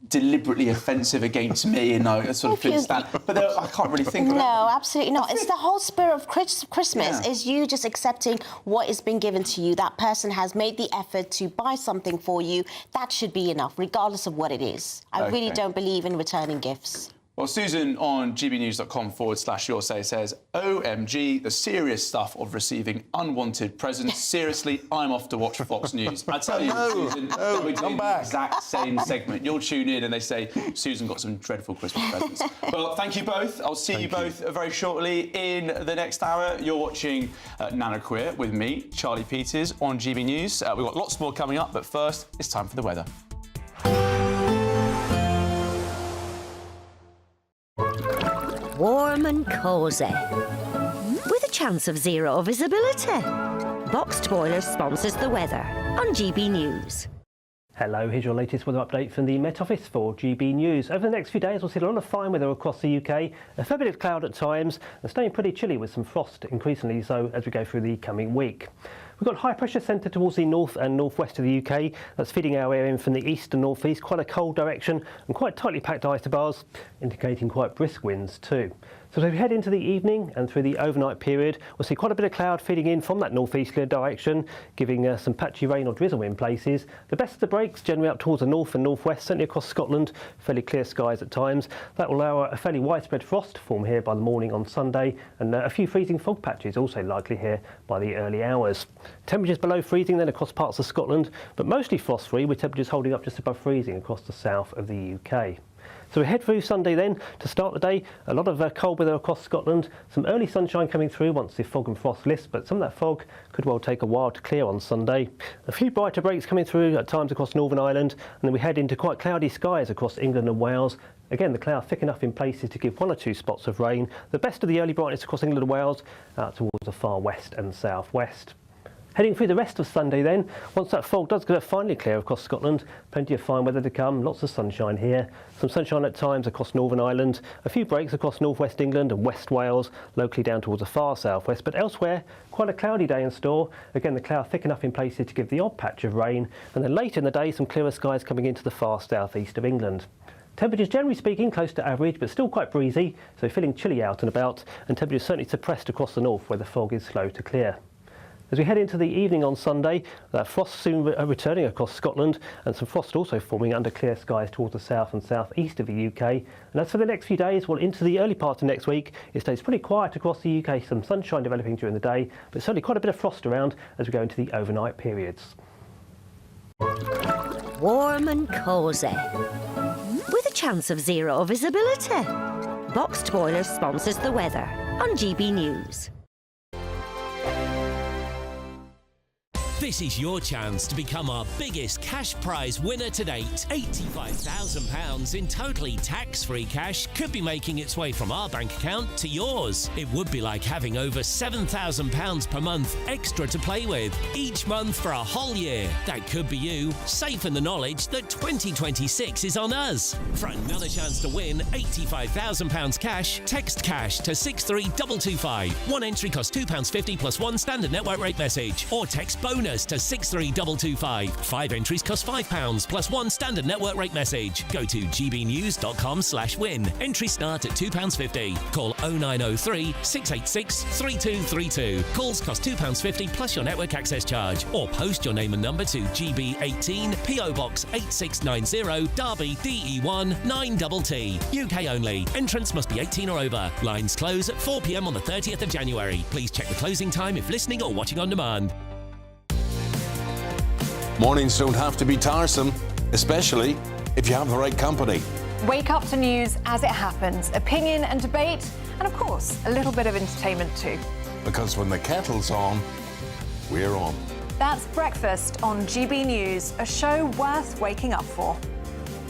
deliberately offensive against me and I sort of couldn't stand. But I can't really think of it. No, absolutely not. It's the whole spirit of Christmas is you just accepting what has been given to you. That person has made the effort to buy something for you. That should be enough, regardless of what it is. I really don't believe in returning gifts. Well, Susan on gbnews.com/your say says, OMG, the serious stuff of receiving unwanted presents. Seriously, I'm off to watch Fox News. I tell you, Susan, we're doing the exact same segment. You'll tune in and they say, Susan got some dreadful Christmas presents. Well, thank you both. I'll see you both very shortly in the next hour. You're watching Nana Queer with me, Charlie Peters, on GB News. We've got lots more coming up, but first, it's time for the weather. Warm and cosy, with a chance of zero visibility. Boxed Boilers sponsors the weather on GB News. Hello, here's your latest weather update from the Met Office for GB News. Over the next few days, we'll see a lot of fine weather across the UK, a fair bit of cloud at times, and staying pretty chilly with some frost increasingly so as we go through the coming week. We've got high pressure centre towards the north and northwest of the UK. That's feeding our air in from the east and northeast, quite a cold direction and quite tightly packed isobars, indicating quite brisk winds too. So as we head into the evening and through the overnight period, we'll see quite a bit of cloud feeding in from that northeasterly direction, giving some patchy rain or drizzle in places. The best of the breaks generally up towards the north and northwest, certainly across Scotland, fairly clear skies at times. That will allow a fairly widespread frost to form here by the morning on Sunday, and a few freezing fog patches also likely here by the early hours. Temperatures below freezing then across parts of Scotland, but mostly frost-free, with temperatures holding up just above freezing across the south of the UK. So we head through Sunday then. To start the day, a lot of cold weather across Scotland. Some early sunshine coming through once the fog and frost lifts, but some of that fog could well take a while to clear on Sunday. A few brighter breaks coming through at times across Northern Ireland, and then we head into quite cloudy skies across England and Wales. Again, the cloud thick enough in places to give 1 or 2 spots of rain. The best of the early brightness across England and Wales out towards the far west and southwest. Heading through the rest of Sunday then, once that fog does get finally clear across Scotland, plenty of fine weather to come, lots of sunshine here. Some sunshine at times across Northern Ireland, a few breaks across northwest England and west Wales, locally down towards the far southwest, but elsewhere, quite a cloudy day in store. Again, the cloud thick enough in places to give the odd patch of rain, and then later in the day, some clearer skies coming into the far southeast of England. Temperatures generally speaking close to average, but still quite breezy, so feeling chilly out and about, and temperatures certainly suppressed across the north where the fog is slow to clear. As we head into the evening on Sunday, frost soon returning across Scotland, and some frost also forming under clear skies towards the south and southeast of the UK. And as for the next few days, well, into the early part of next week, it stays pretty quiet across the UK. Some sunshine developing during the day, but certainly quite a bit of frost around as we go into the overnight periods. Warm and cosy, with a chance of zero visibility. Boxed Boilers sponsors the weather on GB News. This is your chance to become our biggest cash prize winner to date. £85,000 in totally tax-free cash could be making its way from our bank account to yours. It would be like having over £7,000 per month extra to play with each month for a whole year. That could be you, safe in the knowledge that 2026 is on us. For another chance to win £85,000 cash, text cash to 63225. One entry costs £2.50 plus one standard network rate message, or text bonus to 63225. 5 entries cost £5 plus one standard network rate message. Go to gbnews.com/win. Entries start at £2.50. Call 0903 686 3232. Calls cost £2.50 plus your network access charge, or post your name and number to GB18 PO Box 8690 Derby DE1 9TT. UK only. Entrance must be 18 or over. Lines close at 4 p.m. on the 30th of January. Please check the closing time if listening or watching on demand. Mornings don't have to be tiresome, especially if you have the right company. Wake up to news as it happens, opinion and debate, and of course, a little bit of entertainment too. Because when the kettle's on, we're on. That's Breakfast on GB News, a show worth waking up for.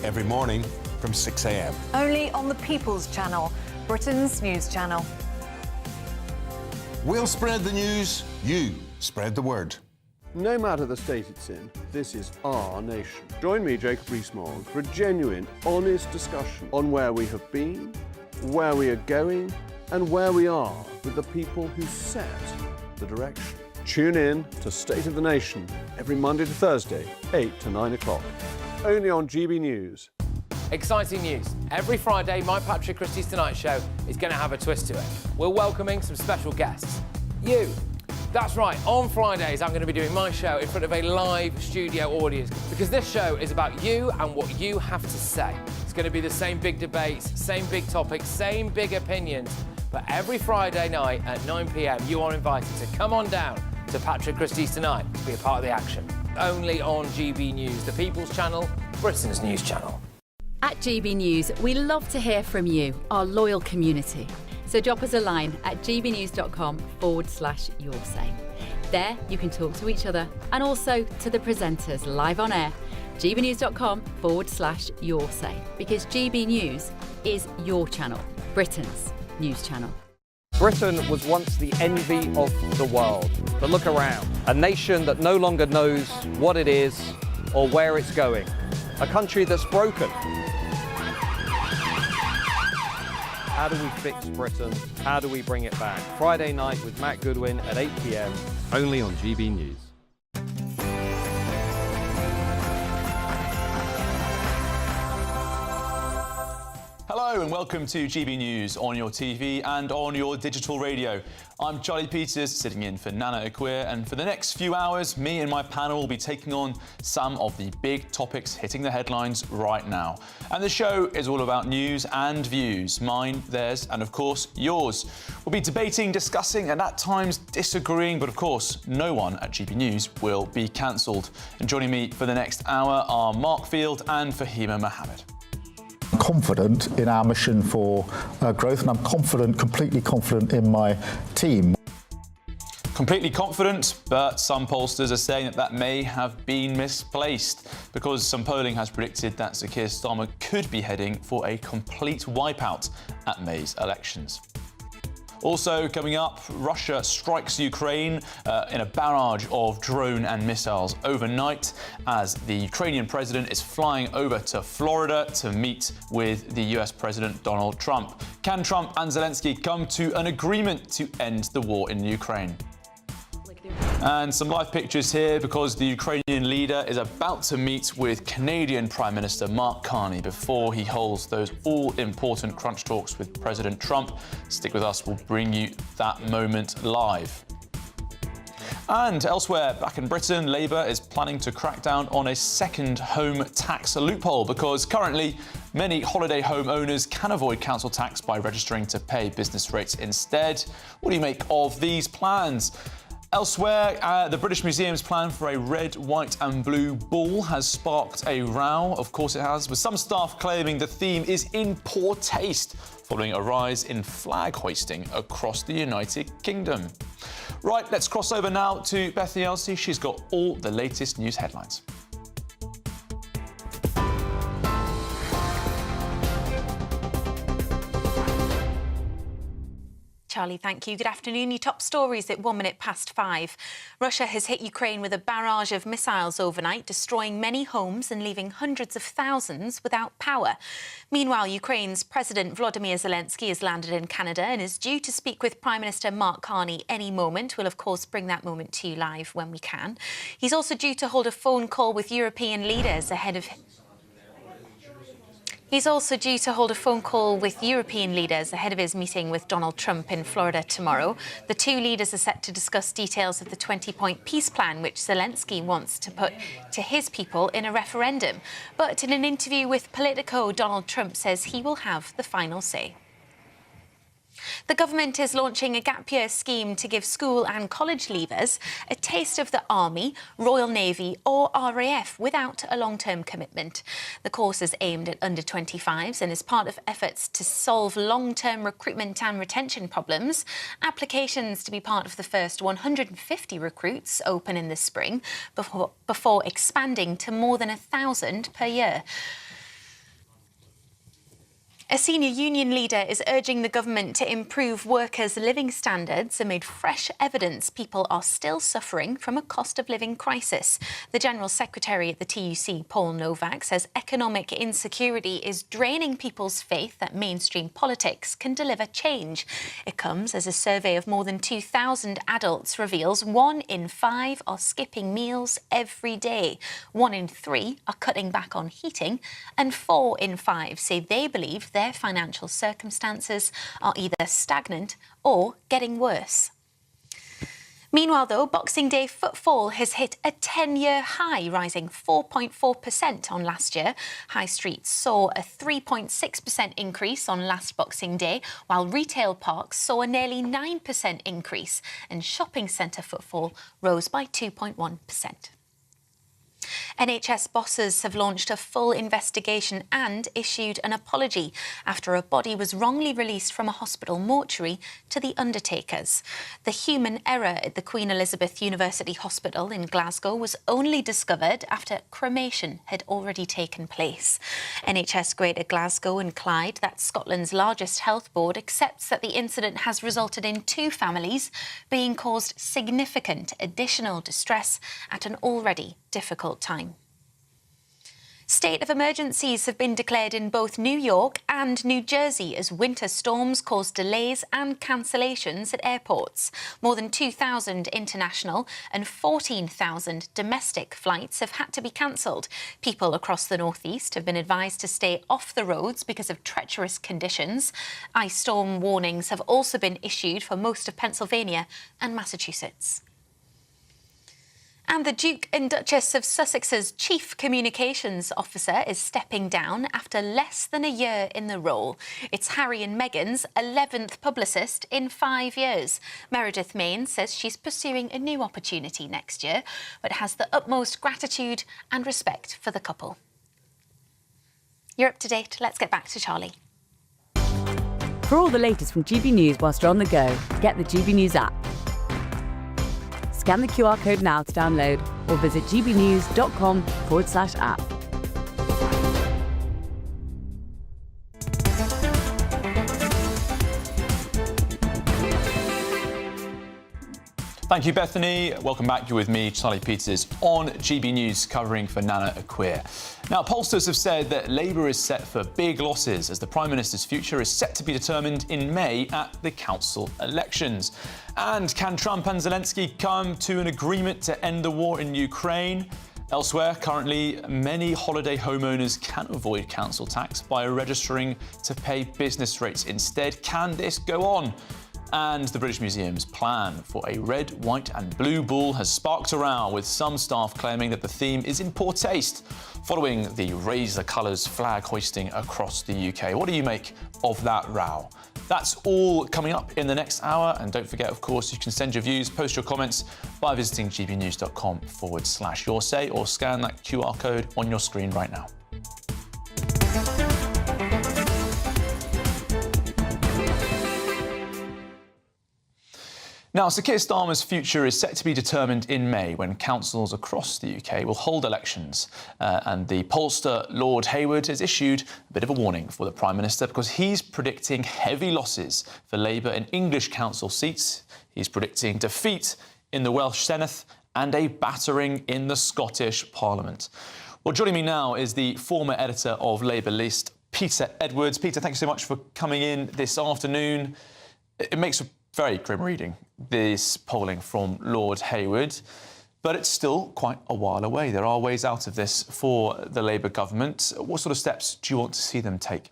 Every morning from 6 a.m. Only on the People's Channel, Britain's news channel. We'll spread the news, you spread the word. No matter the state it's in, this is our nation. Join me, Jacob Rees-Mogg, for a genuine, honest discussion on where we have been, where we are going, and where we are with the people who set the direction. Tune in to State of the Nation every Monday to Thursday, 8 to 9 o'clock. Only on GB News. Exciting news. Every Friday, my Patrick Christie's Tonight Show is going to have a twist to it. We're welcoming some special guests. You. That's right, on Fridays I'm going to be doing my show in front of a live studio audience, because this show is about you and what you have to say. It's going to be the same big debates, same big topics, same big opinions, but every Friday night at 9 p.m. you are invited to come on down to Patrick Christie's Tonight to be a part of the action. Only on GB News, the People's Channel, Britain's news channel. At GB News, we love to hear from you, our loyal community. So drop us a line at gbnews.com/yoursay. There you can talk to each other and also to the presenters live on air. gbnews.com/yoursay, because GB News is your channel, Britain's news channel. Britain was once the envy of the world. But look around. A nation that no longer knows what it is or where it's going. A country that's broken. How do we fix Britain? How do we bring it back? Friday night with Matt Goodwin at 8 p.m. only on GB News. Hello and welcome to GB News on your TV and on your digital radio. I'm Charlie Peters, sitting in for Nana Akua, and for the next few hours, me and my panel will be taking on some of the big topics hitting the headlines right now. And the show is all about news and views, mine, theirs, and of course, yours. We'll be debating, discussing, and at times disagreeing, but of course, no one at GB News will be cancelled. And joining me for the next hour are Mark Field and Fahima Mohammed. Confident in our mission for growth, and I'm confident, completely confident in my team. Completely confident, but some pollsters are saying that may have been misplaced, because some polling has predicted that Sir Keir Starmer could be heading for a complete wipeout at May's elections. Also coming up, Russia strikes Ukraine in a barrage of drone and missiles overnight, as the Ukrainian president is flying over to Florida to meet with the US President Donald Trump. Can Trump and Zelensky come to an agreement to end the war in Ukraine? And some live pictures here, because the Ukrainian leader is about to meet with Canadian Prime Minister Mark Carney before he holds those all-important crunch talks with President Trump. Stick with us, we'll bring you that moment live. And elsewhere, back in Britain, Labour is planning to crack down on a second home tax loophole, because currently many holiday home owners can avoid council tax by registering to pay business rates instead. What do you make of these plans? Elsewhere, the British Museum's plan for a red, white and blue ball has sparked a row. Of course it has, with some staff claiming the theme is in poor taste, following a rise in flag hoisting across the United Kingdom. Right, let's cross over now to Bethany Elsey. She's got all the latest news headlines. Charlie, thank you. Good afternoon. Your top stories at 1 minute past 5. Russia has hit Ukraine with a barrage of missiles overnight, destroying many homes and leaving hundreds of thousands without power. Meanwhile, Ukraine's President Volodymyr Zelensky has landed in Canada and is due to speak with Prime Minister Mark Carney any moment. We'll, of course, bring that moment to you live when we can. He's also due to hold a phone call with European leaders ahead of... He's also due to hold a phone call with European leaders ahead of his meeting with Donald Trump in Florida tomorrow. The two leaders are set to discuss details of the 20-point peace plan, which Zelensky wants to put to his people in a referendum. But in an interview with Politico, Donald Trump says he will have the final say. The government is launching a gap year scheme to give school and college leavers a taste of the Army, Royal Navy or RAF without a long-term commitment. The course is aimed at under-25s and is part of efforts to solve long-term recruitment and retention problems. Applications to be part of the first 150 recruits open in the spring before expanding to more than 1,000 per year. A senior union leader is urging the government to improve workers' living standards amid fresh evidence people are still suffering from a cost of living crisis. The General Secretary at the TUC, Paul Novak, says economic insecurity is draining people's faith that mainstream politics can deliver change. It comes as a survey of more than 2,000 adults reveals 1 in 5 are skipping meals every day, 1 in 3 are cutting back on heating, and 4 in 5 say they believe their financial circumstances are either stagnant or getting worse. Meanwhile, though, Boxing Day footfall has hit a 10-year high, rising 4.4% on last year. High streets saw a 3.6% increase on last Boxing Day, while retail parks saw a nearly 9% increase, and shopping centre footfall rose by 2.1%. NHS bosses have launched a full investigation and issued an apology after a body was wrongly released from a hospital mortuary to the undertakers. The human error at the Queen Elizabeth University Hospital in Glasgow was only discovered after cremation had already taken place. NHS Greater Glasgow and Clyde, that's Scotland's largest health board, accepts that the incident has resulted in 2 families being caused significant additional distress at an already difficult time. State of emergencies have been declared in both New York and New Jersey as winter storms caused delays and cancellations at airports. More than 2,000 international and 14,000 domestic flights have had to be cancelled. People across the northeast have been advised to stay off the roads because of treacherous conditions. Ice storm warnings have also been issued for most of Pennsylvania and Massachusetts. And the Duke and Duchess of Sussex's Chief Communications Officer is stepping down after less than a year in the role. It's Harry and Meghan's 11th publicist in 5 years. Meredith Main says she's pursuing a new opportunity next year, but has the utmost gratitude and respect for the couple. You're up to date. Let's get back to Charlie. For all the latest from GB News whilst you're on the go, get the GB News app. Scan the QR code now to download or visit gbnews.com/app. Thank you, Bethany. Welcome back. You're with me, Charlie Peters, on GB News, covering for Nana Akua. Now, pollsters have said that Labour is set for big losses as the Prime Minister's future is set to be determined in May at the council elections. And can Trump and Zelensky come to an agreement to end the war in Ukraine? Elsewhere, currently, many holiday homeowners can avoid council tax by registering to pay business rates instead. Can this go on? And the British Museum's plan for a red, white and blue ball has sparked a row, with some staff claiming that the theme is in poor taste following the Raise the Colours flag hoisting across the UK. What do you make of that row? That's all coming up in the next hour. And don't forget, of course, you can send your views, post your comments by visiting gbnews.com/yoursay or scan that QR code on your screen right now. Now, Sir Keir Starmer's future is set to be determined in May when councils across the UK will hold elections. And the pollster Lord Hayward has issued a bit of a warning for the Prime Minister because he's predicting heavy losses for Labour in English council seats. He's predicting defeat in the Welsh Senedd and a battering in the Scottish Parliament. Well, joining me now is the former editor of Labour List, Peter Edwards. Peter, thank you so much for coming in this afternoon. It makes a very grim reading, this polling from Lord Hayward, but it's still quite a while away. There are ways out of this for the Labour government. What sort of steps do you want to see them take?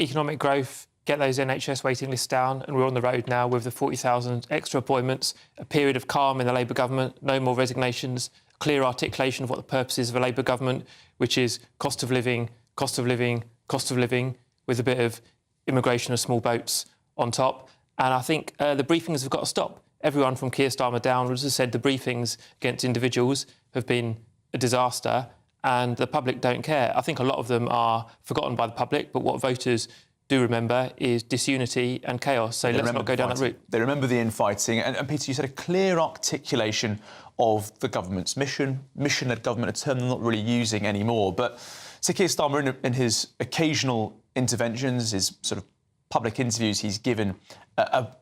Economic growth, get those NHS waiting lists down, and we're on the road now with the 40,000 extra appointments, a period of calm in the Labour government, no more resignations, clear articulation of what the purpose is of a Labour government, which is cost of living, cost of living, cost of living, with a bit of immigration of small boats on top. And I think the briefings have got to stop. Everyone from Keir Starmer downwards has said the briefings against individuals have been a disaster and the public don't care. I think a lot of them are forgotten by the public, but what voters do remember is disunity and chaos. So let's not go down that route. They remember the infighting. And Peter, you said a clear articulation of the government's mission-led government, a term they're not really using anymore. But Sir Keir Starmer, in his occasional interventions, his sort of public interviews he's given,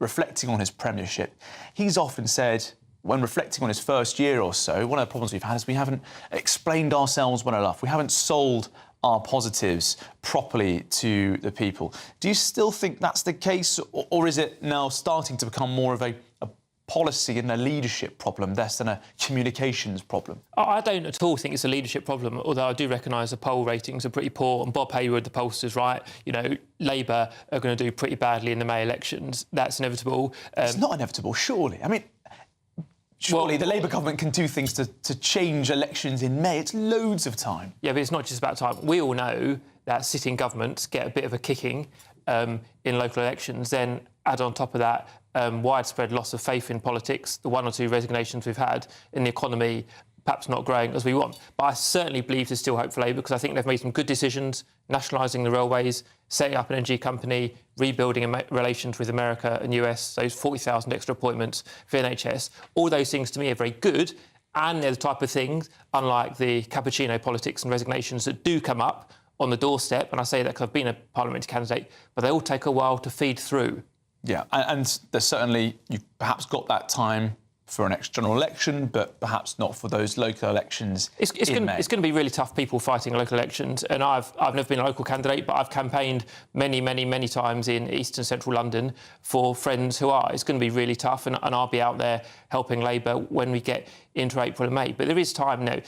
reflecting on his premiership, he's often said, when reflecting on his first year or so, one of the problems we've had is we haven't explained ourselves well enough. We haven't sold our positives properly to the people. Do you still think that's the case, or is it now starting to become more of a policy and a leadership problem less than a communications problem? I don't at all think it's a leadership problem, although I do recognise the poll ratings are pretty poor, and Bob Hayward, the pollster's right. You know, Labour are going to do pretty badly in the May elections. That's inevitable. It's not inevitable, surely. I mean, surely the Labour government can do things to change elections in May. It's loads of time. Yeah, but it's not just about time. We all know that sitting governments get a bit of a kicking in local elections. Then add on top of that widespread loss of faith in politics, the 1 or 2 resignations we've had, in the economy perhaps not growing as we want. But I certainly believe there's still hope for Labour because I think they've made some good decisions, nationalising the railways, setting up an energy company, rebuilding relations with America and US, those 40,000 extra appointments for NHS. All those things to me are very good, and they're the type of things, unlike the cappuccino politics and resignations that do come up on the doorstep, and I say that because I've been a parliamentary candidate, but they all take a while to feed through. Yeah, and there's certainly, you've perhaps got that time for an next general election, but perhaps not for those local elections. It's going to be really tough people fighting local elections, and I've never been a local candidate, but I've campaigned many times in East and Central London for friends who are. It's going to be really tough, and I'll be out there helping Labour when we get into April and May. But there is time now.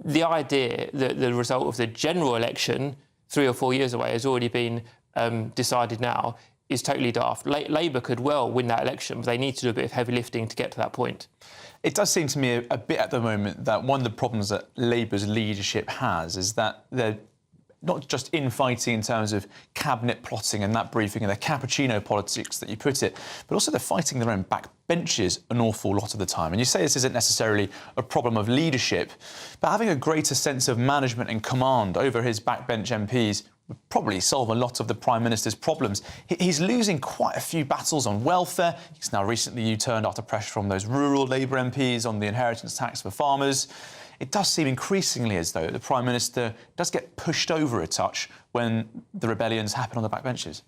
The idea that the result of the general election 3 or 4 years away has already been decided now is totally daft. Labour could well win that election, but they need to do a bit of heavy lifting to get to that point. It does seem to me a bit at the moment that one of the problems that Labour's leadership has is that they're not just infighting in terms of cabinet plotting and that briefing and the cappuccino politics that you put it, but also they're fighting their own backbenches an awful lot of the time. And you say this isn't necessarily a problem of leadership, but having a greater sense of management and command over his backbench MPs would probably solve a lot of the Prime Minister's problems. He's losing quite a few battles on welfare. He's now recently U-turned after pressure from those rural Labour MPs on the inheritance tax for farmers. It does seem increasingly as though the Prime Minister does get pushed over a touch when the rebellions happen on the backbenches.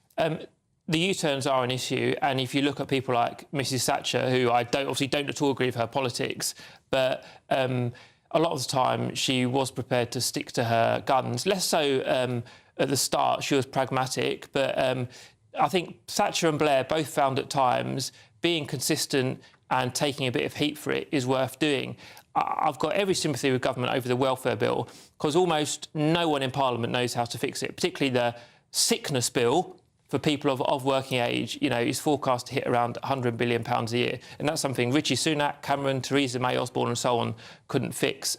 The U-turns are an issue, and if you look at people like Mrs Thatcher, who I obviously don't at all agree with her politics, but a lot of the time she was prepared to stick to her guns. Less so at the start, she was pragmatic, but I think Thatcher and Blair both found at times being consistent and taking a bit of heat for it is worth doing. I've got every sympathy with government over the welfare bill because almost no one in Parliament knows how to fix it, particularly the sickness bill for people of working age, you know, is forecast to hit around £100 billion a year. And that's something Rishi Sunak, Cameron, Theresa May, Osborne and so on couldn't fix.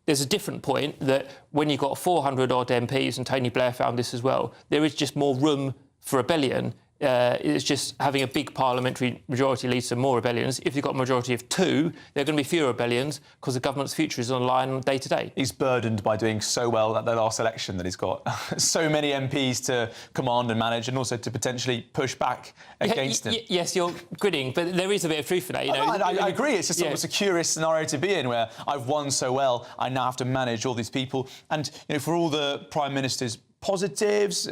There's a different point that when you've got 400-odd MPs, and Tony Blair found this as well, there is just more room for rebellion It's just having a big parliamentary majority leads to more rebellions. If you've got a majority of 2, there are going to be fewer rebellions because the government's future is on the line day to day. He's burdened by doing so well at the last election that he's got so many MPs to command and manage, and also to potentially push back against him. Yes, you're grinning, but there is a bit of truth in that. You know, I agree. It's just almost a curious scenario to be in, where I've won so well, I now have to manage all these people. And for all the Prime Minister's positives,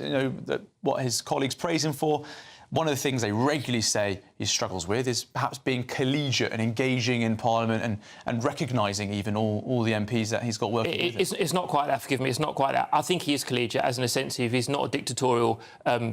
what his colleagues praise him for, one of the things they regularly say he struggles with is perhaps being collegiate and engaging in Parliament and recognising even all the MPs that he's got working with him. It's not quite that, forgive me, it's not quite that. I think he is collegiate as in a sense of he's not a dictatorial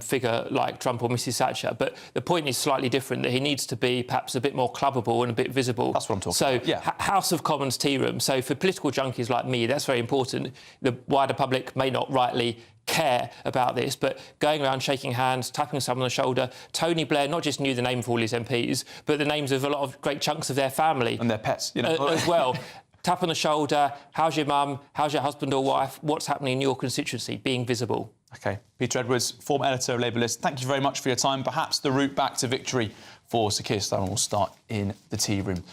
figure like Trump or Mrs Thatcher, but the point is slightly different, that he needs to be perhaps a bit more clubbable and a bit visible. That's what I'm talking about. So, House of Commons tea room. So for political junkies like me, that's very important. The wider public may not rightly care about this, but going around shaking hands, tapping someone on the shoulder. Tony Blair not just knew the name of all his MPs, but the names of a lot of great chunks of their family. And their pets, as well. Tap on the shoulder, how's your mum, how's your husband or wife, what's happening in your constituency, being visible. OK. Peter Edwards, former editor of Labour List, thank you very much for your time. Perhaps the route back to victory for Sir Keir Starmer will start in the tea room.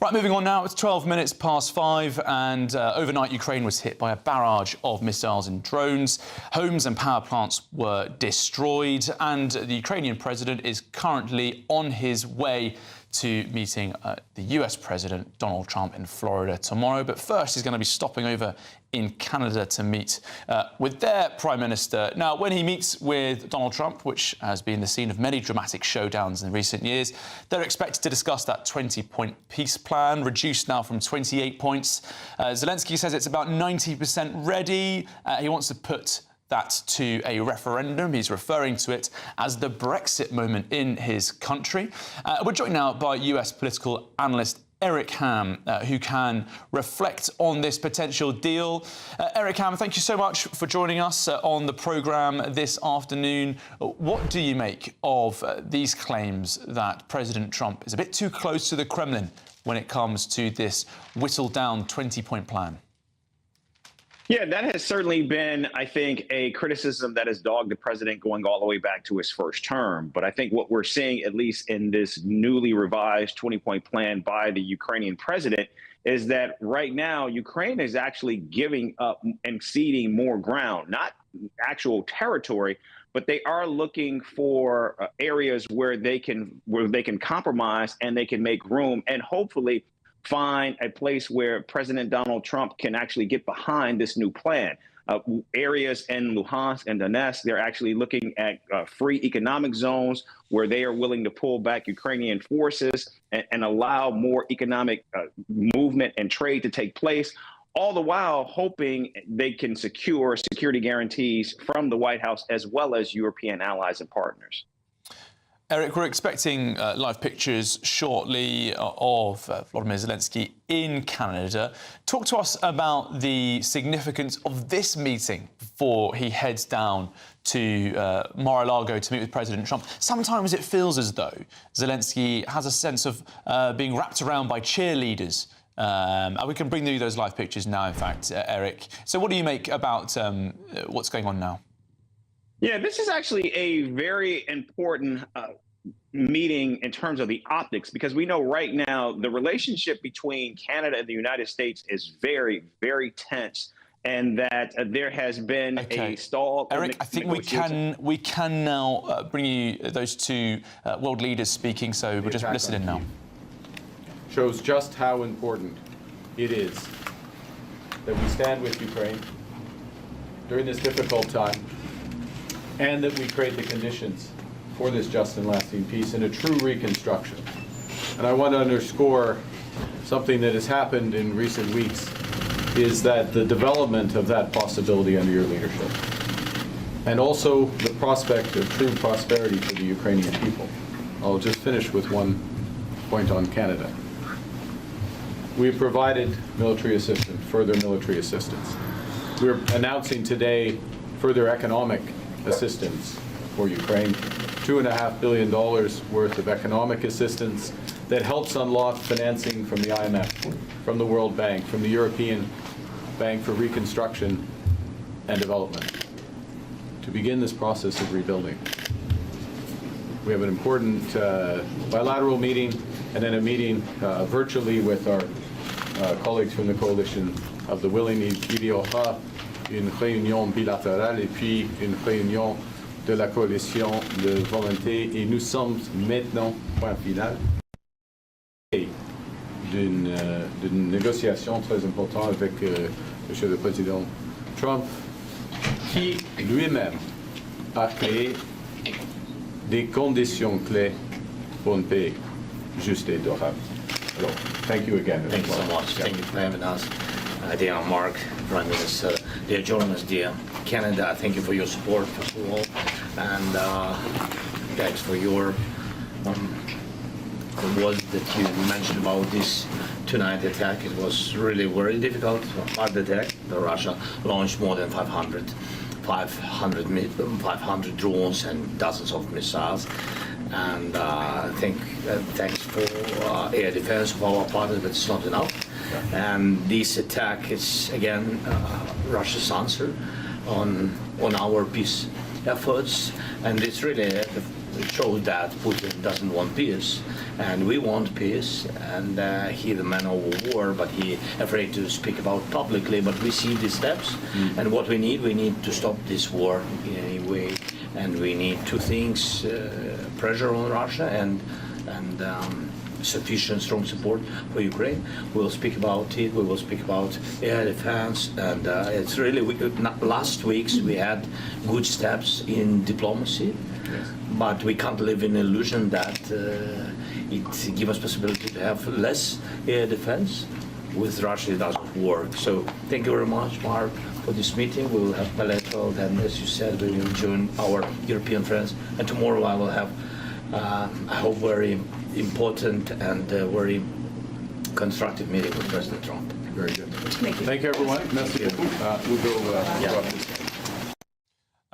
Right, moving on now. It's 12 minutes past 5, and overnight Ukraine was hit by a barrage of missiles and drones. Homes and power plants were destroyed, and the Ukrainian president is currently on his way to meeting the US President Donald Trump in Florida tomorrow. But first, he's going to be stopping over in Canada to meet with their Prime Minister. Now, when he meets with Donald Trump, which has been the scene of many dramatic showdowns in recent years, they're expected to discuss that 20-point peace plan, reduced now from 28 points. Zelensky says it's about 90% ready. He wants to put that to a referendum. He's referring to it as the Brexit moment in his country. We're joined now by US political analyst Eric Ham, who can reflect on this potential deal. Eric Ham, thank you so much for joining us on the programme this afternoon. What do you make of these claims that President Trump is a bit too close to the Kremlin when it comes to this whittled-down 20-point plan? Yeah, that has certainly been, I think, a criticism that has dogged the president going all the way back to his first term. But I think what we're seeing, at least in this newly revised 20-point plan by the Ukrainian president, is that right now Ukraine is actually giving up and ceding more ground, not actual territory, but they are looking for areas where they can compromise and they can make room and hopefully find a place where President Donald Trump can actually get behind this new plan. Areas in Luhansk and Donetsk, they're actually looking at free economic zones where they are willing to pull back Ukrainian forces and allow more economic movement and trade to take place, all the while hoping they can secure security guarantees from the White House as well as European allies and partners. Eric, we're expecting live pictures shortly of Volodymyr Zelensky in Canada. Talk to us about the significance of this meeting before he heads down to Mar-a-Lago to meet with President Trump. Sometimes it feels as though Zelensky has a sense of being wrapped around by cheerleaders. And we can bring you those live pictures now, in fact, Eric. So what do you make about what's going on now? Yeah, this is actually a very important meeting in terms of the optics, because we know right now the relationship between Canada and the United States is very, very tense, and that there has been a stall. Eric, I think we can now bring you those two world leaders speaking, so we'll just listen in now. Shows just how important it is that we stand with Ukraine during this difficult time, and that we create the conditions for this just and lasting peace and a true reconstruction. And I want to underscore something that has happened in recent weeks, is that the development of that possibility under your leadership, and also the prospect of true prosperity for the Ukrainian people. I'll just finish with one point on Canada. We have provided military assistance, further military assistance. We're announcing today further economic assistance for Ukraine, $2.5 billion worth of economic assistance that helps unlock financing from the IMF, from the World Bank, from the European Bank for Reconstruction and Development, to begin this process of rebuilding. We have an important bilateral meeting and then a meeting virtually with our colleagues from the coalition of the willing. Il y aura une réunion bilatérale et puis une réunion de la coalition de volonté et nous sommes maintenant, point final, d'une négociation très importante avec Monsieur le Président Trump qui lui-même a créé des conditions clés pour une paix juste et durable. So, thank you again. Thank you so much. Thank you for having us. Dear Mark, Prime Minister, dear journalists, dear Canada, thank you for your support, first of all, and thanks for your the words that you mentioned about this tonight attack. It was really very difficult, hard attack. Russia launched more than 500 drones and dozens of missiles. And thanks for air defense of our partners, but it's not enough. And this attack is again Russia's answer on our peace efforts, and it's really it shows that Putin doesn't want peace, and we want peace. And he, the man of war, but he afraid to speak about publicly. But we see these steps, and what we need to stop this war in any way. And we need two things: pressure on Russia and sufficient strong support for Ukraine. We'll speak about it. We will speak about air defense, and it's really last weeks we had good steps in diplomacy, but we can't live in illusion that it gives us possibility to have less air defense. With Russia, it doesn't work. So thank you very much, Mark, for this meeting. We will have bilateral, and as you said, we will join our European friends. And tomorrow I will have, I hope, very important and very constructive meeting with President Trump. Very good. Thank you, everyone. Merci beaucoup. We'll go.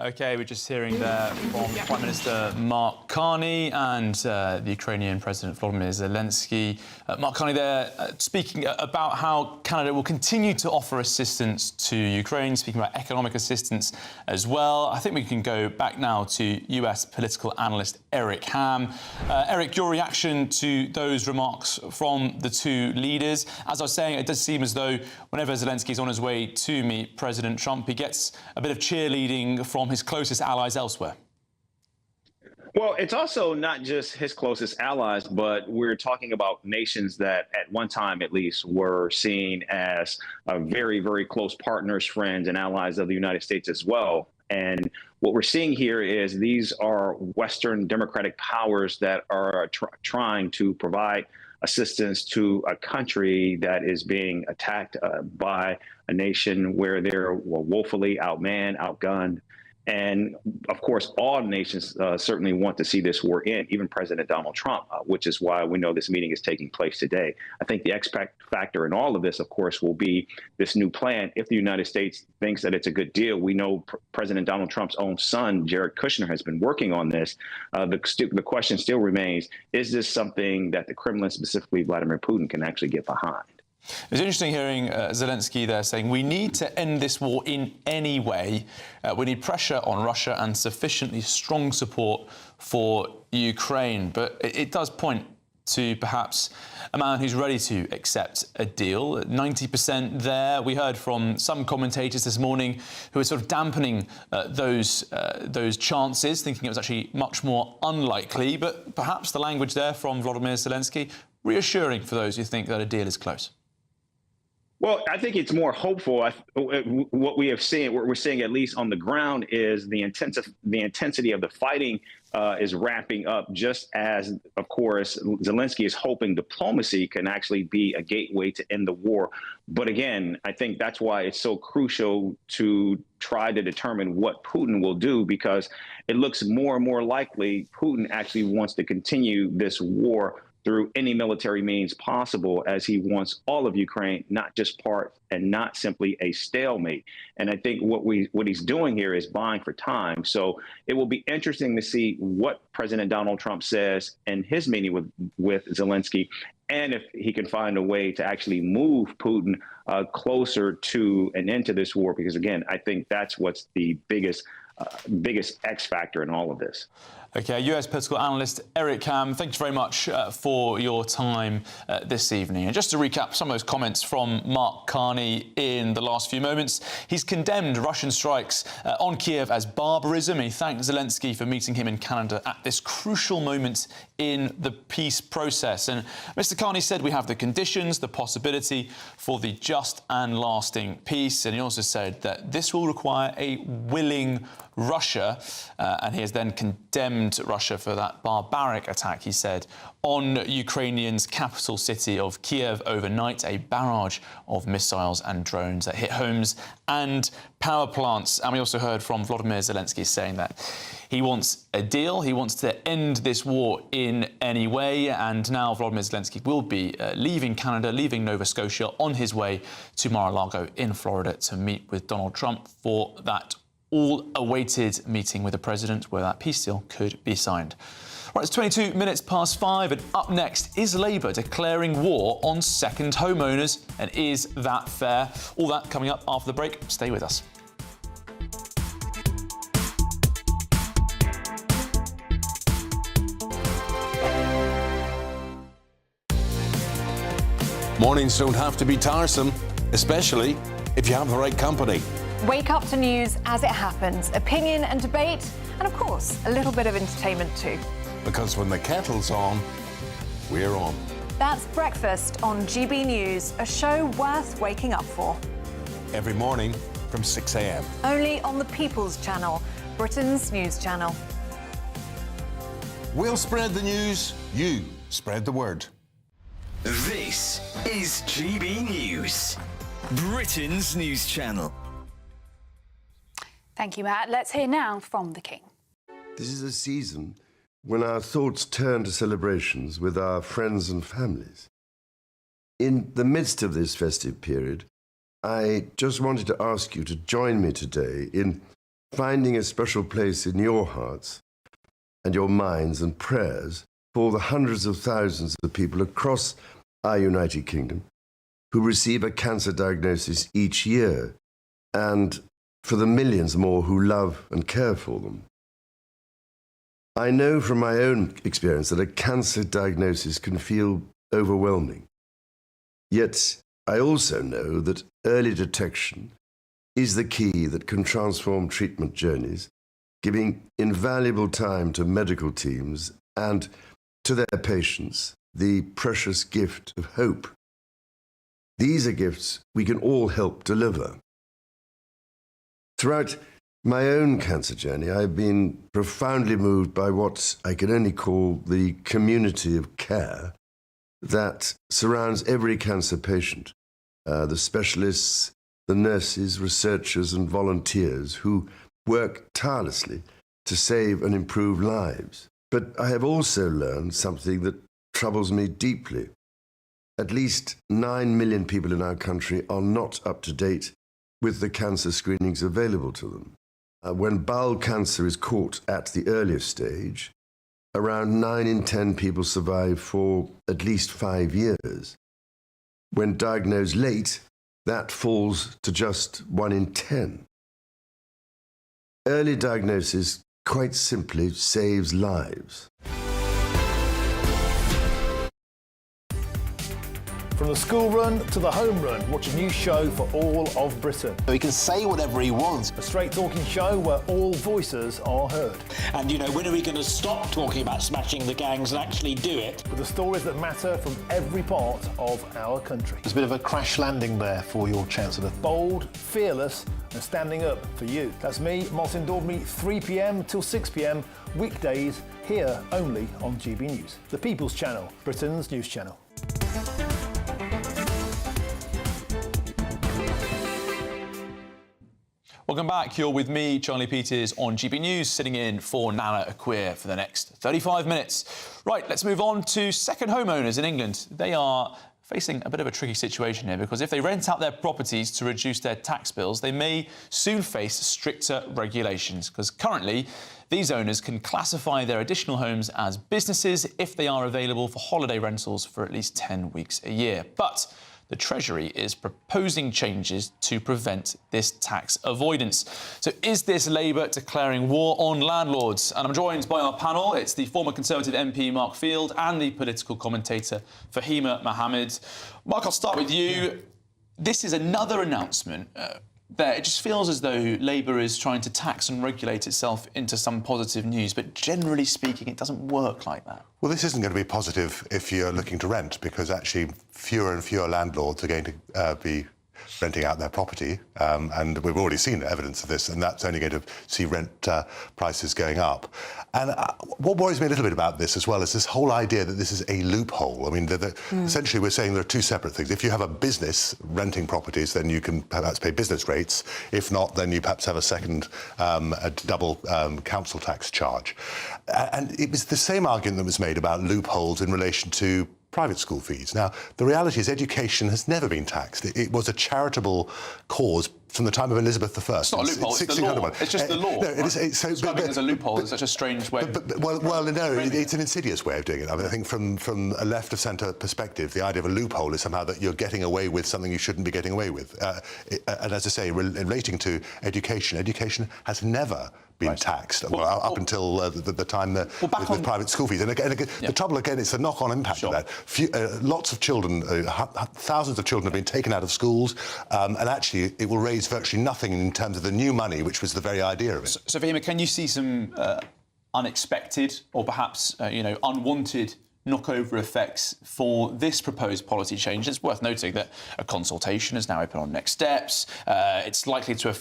Okay, we're just hearing there from Prime Minister Mark Carney and the Ukrainian President Volodymyr Zelensky. Mark Carney there speaking about how Canada will continue to offer assistance to Ukraine, speaking about economic assistance as well. I think we can go back now to US political analyst Eric Ham. Eric, your reaction to those remarks from the two leaders. As I was saying, it does seem as though whenever Zelensky is on his way to meet President Trump, he gets a bit of cheerleading from his closest allies elsewhere. Well, it's also not just his closest allies, but we're talking about nations that at one time, at least, were seen as very, very close partners, friends, and allies of the United States as well. And what we're seeing here is these are Western democratic powers that are trying to provide assistance to a country that is being attacked by a nation where they're woefully outmanned, outgunned. And of course, all nations certainly want to see this war end, even President Donald Trump, which is why we know this meeting is taking place today. I think the X factor in all of this, of course, will be this new plan. If the United States thinks that it's a good deal, we know President Donald Trump's own son, Jared Kushner, has been working on this. The question still remains, is this something that the Kremlin, specifically Vladimir Putin, can actually get behind? It's interesting hearing Zelensky there saying we need to end this war in any way. We need pressure on Russia and sufficiently strong support for Ukraine. But it does point to perhaps a man who's ready to accept a deal. 90% there. We heard from some commentators this morning who are sort of dampening those chances, thinking it was actually much more unlikely. But perhaps the language there from Volodymyr Zelensky reassuring for those who think that a deal is close. Well, I think it's more hopeful. What we have seen, what we're seeing at least on the ground, is the intensity of the fighting is ramping up, just as, of course, Zelensky is hoping diplomacy can actually be a gateway to end the war. But again, I think that's why it's so crucial to try to determine what Putin will do, because it looks more and more likely Putin actually wants to continue this war through any military means possible, as he wants all of Ukraine, not just part and not simply a stalemate. And I think what he's doing here is buying for time. So it will be interesting to see what President Donald Trump says in his meeting with Zelensky, and if he can find a way to actually move Putin closer to an end to this war. Because again, I think that's what's the biggest biggest X factor in all of this. OK, US political analyst Eric Ham, thank you very much for your time this evening. And just to recap some of those comments from Mark Carney in the last few moments, he's condemned Russian strikes on Kiev as barbarism. He thanked Zelensky for meeting him in Canada at this crucial moment in the peace process. And Mr. Carney said we have the conditions, the possibility for the just and lasting peace. And he also said that this will require a willing Russia, and he has then condemned Russia for that barbaric attack, he said, on Ukrainian's capital city of Kiev overnight, a barrage of missiles and drones that hit homes and power plants. And we also heard from Volodymyr Zelensky saying that he wants a deal, he wants to end this war in any way, and now Volodymyr Zelensky will be leaving Canada, leaving Nova Scotia, on his way to Mar-a-Lago in Florida to meet with Donald Trump for that all-awaited meeting with the president where that peace deal could be signed. Right, it's 22 minutes past 5, and up next, is Labour declaring war on second homeowners, and is that fair? All that coming up after the break. Stay with us. Mornings don't have to be tiresome, especially if you have the right company. Wake up to news as it happens, opinion and debate, and of course, a little bit of entertainment too. Because when the kettle's on, we're on. That's Breakfast on GB News, a show worth waking up for. Every morning from 6 a.m. Only on the People's Channel, Britain's news channel. We'll spread the news, you spread the word. This is GB News, Britain's news channel. Thank you, Matt. Let's hear now from the King. This is a season when our thoughts turn to celebrations with our friends and families. In the midst of this festive period, I just wanted to ask you to join me today in finding a special place in your hearts and your minds and prayers for the hundreds of thousands of people across our United Kingdom who receive a cancer diagnosis each year, and for the millions more who love and care for them. I know from my own experience that a cancer diagnosis can feel overwhelming. Yet I also know that early detection is the key that can transform treatment journeys, giving invaluable time to medical teams and to their patients the precious gift of hope. These are gifts we can all help deliver. Throughout my own cancer journey, I've been profoundly moved by what I can only call the community of care that surrounds every cancer patient. The specialists, the nurses, researchers and volunteers who work tirelessly to save and improve lives. But I have also learned something that troubles me deeply. At least 9 million people in our country are not up to date with the cancer screenings available to them. When bowel cancer is caught at the earliest stage, around 9 in 10 people survive for at least 5 years. When diagnosed late, that falls to just 1 in 10. Early diagnosis quite simply saves lives. From the school run to the home run, watch a new show for all of Britain. He can say whatever he wants. A straight-talking show where all voices are heard. And, you know, when are we going to stop talking about smashing the gangs and actually do it? With the stories that matter from every part of our country. There's a bit of a crash landing there for your Chancellor. Bold, fearless and standing up for you. That's me, Martin Daubney, 3 p.m. till 6 p.m, weekdays, here only on GB News. The People's Channel, Britain's news channel. Welcome back. You're with me, Charlie Peters, on GB News, sitting in for Nana Akua for the next 35 minutes. Right, let's move on to second homeowners in England. They are facing a bit of a tricky situation here because if they rent out their properties to reduce their tax bills, they may soon face stricter regulations because currently these owners can classify their additional homes as businesses if they are available for holiday rentals for at least 10 weeks a year. But the Treasury is proposing changes to prevent this tax avoidance. So is this Labour declaring war on landlords? And I'm joined by our panel. It's the former Conservative MP Mark Field and the political commentator Fahima Mohammed. Mark, I'll start with you. This is another announcement there. It just feels as though Labour is trying to tax and regulate itself into some positive news, but generally speaking, it doesn't work like that. Well, this isn't going to be positive if you're looking to rent, because actually fewer and fewer landlords are going to be renting out their property, and we've already seen evidence of this, and that's only going to see rent prices going up. And what worries me a little bit about this as well is this whole idea that this is a loophole. I mean, essentially we're saying there are two separate things. If you have a business renting properties, then you can perhaps pay business rates. If not, then you perhaps have a second, a double council tax charge. And it was the same argument that was made about loopholes in relation to private school fees. Now, the reality is education has never been taxed. It was a charitable cause from the time of Elizabeth I. It's not a loophole, it's the law. It's just the law. No, it is. So, describing it as a loophole is such a strange way. Well, no, it's an insidious way of doing it. I mean, I think from a left of centre perspective, the idea of a loophole is somehow that you're getting away with something you shouldn't be getting away with. And as I say, relating to education has never been taxed up until the time with private school fees. And again, the trouble again, it's a knock-on impact of that. Lots of children, thousands of children have been taken out of schools, and actually it will raise virtually nothing in terms of the new money, which was the very idea of it. So Fahima, can you see some unexpected or perhaps unwanted knockover effects for this proposed policy change? It's worth noting that a consultation is now open on next steps. It's likely to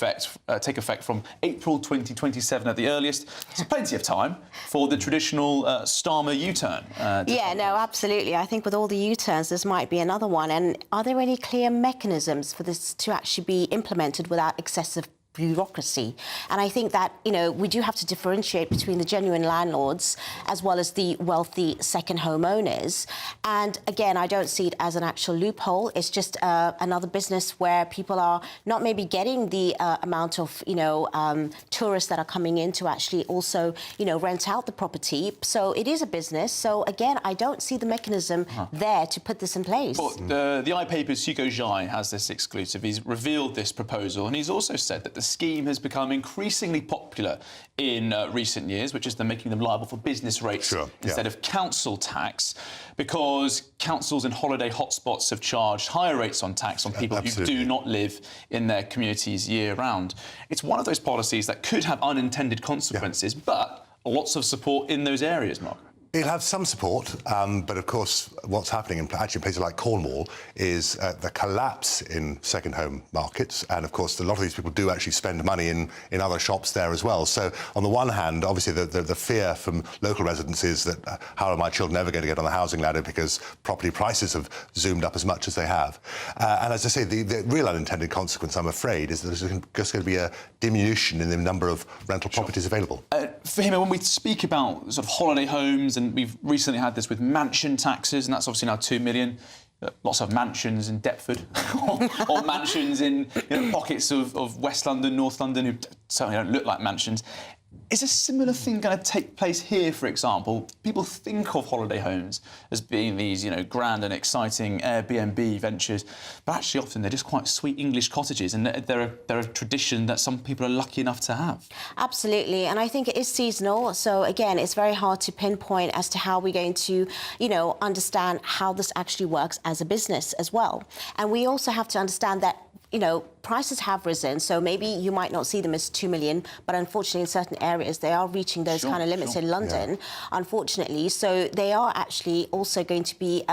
take effect from April 2027 at the earliest. There's plenty of time for the traditional Starmer U-turn. Yeah, no, absolutely. I think with all the U-turns, this might be another one. And are there any clear mechanisms for this to actually be implemented without excessive bureaucracy? And I think that, we do have to differentiate between the genuine landlords as well as the wealthy second homeowners. And again, I don't see it as an actual loophole. It's just another business where people are not maybe getting the amount of, tourists that are coming in to actually also, rent out the property. So it is a business. So again, I don't see the mechanism there to put this in place. Well, the iPaper's Hugo Zhai has this exclusive. He's revealed this proposal, and he's also said that the scheme has become increasingly popular in recent years, which is they're making them liable for business rates instead of council tax, because councils in holiday hotspots have charged higher rates on tax on people who do not live in their communities year-round. It's one of those policies that could have unintended consequences, but lots of support in those areas, Mark. It'll have some support, but of course what's happening in places like Cornwall is the collapse in second home markets, and of course a lot of these people do actually spend money in other shops there as well. So on the one hand, obviously the fear from local residents is that how are my children ever going to get on the housing ladder because property prices have zoomed up as much as they have. And as I say, the real unintended consequence, I'm afraid, is that there's just going to be a diminution in the number of rental properties available. Fahima, when we speak about sort of holiday homes, and we've recently had this with mansion taxes, and that's obviously now 2 million. Lots of mansions in Deptford or mansions in pockets of West London, North London, who certainly don't look like mansions. Is a similar thing going to take place here, for example? People think of holiday homes as being these, grand and exciting Airbnb ventures, but actually often they're just quite sweet English cottages, and they're a tradition that some people are lucky enough to have. Absolutely, and I think it is seasonal. So again, it's very hard to pinpoint as to how we're going to, understand how this actually works as a business as well. And we also have to understand that prices have risen, so maybe you might not see them as 2 million, but unfortunately in certain areas they are reaching those kind of limits in London, unfortunately. So they are actually also going to be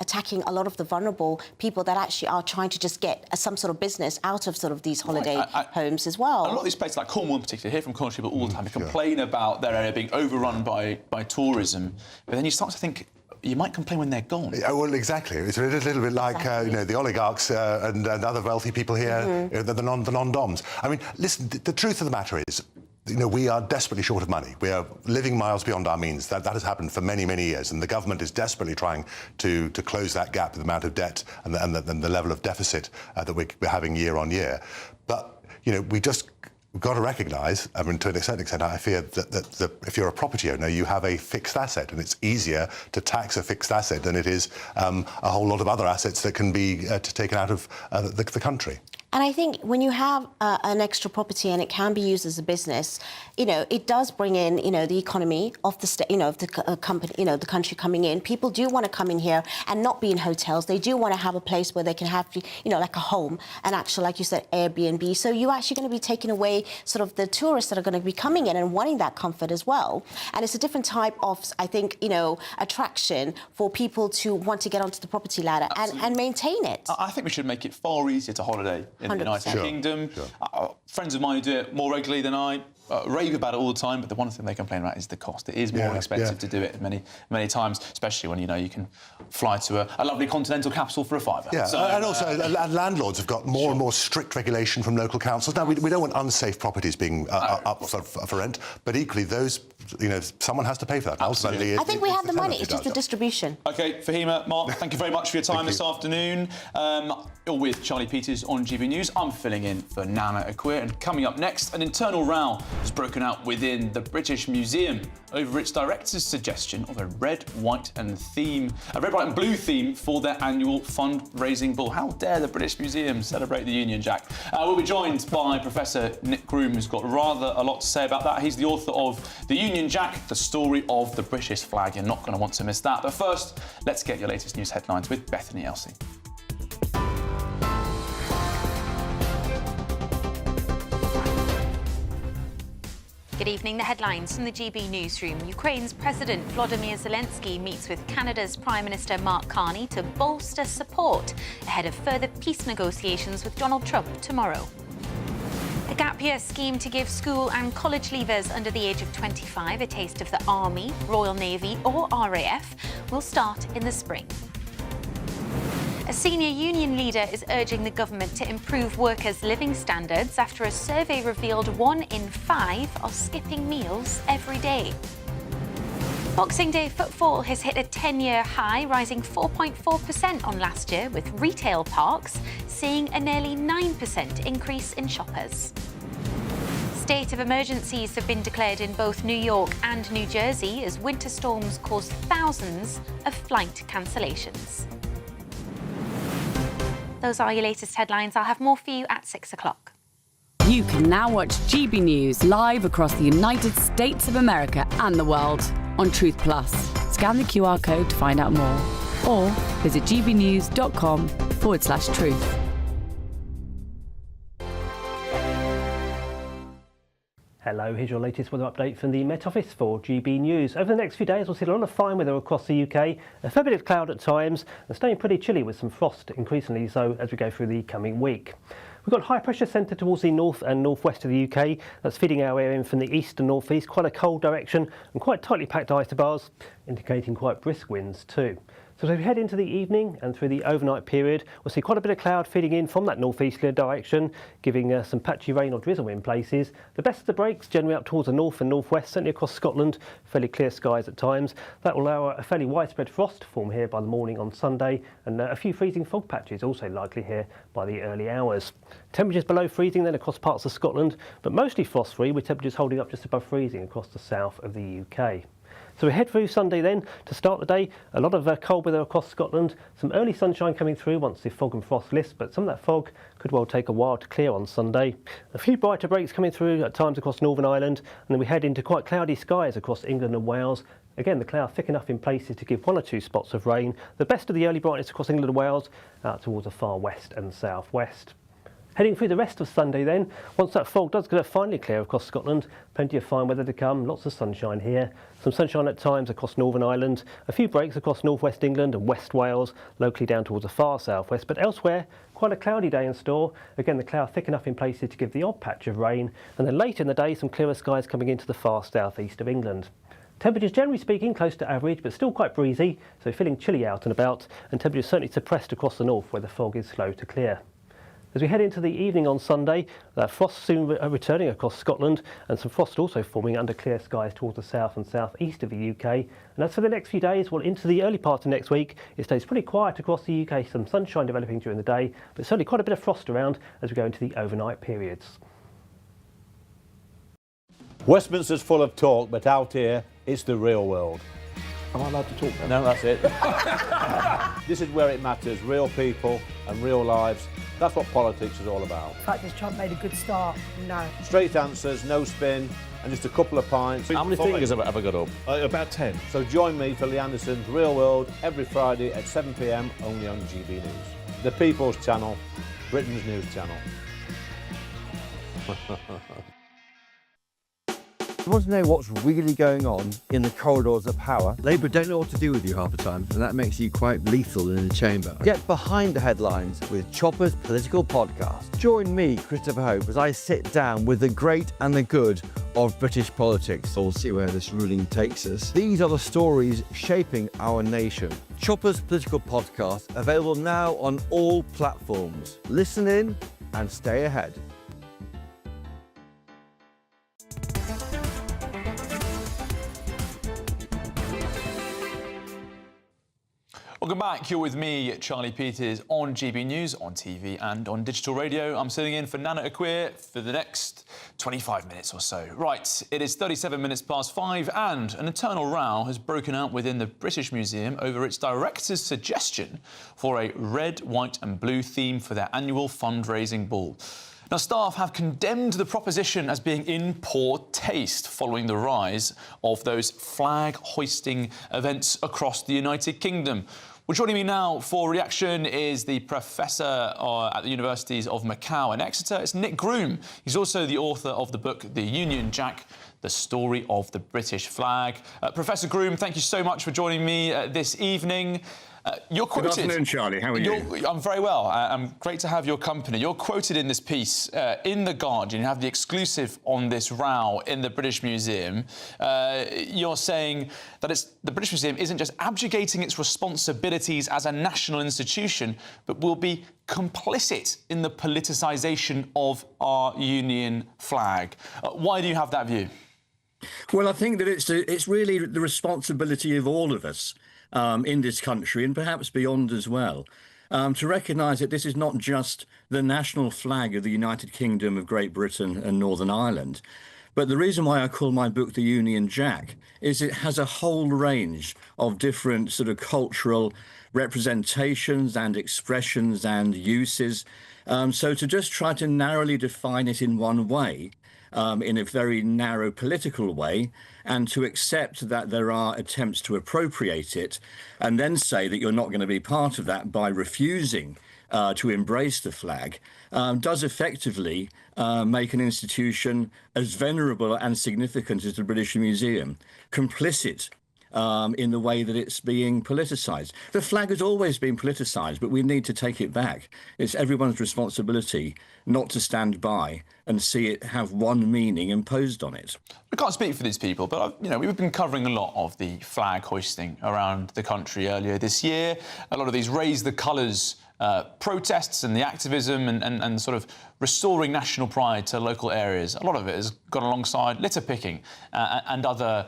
attacking a lot of the vulnerable people that actually are trying to just get some sort of business out of sort of these holiday homes as well. A lot of these places, like Cornwall in particular, hear from Cornish people all the time, they complain about their area being overrun by tourism, but then you start to think, you might complain when they're gone. Well, exactly. It's a little bit like, the oligarchs and other wealthy people here, the non-doms. I mean, listen, the truth of the matter is, we are desperately short of money. We are living miles beyond our means. That has happened for many, many years, and the government is desperately trying to close that gap with the amount of debt and the level of deficit that we're having year on year. But, we just we've got to recognise, I mean, to a certain extent, I fear that if you're a property owner, you have a fixed asset, and it's easier to tax a fixed asset than it is a whole lot of other assets that can be taken out of the country. And I think when you have an extra property and it can be used as a business, it does bring in, the economy of the state, of the company, the country coming in. People do want to come in here and not be in hotels. They do want to have a place where they can have, like a home, an actual, like you said, Airbnb. So you're actually going to be taking away sort of the tourists that are going to be coming in and wanting that comfort as well. And it's a different type of, I think, attraction for people to want to get onto the property ladder and maintain it. I think we should make it far easier to holiday in the United Kingdom. Friends of mine who do it more regularly than I rave about it all the time, but the one thing they complain about is the cost. It is more expensive to do it many times, especially when you can fly to a lovely continental capital for a fiver. Yeah, so, and also landlords have got more and more strict regulation from local councils. Now we don't want unsafe properties being up for rent, but equally those, someone has to pay for that. Ultimately, I think we have the money. It's just the distribution. OK, Fahima, Mark, thank you very much for your time this afternoon. You're with Charlie Peters on GB News. I'm filling in for Nana Akua, and coming up next, an internal row has broken out within the British Museum over its director's suggestion of a red, white and blue theme for their annual fundraising ball. How dare the British Museum celebrate the Union Jack? We'll be joined by Professor Nick Groom, who's got rather a lot to say about that. He's the author of The Union Jack, the story of the British flag. You're not going to want to miss that. But first, let's get your latest news headlines with Bethany Elsey. Good evening. The headlines from the GB newsroom. Ukraine's President Volodymyr Zelensky meets with Canada's Prime Minister Mark Carney to bolster support ahead of further peace negotiations with Donald Trump tomorrow. A gap year scheme to give school and college leavers under the age of 25 a taste of the Army, Royal Navy or RAF will start in the spring. A senior union leader is urging the government to improve workers' living standards after a survey revealed 1 in 5 are skipping meals every day. Boxing Day footfall has hit a 10-year high, rising 4.4% on last year, with retail parks seeing a nearly 9% increase in shoppers. State of emergencies have been declared in both New York and New Jersey as winter storms caused thousands of flight cancellations. Those are your latest headlines. I'll have more for you at 6 o'clock. You can now watch GB News live across the United States of America and the world on Truth Plus. Scan the QR code to find out more, or visit gbnews.com/truth. Hello, here's your latest weather update from the Met Office for GB News. Over the next few days, we'll see a lot of fine weather across the UK, a fair bit of cloud at times, and staying pretty chilly with some frost increasingly so as we go through the coming week. We've got high pressure centre towards the north and northwest of the UK. That's feeding our air in from the east and northeast, quite a cold direction and quite tightly packed isobars, indicating quite brisk winds too. So as we head into the evening and through the overnight period, we'll see quite a bit of cloud feeding in from that northeasterly direction, giving some patchy rain or drizzle in places. The best of the breaks generally up towards the north and northwest, certainly across Scotland, fairly clear skies at times. That will allow a fairly widespread frost to form here by the morning on Sunday, and a few freezing fog patches also likely here by the early hours. Temperatures below freezing then across parts of Scotland, but mostly frost-free, with temperatures holding up just above freezing across the south of the UK. So we head through Sunday then to start the day. A lot of cold weather across Scotland. Some early sunshine coming through once the fog and frost lifts, but some of that fog could well take a while to clear on Sunday. A few brighter breaks coming through at times across Northern Ireland, and then we head into quite cloudy skies across England and Wales. Again, the cloud thick enough in places to give 1 or 2 spots of rain. The best of the early brightness across England and Wales out towards the far west and southwest. Heading through the rest of Sunday then, once that fog does finally clear across Scotland, plenty of fine weather to come, lots of sunshine here. Some sunshine at times across Northern Ireland, a few breaks across northwest England and West Wales, locally down towards the far southwest, but elsewhere, quite a cloudy day in store. Again, the cloud thick enough in places to give the odd patch of rain, and then later in the day, some clearer skies coming into the far southeast of England. Temperatures generally speaking close to average, but still quite breezy, so feeling chilly out and about, and temperatures certainly suppressed across the north where the fog is slow to clear. As we head into the evening on Sunday, frost soon returning across Scotland, and some frost also forming under clear skies towards the south and southeast of the UK. And as for the next few days, well, into the early part of next week, it stays pretty quiet across the UK, some sunshine developing during the day, but certainly quite a bit of frost around as we go into the overnight periods. Westminster's full of talk, but out here, it's the real world. Am I allowed to talk now? No, that's it. This is where it matters, real people and real lives. That's what politics is all about. In fact, has Trump made a good start? No. Straight answers, no spin, and just a couple of pints. How many fingers have I got up? About 10. So join me for Lee Anderson's Real World every Friday at 7 p.m. only on GB News. The People's Channel, Britain's news channel. You want to know what's really going on in the corridors of power? Labour don't know what to do with you half the time, and that makes you quite lethal in the chamber. Get behind the headlines with Chopper's Political Podcast. Join me, Christopher Hope, as I sit down with the great and the good of British politics. We'll see where this ruling takes us. These are the stories shaping our nation. Chopper's Political Podcast, available now on all platforms. Listen in and stay ahead. Welcome back. You're with me, Charlie Peters, on GB News, on TV and on digital radio. I'm sitting in for Nana Akua for the next 25 minutes or so. Right, it is 37 minutes past 5 and an internal row has broken out within the British Museum over its director's suggestion for a red, white and blue theme for their annual fundraising ball. Now, staff have condemned the proposition as being in poor taste following the rise of those flag-hoisting events across the United Kingdom. Well, joining me now for reaction is the professor at the universities of Macau and Exeter. It's Nick Groom. He's also the author of the book The Union Jack, The Story of the British Flag. Professor Groom, thank you so much for joining me this evening. You're quoted. Good afternoon, Charlie. How are you? I'm very well. I'm great to have your company. You're quoted in this piece in The Guardian. You have the exclusive on this row in the British Museum. You're saying that the British Museum isn't just abjugating its responsibilities as a national institution, but will be complicit in the politicisation of our union flag. Why do you have that view? Well, I think that it's really the responsibility of all of us in this country and perhaps beyond as well, to recognise that this is not just the national flag of the United Kingdom of Great Britain and Northern Ireland. But the reason why I call my book The Union Jack is it has a whole range of different sort of cultural representations and expressions and uses. So to just try to narrowly define it in one way, in a very narrow political way, and to accept that there are attempts to appropriate it, and then say that you're not going to be part of that by refusing to embrace the flag, does effectively make an institution as venerable and significant as the British Museum complicit in the way that it's being politicised. The flag has always been politicised, but we need to take it back. It's everyone's responsibility not to stand by and see it have one meaning imposed on it. We can't speak for these people, but we've been covering a lot of the flag hoisting around the country earlier this year. A lot of these raise the colours protests and the activism and sort of restoring national pride to local areas. A lot of it has gone alongside litter picking and other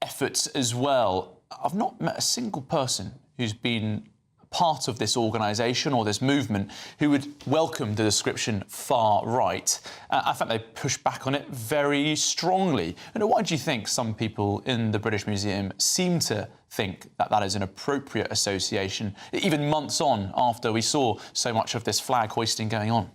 efforts as well. I've not met a single person who's been part of this organisation or this movement who would welcome the description far right. I think they push back on it very strongly. Why do you think some people in the British Museum seem to think that that is an appropriate association, even months on after we saw so much of this flag hoisting going on?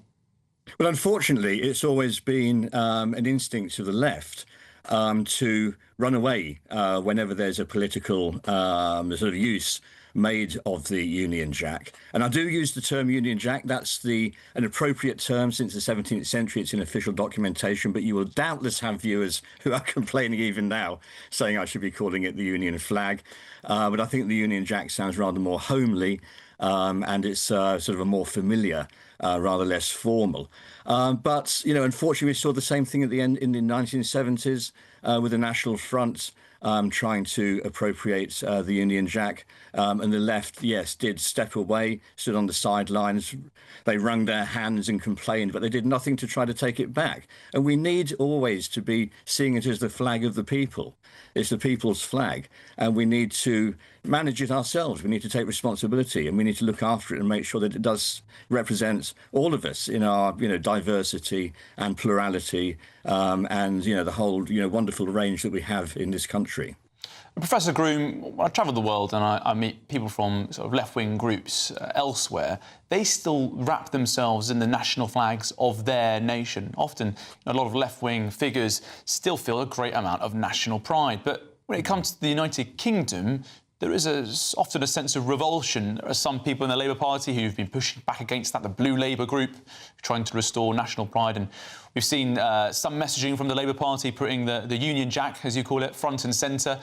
Well, unfortunately, it's always been an instinct of the left to run away whenever there's a political sort of use made of the Union Jack. And I do use the term Union Jack. That's an appropriate term since the 17th century. It's in official documentation, but you will doubtless have viewers who are complaining even now, saying I should be calling it the Union flag. But I think the Union Jack sounds rather more homely, and it's sort of a more familiar, rather less formal. But, unfortunately, we saw the same thing at the end in the 1970s with the National Front trying to appropriate the Union Jack. And the left, yes, did step away, stood on the sidelines. They wrung their hands and complained, but they did nothing to try to take it back. And we need always to be seeing it as the flag of the people. It's the people's flag, and we need to manage it ourselves. We need to take responsibility, and we need to look after it and make sure that it does represent all of us in our, diversity and plurality, and the whole, wonderful range that we have in this country. Professor Groom, when I travel the world and I meet people from sort of left-wing groups elsewhere, they still wrap themselves in the national flags of their nation. Often, a lot of left-wing figures still feel a great amount of national pride. But when it comes to the United Kingdom, there is often a sense of revulsion. There are some people in the Labour Party who've been pushing back against that, the Blue Labour group, trying to restore national pride. And we've seen some messaging from the Labour Party putting the Union Jack, as you call it, front and centre.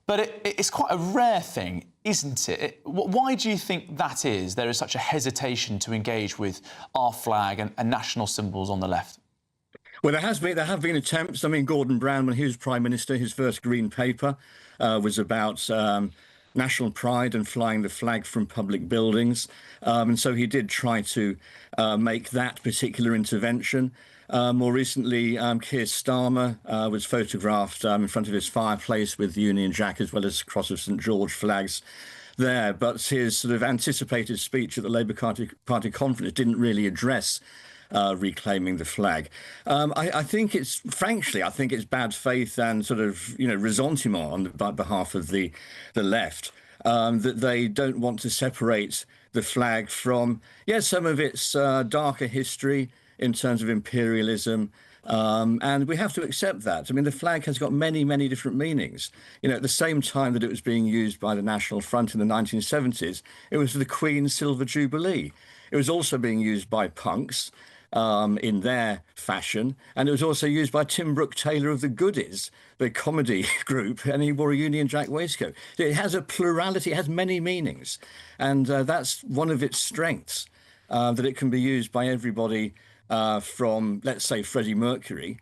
But it's quite a rare thing, isn't it? Why do you think that is? There is such a hesitation to engage with our flag and national symbols on the left. Well, there have been attempts. I mean, Gordon Brown, when he was Prime Minister, his first Green Paper was about national pride and flying the flag from public buildings. And so he did try to make that particular intervention. More recently, Keir Starmer was photographed in front of his fireplace with the Union Jack as well as Cross of St George flags there. But his sort of anticipated speech at the Labour Party conference didn't really address reclaiming the flag. I think it's bad faith and sort of, ressentiment on behalf of the left, that they don't want to separate the flag from, some of its darker history in terms of imperialism, and we have to accept that. I mean, the flag has got many, many different meanings. At the same time that it was being used by the National Front in the 1970s, it was the Queen's Silver Jubilee. It was also being used by punks in their fashion, and it was also used by Tim Brooke Taylor of the Goodies, the comedy group, and he wore a Union Jack waistcoat. It has a plurality, it has many meanings, and that's one of its strengths, that it can be used by everybody from, let's say, Freddie Mercury,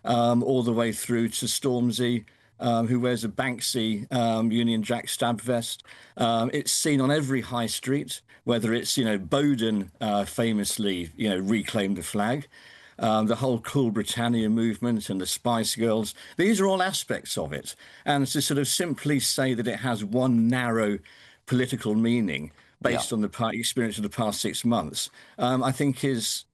all the way through to Stormzy, who wears a Banksy Union Jack stab vest. It's seen on every high street, whether it's, Bowden famously, reclaimed the flag, the whole Cool Britannia movement and the Spice Girls. These are all aspects of it. And to sort of simply say that it has one narrow political meaning based on the experience of the past 6 months, I think is,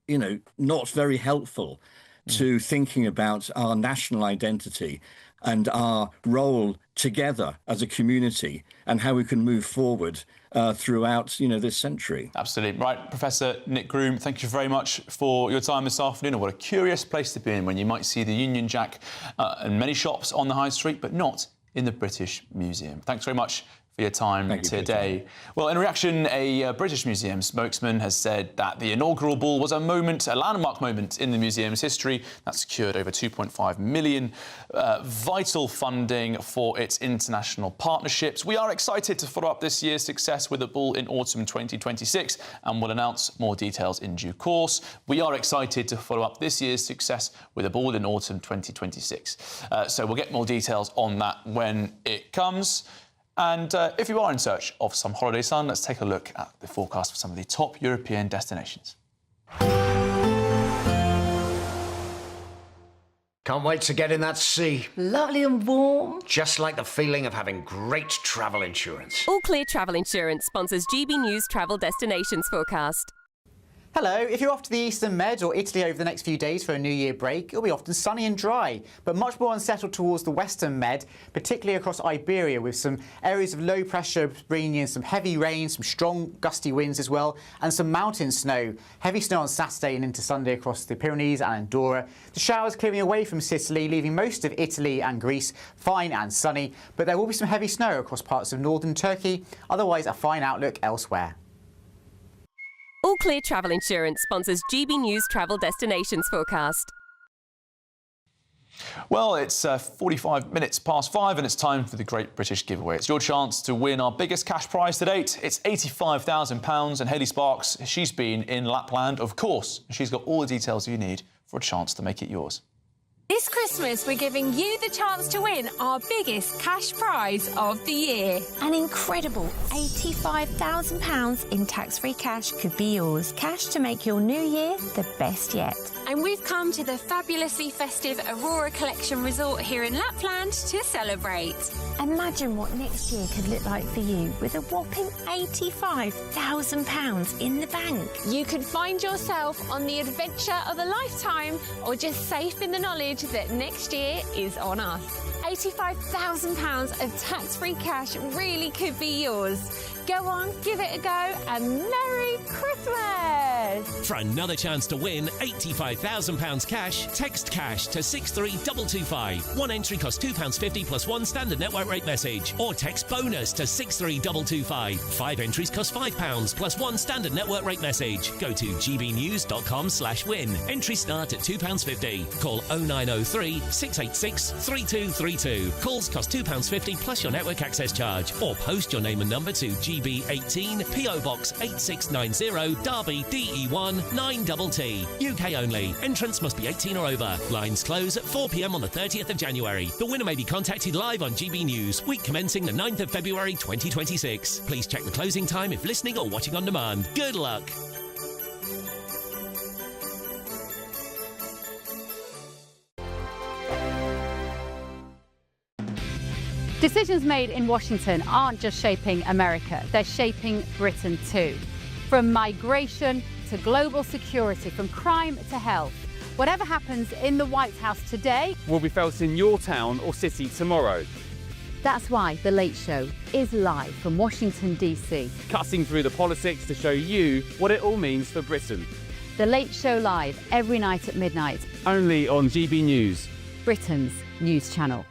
not very helpful to thinking about our national identity and our role together as a community and how we can move forward throughout, this century. Absolutely. Right, Professor Nick Groom, thank you very much for your time this afternoon. And what a curious place to be in when you might see the Union Jack in many shops on the high street, but not in the British Museum. Thanks very much for your time today. Well, in reaction, a British Museum spokesman has said that the inaugural ball was a landmark moment in the museum's history that secured over 2.5 million vital funding for its international partnerships. We are excited to follow up this year's success with a ball in autumn 2026 and will announce more details in due course. We are excited to follow up this year's success with a ball in autumn 2026. So we'll get more details on that when it comes. And if you are in search of some holiday sun, let's take a look at the forecast for some of the top European destinations. Can't wait to get in that sea. Lovely and warm. Just like the feeling of having great travel insurance. All Clear Travel Insurance sponsors GB News Travel Destinations Forecast. Hello, if you're off to the Eastern Med or Italy over the next few days for a New Year break, it'll be often sunny and dry, but much more unsettled towards the Western Med, particularly across Iberia, with some areas of low pressure bringing in some heavy rain, some strong gusty winds as well, and some mountain snow. Heavy snow on Saturday and into Sunday across the Pyrenees and Andorra. The showers clearing away from Sicily, leaving most of Italy and Greece fine and sunny, but there will be some heavy snow across parts of northern Turkey, otherwise a fine outlook elsewhere. All Clear Travel Insurance sponsors GB News Travel Destinations Forecast. Well, it's 45 minutes past 5 and it's time for the Great British Giveaway. It's your chance to win our biggest cash prize to date. It's £85,000 and Hayley Sparks, she's been in Lapland, of course. She's got all the details you need for a chance to make it yours. This Christmas, we're giving you the chance to win our biggest cash prize of the year. An incredible £85,000 in tax-free cash could be yours. Cash to make your new year the best yet. And we've come to the fabulously festive Aurora Collection Resort here in Lapland to celebrate. Imagine what next year could look like for you with a whopping £85,000 in the bank. You could find yourself on the adventure of a lifetime or just safe in the knowledge that next year is on us. £85,000 of tax-free cash really could be yours. Go on, give it a go, and Merry Christmas! For another chance to win £85,000 cash, text cash to 63225. One entry costs £2.50 plus one standard network rate message. Or text bonus to 63225. 5 entries cost £5 plus one standard network rate message. Go to gbnews.com/win. Entries start at £2.50. Call 0903 686 3232. Calls cost £2.50 plus your network access charge. Or post your name and number to GB18 PO Box 8690 Derby DE1 9TT. UK only. Entrance must be 18 or over. Lines close at 4 p.m. on the 30th of January. The winner may be contacted live on GB News, week commencing the 9th of February 2026. Please check the closing time if listening or watching on demand. Good luck. Decisions made in Washington aren't just shaping America, they're shaping Britain too. From migration to global security, from crime to health. Whatever happens in the White House today will be felt in your town or city tomorrow. That's why The Late Show is live from Washington, DC. Cutting through the politics to show you what it all means for Britain. The Late Show live every night at midnight. Only on GB News, Britain's news channel.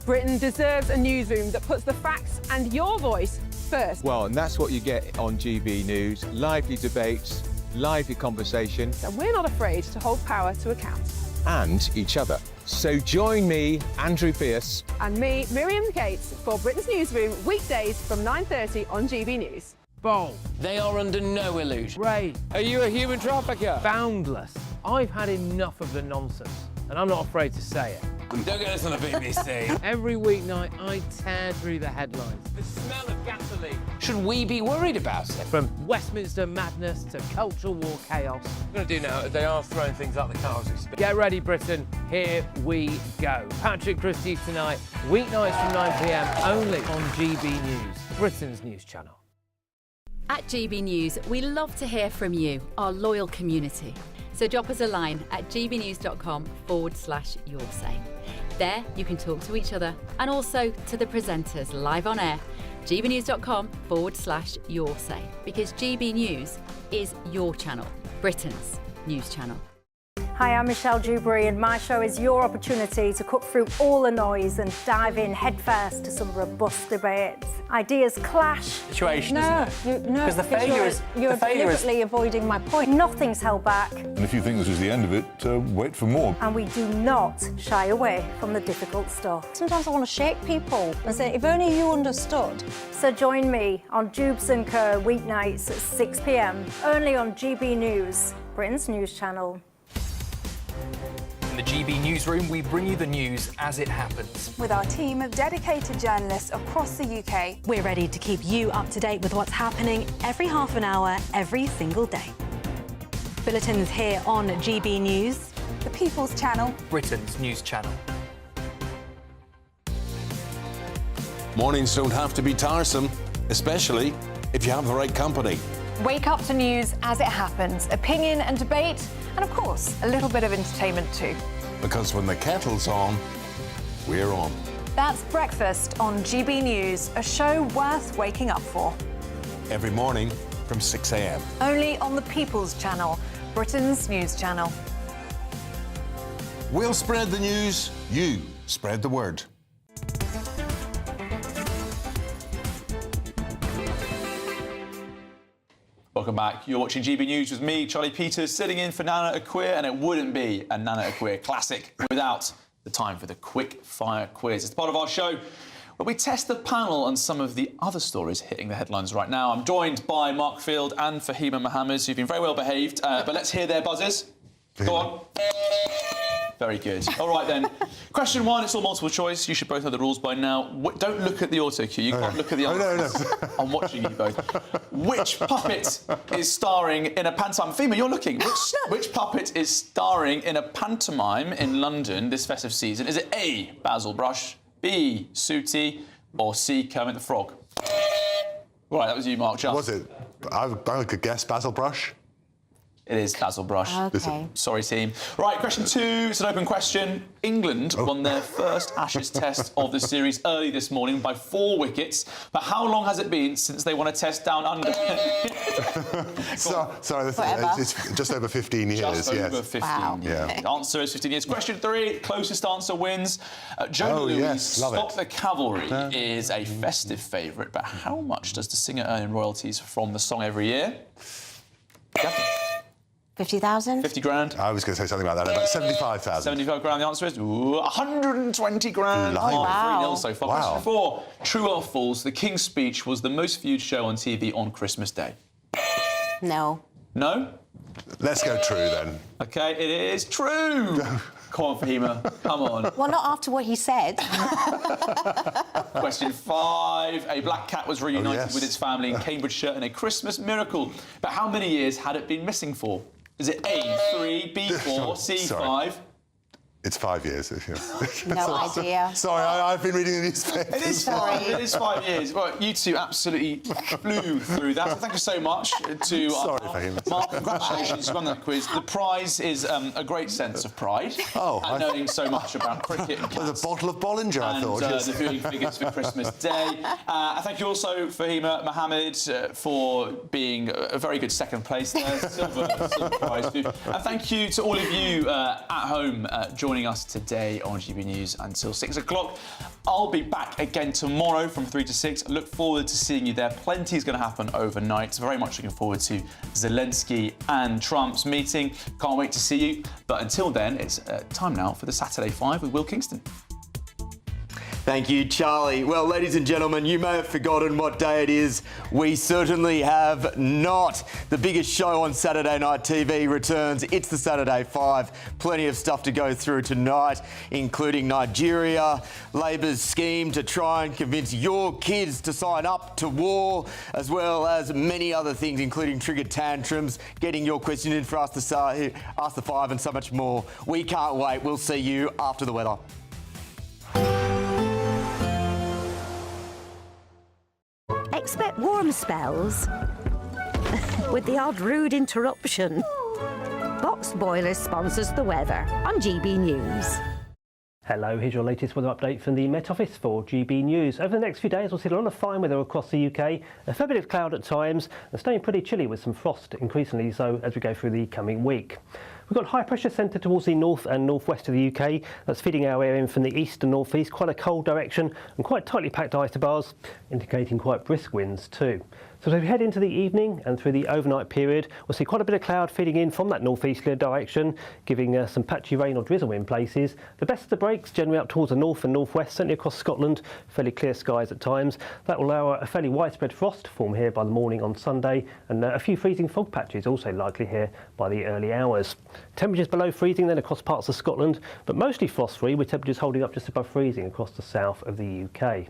Britain deserves a newsroom that puts the facts and your voice first. Well, and that's what you get on GB News. Lively debates, lively conversation. And we're not afraid to hold power to account. And each other. So join me, Andrew Pierce. And me, Miriam Gates, for Britain's Newsroom, weekdays from 9:30 on GB News. Bold. They are under no illusion. Ray, are you a human trafficker? Boundless. I've had enough of the nonsense, and I'm not afraid to say it. Don't get us on the BBC. Every weeknight, I tear through the headlines. The smell of gasoline. Should we be worried about it? From Westminster madness to cultural war chaos. What I'm going to do now is they are throwing things out the car as we speak. Get ready, Britain. Here we go. Patrick Christie's tonight, weeknights from 9 p.m. only on GB News, Britain's news channel. At GB News, we love to hear from you, our loyal community. So drop us a line at gbnews.com/yoursay. There you can talk to each other and also to the presenters live on air. gbnews.com/yoursay, because GB News is your channel, Britain's news channel. Hi, I'm Michelle Dewberry, and my show is your opportunity to cut through all the noise and dive in headfirst to some robust debates. Ideas clash. Situation, no, because the failure is you're deliberately avoiding my point. Nothing's held back. And if you think this is the end of it, wait for more. And we do not shy away from the difficult stuff. Sometimes I want to shake people and say, if only you understood. So join me on Jubes & Co. weeknights at 6 p.m. only on GB News, Britain's news channel. In the GB Newsroom, we bring you the news as it happens. With our team of dedicated journalists across the UK, we're ready to keep you up to date with what's happening every half an hour, every single day. Bulletins here on GB News, the People's Channel, Britain's news channel. Mornings don't have to be tiresome, especially if you have the right company. Wake up to news as it happens, opinion and debate, and of course, a little bit of entertainment too. Because when the kettle's on, we're on. That's Breakfast on GB News, a show worth waking up for. Every morning from 6 a.m. Only on the People's Channel, Britain's news channel. We'll spread the news, you spread the word. Welcome back. You're watching GB News with me, Charlie Peters, sitting in for Nana Akua, and it wouldn't be a Nana Akua classic without the time for the quick fire quiz. It's part of our show where we test the panel on some of the other stories hitting the headlines right now. I'm joined by Mark Field and Fahima Mohammed, who've been very well behaved, but let's hear their buzzers. Go on. Very good. All right, then. Question 1, it's all multiple choice. You should both know the rules by now. Don't look at the auto cue. You can't look at the answers. No. I'm watching you both. Which puppet is starring in a pantomime? Fema, you're looking. Which puppet is starring in a pantomime in London this festive season? Is it A, Basil Brush, B, Sooty, or C, Kermit the Frog? Right, that was you, Mark. Was it? I could guess Basil Brush. It is Basil Brush. Okay. Sorry, team. Right, question 2. It's an open question. England won their first Ashes test of the series early this morning by 4 wickets. But how long has it been since they won a test down under? Sorry, it's just over 15 years. Just over 15 years. Yeah. The answer is 15 years. Question 3. Closest answer wins. Jonah Louis, Stop the Cavalry is a festive favourite. But how much does the singer earn in royalties from the song every year? Catherine? 50,000? 50 grand. I was going to say something like that, about 75,000. 75 grand, the answer is 120 grand. Oh, wow. 3-0 so far. Wow. Question 4. True or false, The King's Speech was the most viewed show on TV on Christmas Day? No. No? Let's go true, then. OK, it is true. Come on, Fahima, come on. Well, not after what he said. Question 5. A black cat was reunited with its family in Cambridgeshire in a Christmas miracle. But how many years had it been missing for? Is it A, 3, B, 4, C, 5? It's 5 years. No idea. Sorry, I've been reading the newspapers. It is 5. It is 5 years. Well, you two absolutely flew through that. So thank you so much to Mark. Congratulations, you won that quiz. The prize is a great sense of pride at knowing so much about cricket and cats. With a bottle of Bollinger, I thought. And the viewing figures for Christmas Day. Thank you also, Fahima Mohammed, for being a very good second place there. Silver prize. And thank you to all of you at home joining us today on GB News until 6 o'clock. I'll be back again tomorrow from 3 to 6. Look forward to seeing you there. Plenty is going to happen overnight. Very much looking forward to Zelensky and Trump's meeting. Can't wait to see you. But until then, it's time now for the Saturday 5 with Will Kingston. Thank you, Charlie. Well, ladies and gentlemen, you may have forgotten what day it is. We certainly have not. The biggest show on Saturday night TV returns. It's the Saturday 5. Plenty of stuff to go through tonight, including Nigeria, Labor's scheme to try and convince your kids to sign up to war, as well as many other things, including triggered tantrums, getting your question in for us to Ask the 5 and so much more. We can't wait. We'll see you after the weather. Expect warm spells with the odd rude interruption. Box Boiler sponsors the weather on GB News. Hello, here's your latest weather update from the Met Office for GB News. Over the next few days, we'll see a lot of fine weather across the UK, a fair bit of cloud at times, and staying pretty chilly with some frost, increasingly so as we go through the coming week. We've got high pressure centred towards the north and northwest of the UK. That's feeding our air in from the east and northeast, quite a cold direction and quite tightly packed isobars, indicating quite brisk winds too. So as we head into the evening and through the overnight period, we'll see quite a bit of cloud feeding in from that northeasterly direction, giving some patchy rain or drizzle in places. The best of the breaks generally up towards the north and northwest, certainly across Scotland, fairly clear skies at times. That will allow a fairly widespread frost to form here by the morning on Sunday, and a few freezing fog patches also likely here by the early hours. Temperatures below freezing then across parts of Scotland, but mostly frost-free, with temperatures holding up just above freezing across the south of the UK.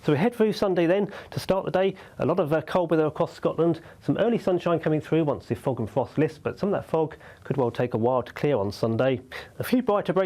So we head through Sunday then to start the day. A lot of cold weather across Scotland. Some early sunshine coming through once the fog and frost lifts, but some of that fog could well take a while to clear on Sunday. A few brighter breaks